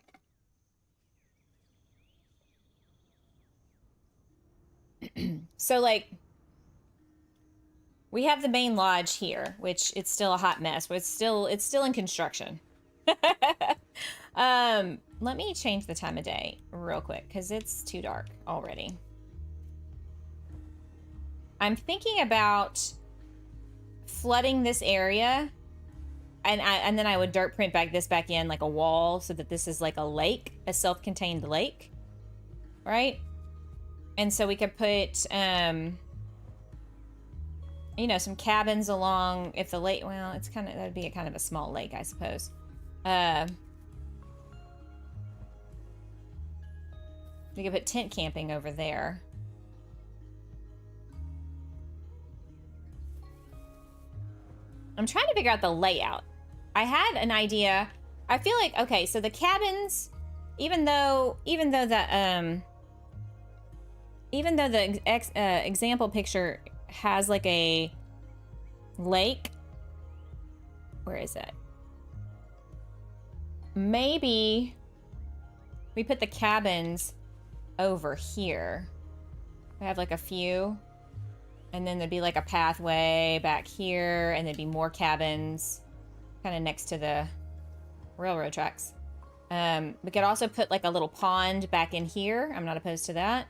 So like we have the main lodge here, which it's still a hot mess, but it's still in construction. Let me change the time of day real quick because it's too dark already. I'm thinking about flooding this area, and then I would dirt print this back in like a wall so that this is like a lake, a self-contained lake, right? And so we could put, you know, some cabins along if the lake, well, it's kind of, that'd be a kind of a small lake, I suppose. We could put tent camping over there. I'm trying to figure out the layout. I had an idea. I feel like, okay, so the cabins, even though the example picture has like a lake, where is it? Maybe we put the cabins over here. I have like a few, and then there'd be like a pathway back here, and there'd be more cabins kind of next to the railroad tracks. We could also put like a little pond back in here. I'm not opposed to that.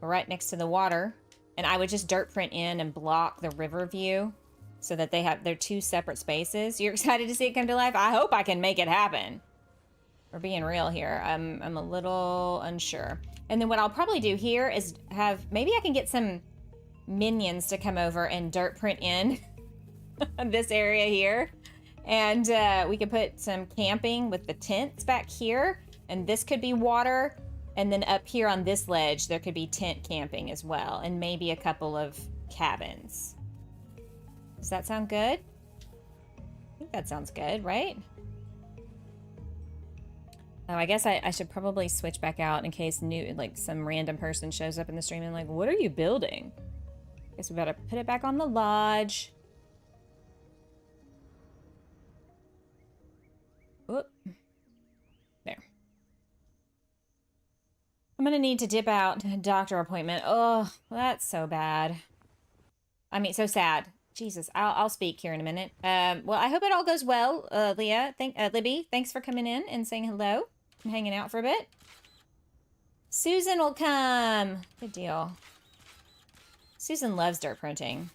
We're right next to the water. And I would just dirt print in and block the river view so that they're two separate spaces. You're excited to see it come to life? I hope I can make it happen. We're being real here. I'm a little unsure. And then what I'll probably do here is maybe I can get some minions to come over and dirt print in this area here. And we could put some camping with the tents back here. And this could be water. And then up here on this ledge, there could be tent camping as well. And maybe a couple of cabins. Does that sound good? I think that sounds good, right? Oh, I guess I should probably switch back out in case some random person shows up in the stream and like, what are you building? Guess we better put it back on the lodge. Whoop. There. I'm gonna need to dip out. Doctor appointment. Oh, that's so bad. I mean, so sad. Jesus, I'll speak here in a minute. Well, I hope it all goes well, Leah. Libby, thanks for coming in and saying hello and hanging out for a bit. Susan will come. Good deal. Susan loves dirt printing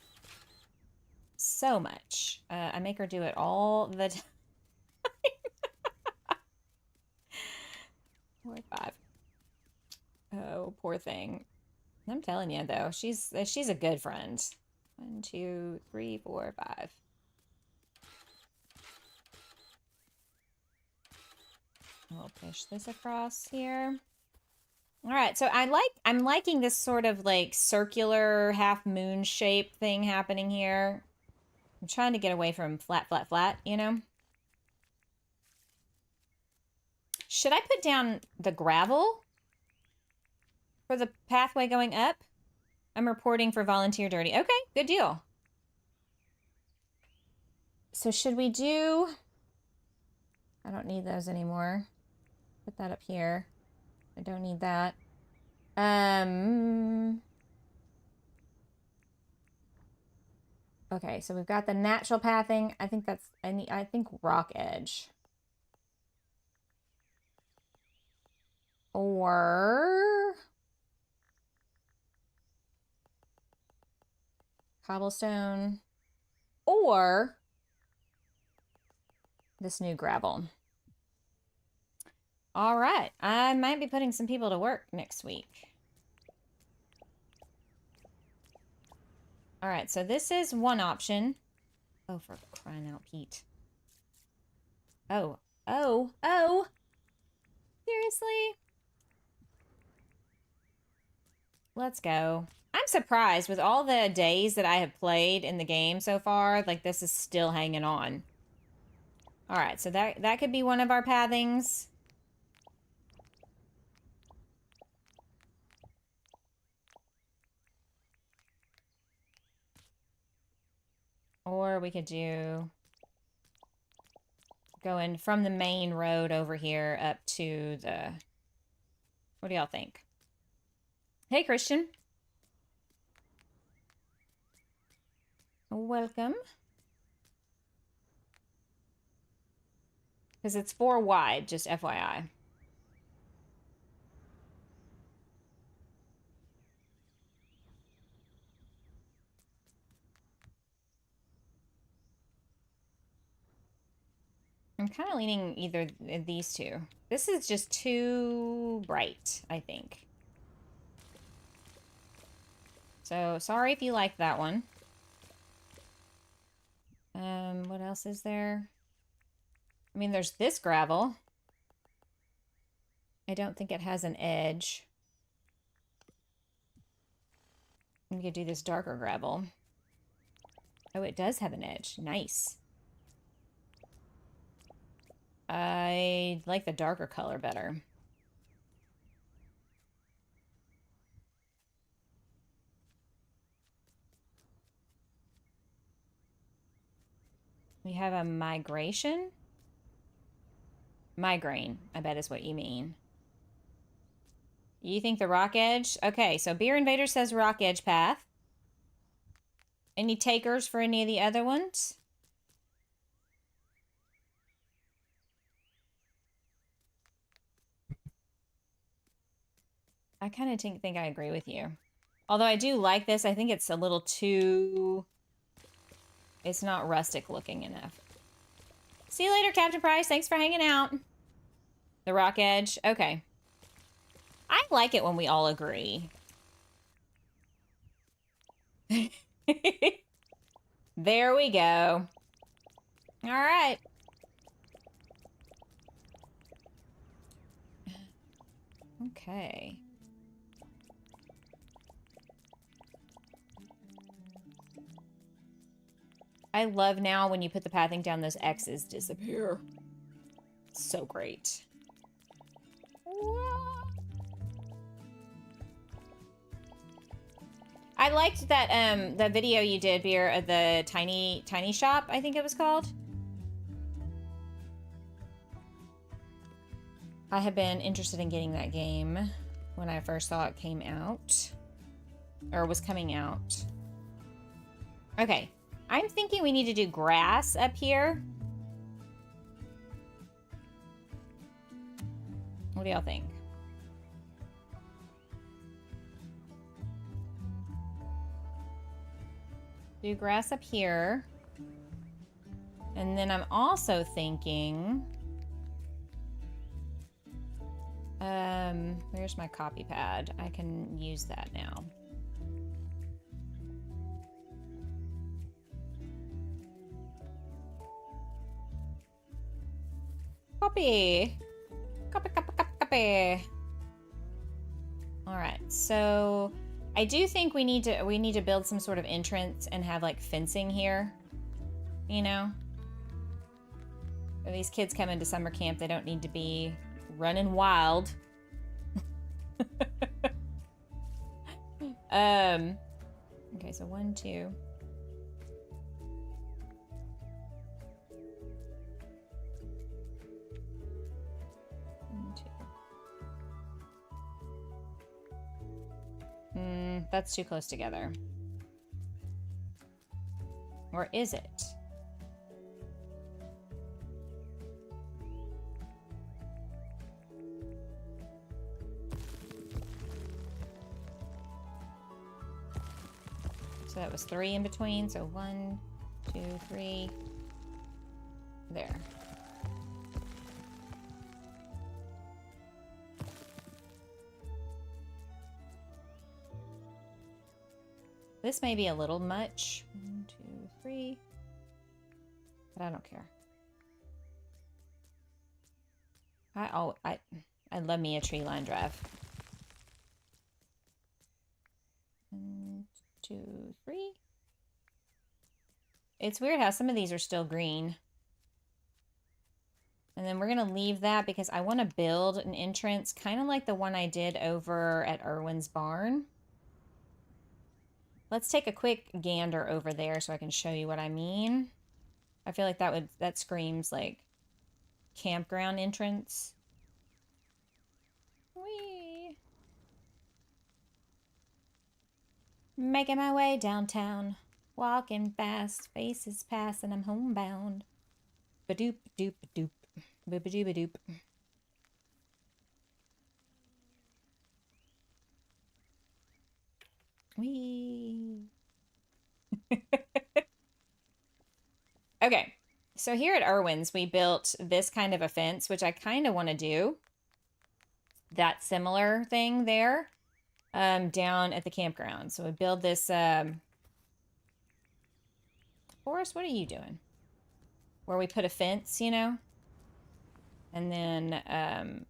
so much. I make her do it all the time. 4 or 5. Oh, poor thing. I'm telling you though, she's a good friend. 1, 2, 3, 4, 5. We'll push this across here. All right, so I'm liking this sort of like circular half moon shape thing happening here. I'm trying to get away from flat, flat, flat, you know? Should I put down the gravel for the pathway going up? I'm reporting for volunteer dirty. Okay, good deal. So should we do... I don't need those anymore. Put that up here. I don't need that. Okay, so we've got the natural pathing. I think that's... I think rock edge. Or... cobblestone. Or... this new gravel. All right. I might be putting some people to work next week. All right. So this is one option. Oh, for crying out, Pete. Oh. Oh. Oh. Seriously? Let's go. I'm surprised with all the days that I have played in the game so far. Like, this is still hanging on. All right, so that could be one of our pathings. Or we could do going from the main road over here up to the... what do y'all think? Hey, Christian. Welcome. Because it's 4 wide, just FYI. I'm kind of leaning either of these two. This is just too bright, I think. So, sorry if you like that one. What else is there? I mean, there's this gravel. I don't think it has an edge. We could do this darker gravel. Oh, it does have an edge. Nice. I like the darker color better. We have a migration. Migraine, I bet is what you mean. You think the rock edge? Okay, so Beer Invader says rock edge path. Any takers for any of the other ones? I kind of think I agree with you. Although I do like this, I think it's a little too... it's not rustic looking enough. See you later, Captain Price. Thanks for hanging out. The rock edge. Okay. I like it when we all agree. There we go. All right. Okay. I love now when you put the pathing down, those X's disappear. So great. I liked that the video you did, Beer, of the tiny shop, I think it was called. I have been interested in getting that game when I first saw it came out. Or was coming out. Okay. I'm thinking we need to do grass up here. What do y'all think? Do grass up here. And then I'm also thinking... where's my copy pad? I can use that now. Copy. Copy, copy, copy, copy. All right, so I do think we need to build some sort of entrance and have like fencing here. you know? When these kids come into summer camp, they don't need to be running wild. Okay, so 1, 2. That's too close together. Or is it? So that was 3 in between. So 1, 2, 3. There. This may be a little much. 1, 2, 3. But I don't care. I love me a tree line drive. 1, 2, 3. It's weird how some of these are still green. And then we're going to leave that because I want to build an entrance kind of like the one I did over at Irwin's barn. Let's take a quick gander over there so I can show you what I mean. I feel like that screams like campground entrance. Whee! Making my way downtown, walking fast, faces pass, and I'm homebound. Ba-doop, doop, doop, ba-ba-doop, doop. Whee! Okay, so here at Irwin's, we built this kind of a fence, which I kind of want to do. That similar thing there, down at the campground. So we build this, Forrest, what are you doing? Where we put a fence, you know? And then,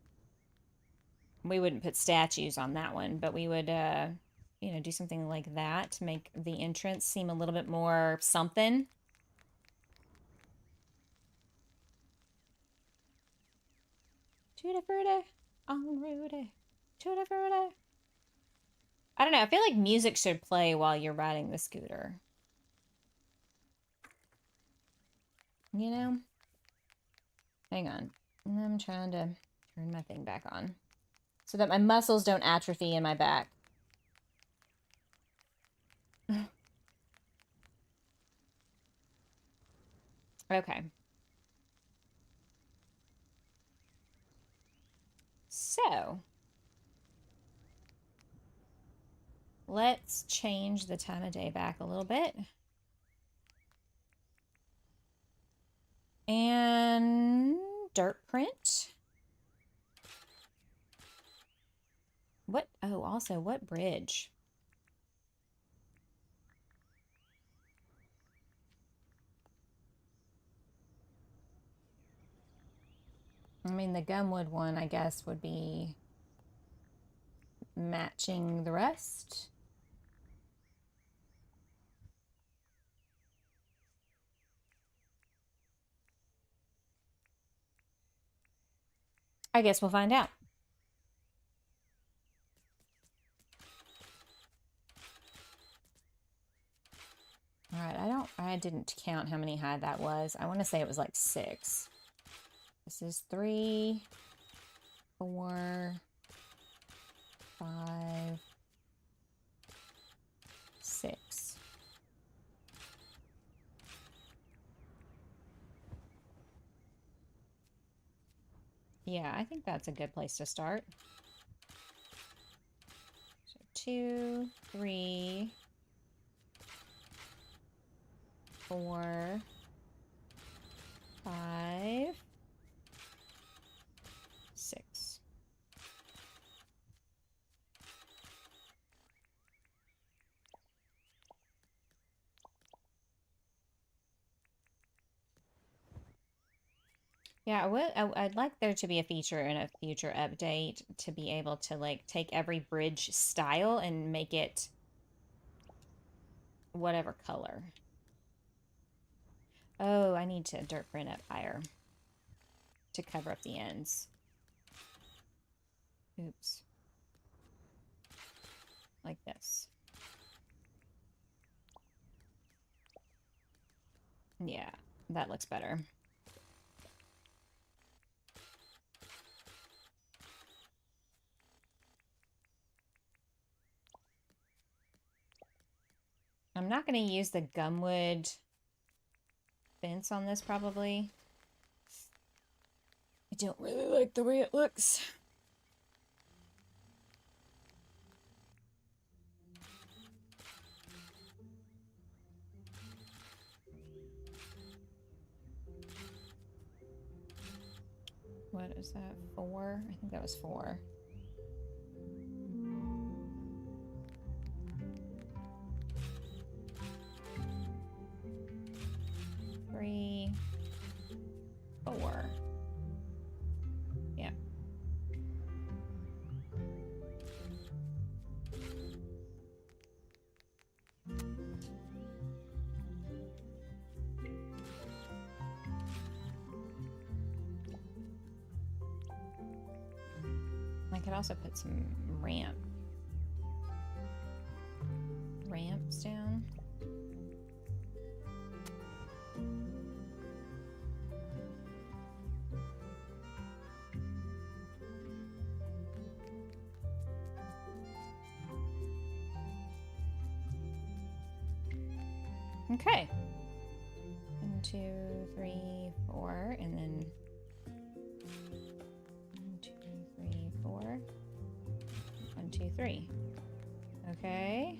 we wouldn't put statues on that one, but we would, you know, do something like that to make the entrance seem a little bit more something. Tutti frutti, on Rudy. Tutti frutti. I don't know. I feel like music should play while you're riding the scooter. You know? Hang on. I'm trying to turn my thing back on so that my muscles don't atrophy in my back. Okay. So, let's change the time of day back a little bit. And dirt print. What? Oh, also, what bridge? I mean, the gumwood one, I guess, would be matching the rest. I guess we'll find out. All right, I didn't count how many high that was. I want to say it was like 6. This is 3, 4, 5, 6. Yeah, I think that's a good place to start. So 2, 3, 4, 5, 6. Yeah, I'd like there to be a feature in a future update to be able to like take every bridge style and make it whatever color. I need to dirt print up higher to cover up the ends. Oops. Like this. Yeah, that looks better. I'm not going to use the gumwood fence on this probably. I don't really like the way it looks. What is that? 4? I think that was 4. Three, 4. Yeah. I could also put some ramps down. Okay. 1, 2, 3, 4, and then 1, 2, 3, 4. 1, 2, 3. Okay.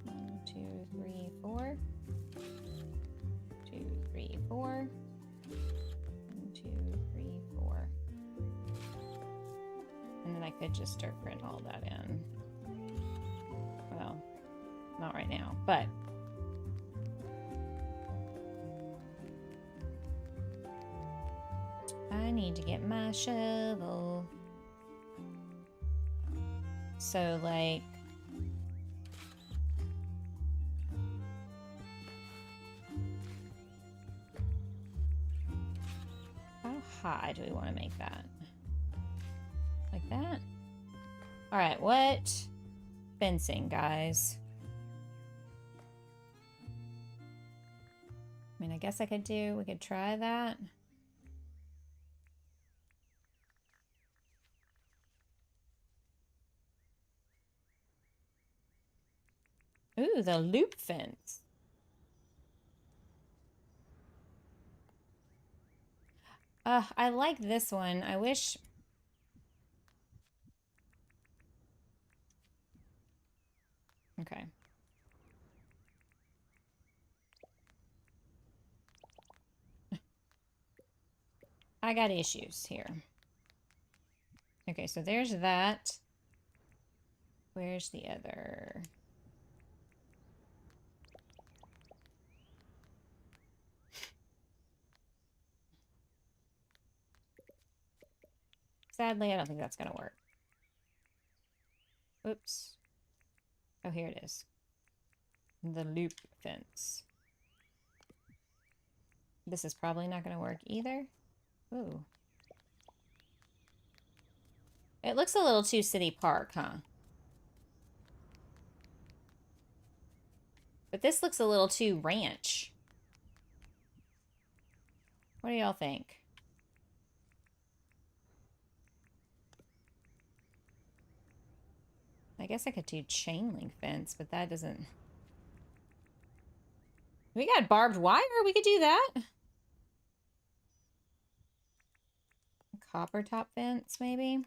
1, 2, 3, 4. 2, 3, 4. 1, 2, 3, 4. And then I could just dirt print all that in. Well, not right now, but I need to get my shovel. So, like, how high do we want to make that? Like that? All right, what fencing, guys? I mean, I guess we could try that. Ooh, the loop fence. I like this one. I wish... Okay. I got issues here. Okay, so there's that. Where's the other? Sadly, I don't think that's gonna work. Oops. Oh, here it is. The loop fence. This is probably not gonna work either. Ooh. It looks a little too city park, huh? But this looks a little too ranch. What do y'all think? I guess I could do chain link fence, but that doesn't... We got barbed wire. We could do that. Copper top fence, maybe?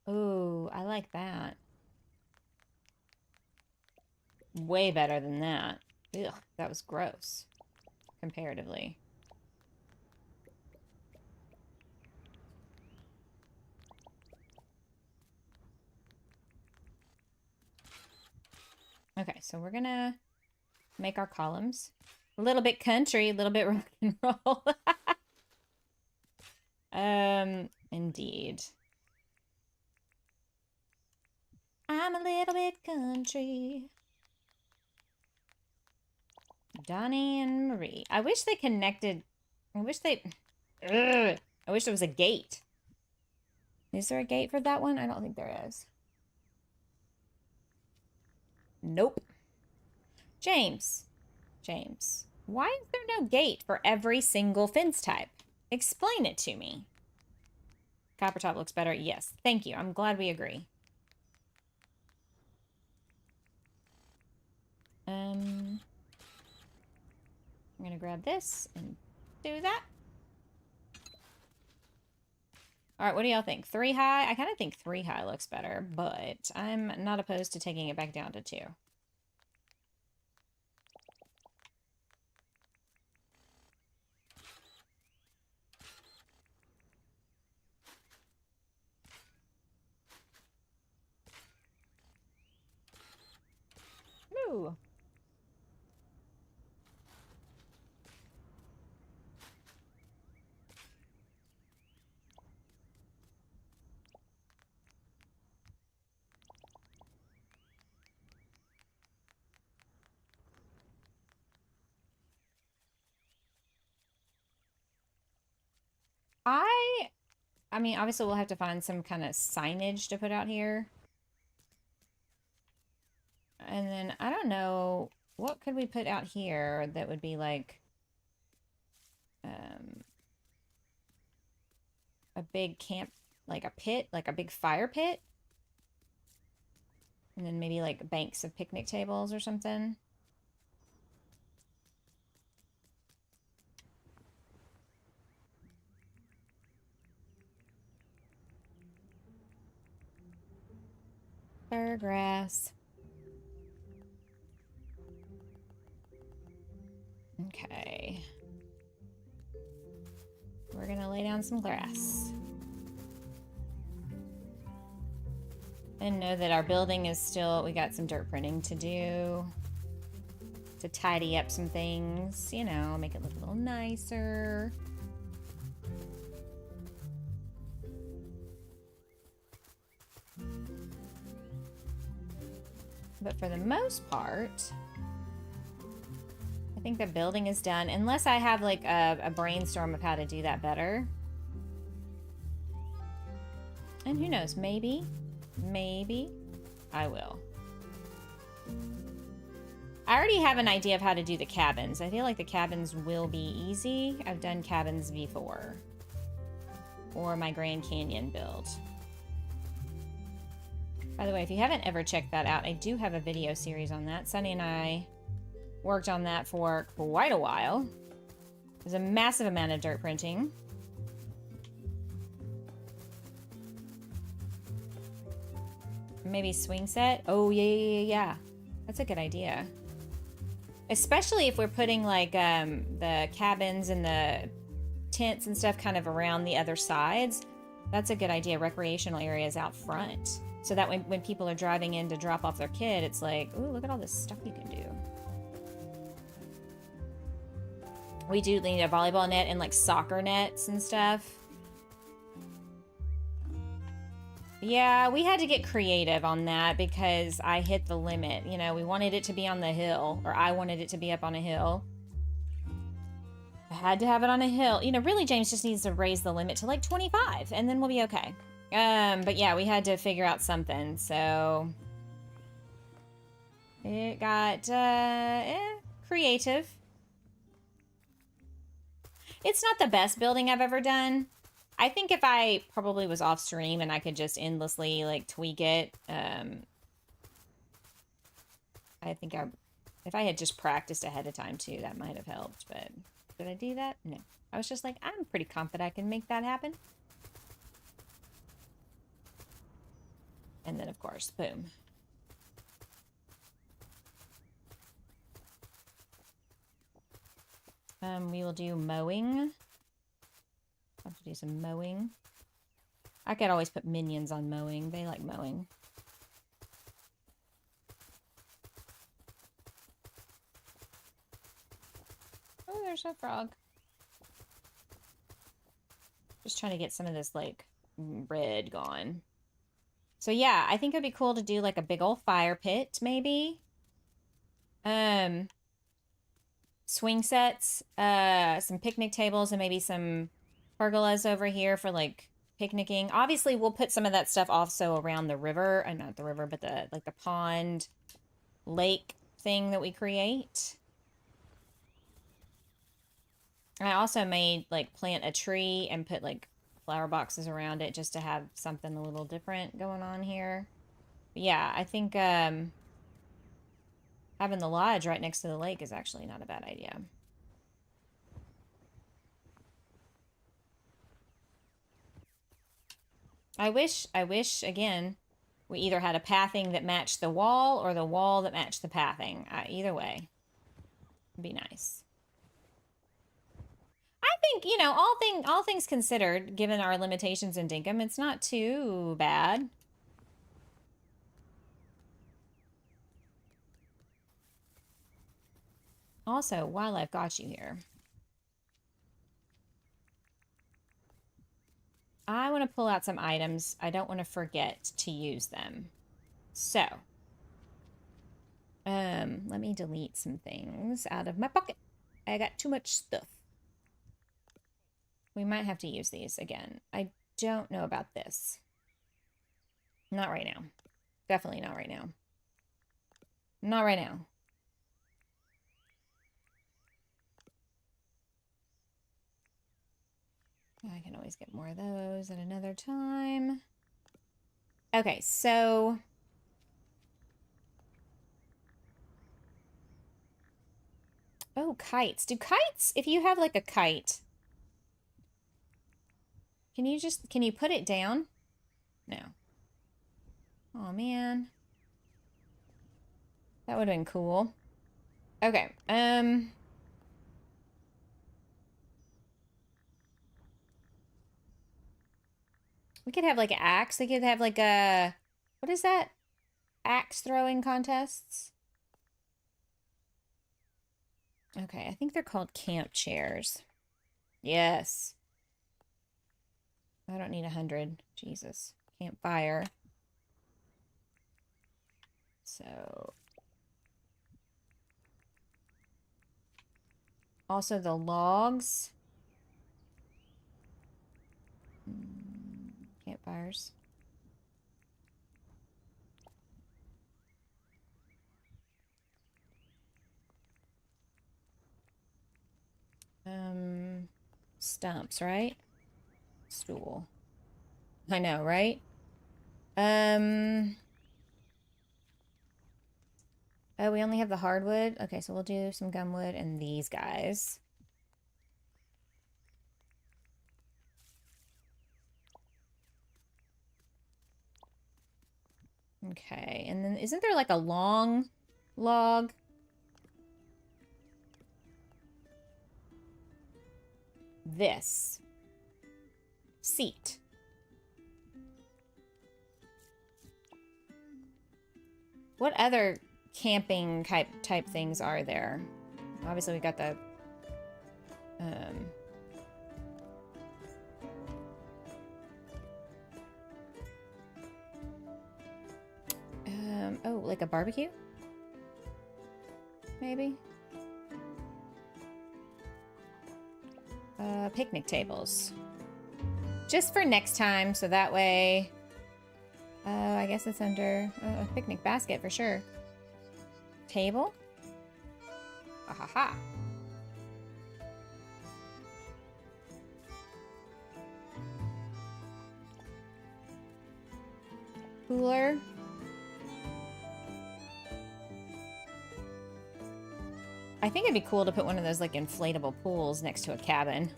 Ooh, I like that. Way better than that. Ugh, that was gross. Comparatively. Okay, so we're gonna make our columns. A little bit country, a little bit rock and roll. Indeed. I'm a little bit country. Donnie and Marie. I wish they connected. I wish they... Ugh. I wish there was a gate. Is there a gate for that one? I don't think there is. Nope. James. James. Why is there no gate for every single fence type? Explain it to me. Copper top looks better. Yes. Thank you. I'm glad we agree. I'm going to grab this and do that. All right, what do y'all think? 3 high? I kind of think 3 high looks better, but I'm not opposed to taking it back down to 2. Ooh. I mean, obviously we'll have to find some kind of signage to put out here. And then, I don't know, what could we put out here that would be like, a big camp, like a pit, like a big fire pit? And then maybe like banks of picnic tables or something. Grass. Okay. We're gonna lay down some grass. And know that our building is still, we got some dirt printing to do. To tidy up some things, you know, make it look a little nicer. But for the most part, I think the building is done. Unless I have like a brainstorm of how to do that better. And who knows, maybe I will. I already have an idea of how to do the cabins. I feel like the cabins will be easy. I've done cabins before. Or my Grand Canyon build. By the way, if you haven't ever checked that out, I do have a video series on that. Sunny and I worked on that for quite a while. There's a massive amount of dirt printing. Maybe swing set? Oh, yeah. That's a good idea. Especially if we're putting like the cabins and the tents and stuff kind of around the other sides. That's a good idea. Recreational areas out front. So that when people are driving in to drop off their kid, it's like, ooh, look at all this stuff you can do. We do need a volleyball net and like soccer nets and stuff. Yeah, we had to get creative on that because I hit the limit. You know, we wanted it to be on the hill, or I wanted it to be up on a hill. I had to have it on a hill. You know, really, James just needs to raise the limit to like 25, and then we'll be okay. But yeah, we had to figure out something, so it got creative. It's not the best building I've ever done. I think if I probably was off stream and I could just endlessly like tweak it, I think if I had just practiced ahead of time too, that might have helped. But did I do that? No. I was just like, I'm pretty confident I can make that happen. And then of course, boom. We will do mowing. I'll have to do some mowing. I could always put minions on mowing. They like mowing. Oh, there's a frog. Just trying to get some of this, like, red gone. So, yeah, I think it'd be cool to do, like, a big old fire pit, maybe. Swing sets, some picnic tables, and maybe some pergolas over here for, like, picnicking. Obviously, we'll put some of that stuff also around the river. Not the river, but the, like, the pond, lake thing that we create. I also made, like, plant a tree and put, like, flower boxes around it just to have something a little different going on here. But yeah, I think having the lodge right next to the lake is actually not a bad idea. I wish, again, we either had a pathing that matched the wall or the wall that matched the pathing. Either way, would be nice. I think, you know, all things considered, given our limitations in Dinkum, it's not too bad. Also, while I've got you here, I want to pull out some items. I don't want to forget to use them. So, let me delete some things out of my pocket. I got too much stuff. We might have to use these again. I don't know about this. Not right now. Definitely not right now. Not right now. I can always get more of those at another time. Okay, so... Oh, kites. Do kites, if you have like a kite, can you put it down? No. Oh, man. That would have been cool. Okay, we could have like an axe. We could have like a, what is that? Axe throwing contests? Okay, I think they're called camp chairs. Yes. I don't need 100. Jesus. Campfire. So. Also the logs. Campfires. Stumps, right? Stool. I know, right? Oh, we only have the hardwood? Okay, so we'll do some gumwood and these guys. Okay, and then isn't there like a long log? This. Seat. What other camping type things are there? Obviously we got the oh, like a barbecue? Maybe? Picnic tables. Just for next time, so that way... I guess it's under a picnic basket for sure. Table? Ahaha. Cooler. I think it'd be cool to put one of those like inflatable pools next to a cabin.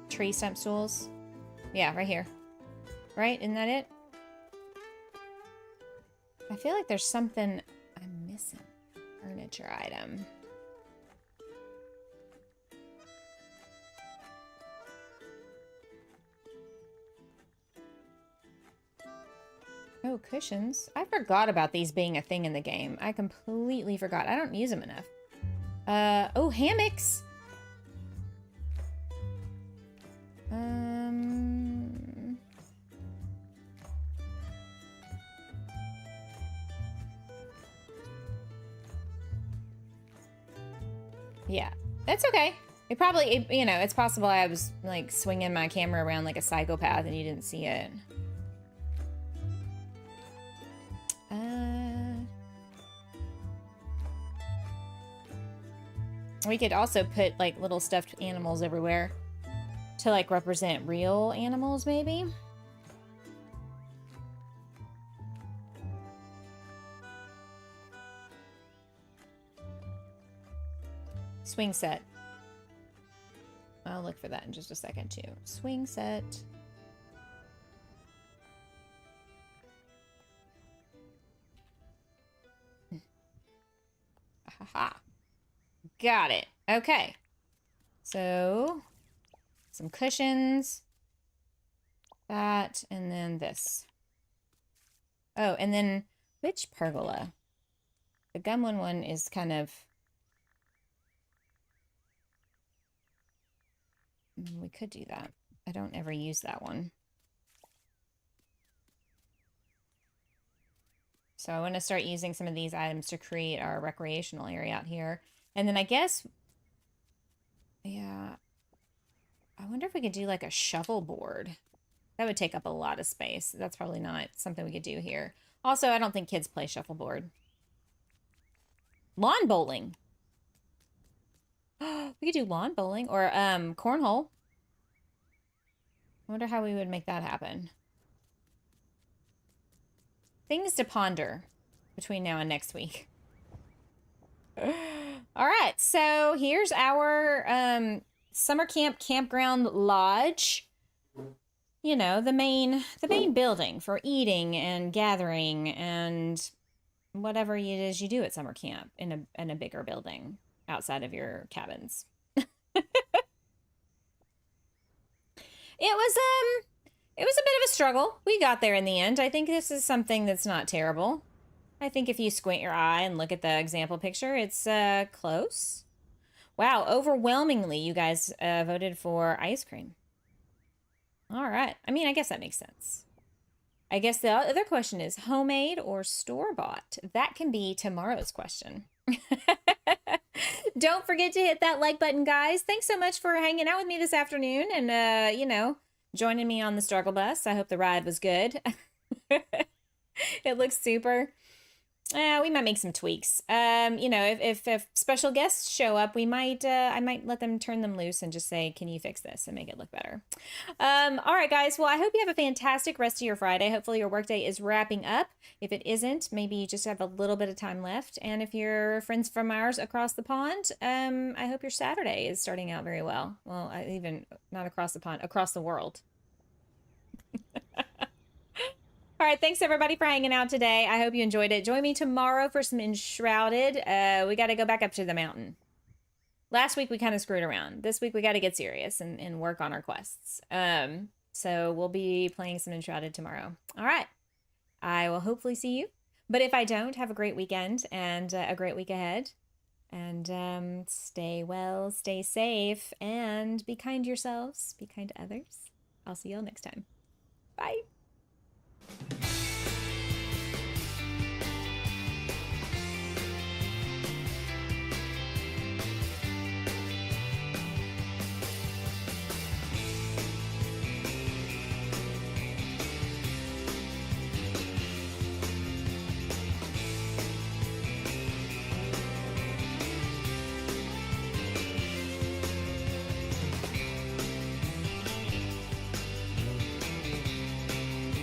Tree stump stools. Yeah, right here. Right? Isn't that it? I feel like there's something I'm missing. Furniture item. Oh, Oh, cushions. I forgot about these being a thing in the game. I completely forgot. I don't use them enough. Oh, hammocks. Yeah, that's okay. It probably, you know, it's possible I was like swinging my camera around like a psychopath and you didn't see it. We could also put like little stuffed animals everywhere to like represent real animals, maybe. Swing set. I'll look for that in just a second too. Swing set. Haha. Got it. Okay. So, some cushions. That, and then this. Oh, and then which pergola? The Gumlin one is kind of... We could do that. I don't ever use that one. So I want to start using some of these items to create our recreational area out here. And then I guess, yeah, I wonder if we could do like a shuffleboard. That would take up a lot of space. That's probably not something we could do here. Also, I don't think kids play shuffleboard. Lawn bowling. We could do lawn bowling or cornhole. I wonder how we would make that happen. Things to ponder between now and next week. All right, so here's our Summer Camp Campground Lodge. You know, the main building for eating and gathering and whatever it is you do at summer camp in a bigger building outside of your cabins. It was a bit of a struggle. We got there in the end. I think this is something that's not terrible. I think if you squint your eye and look at the example picture, it's close. Wow, overwhelmingly you guys voted for ice cream. All right. I mean, I guess that makes sense. I guess the other question is homemade or store-bought? That can be tomorrow's question. Don't forget to hit that like button, guys. Thanks so much for hanging out with me this afternoon and, you know, joining me on the struggle bus. I hope the ride was good. It looks super. We might make some tweaks. You know, if special guests show up, we might I might let them turn them loose and just say, "Can you fix this?" and make it look better. All right, guys. Well, I hope you have a fantastic rest of your Friday. Hopefully, your workday is wrapping up. If it isn't, maybe you just have a little bit of time left. And if you're friends from ours across the pond, I hope your Saturday is starting out very well. Well, even not across the pond, across the world. All right, thanks everybody for hanging out today. I hope you enjoyed it. Join me tomorrow for some Enshrouded. We got to go back up to the mountain. Last week we kind of screwed around. This week we got to get serious and work on our quests. So we'll be playing some Enshrouded tomorrow. All right, I will hopefully see you. But if I don't, have a great weekend and a great week ahead. And stay well, stay safe, and be kind to yourselves. Be kind to others. I'll see y'all next time. Bye.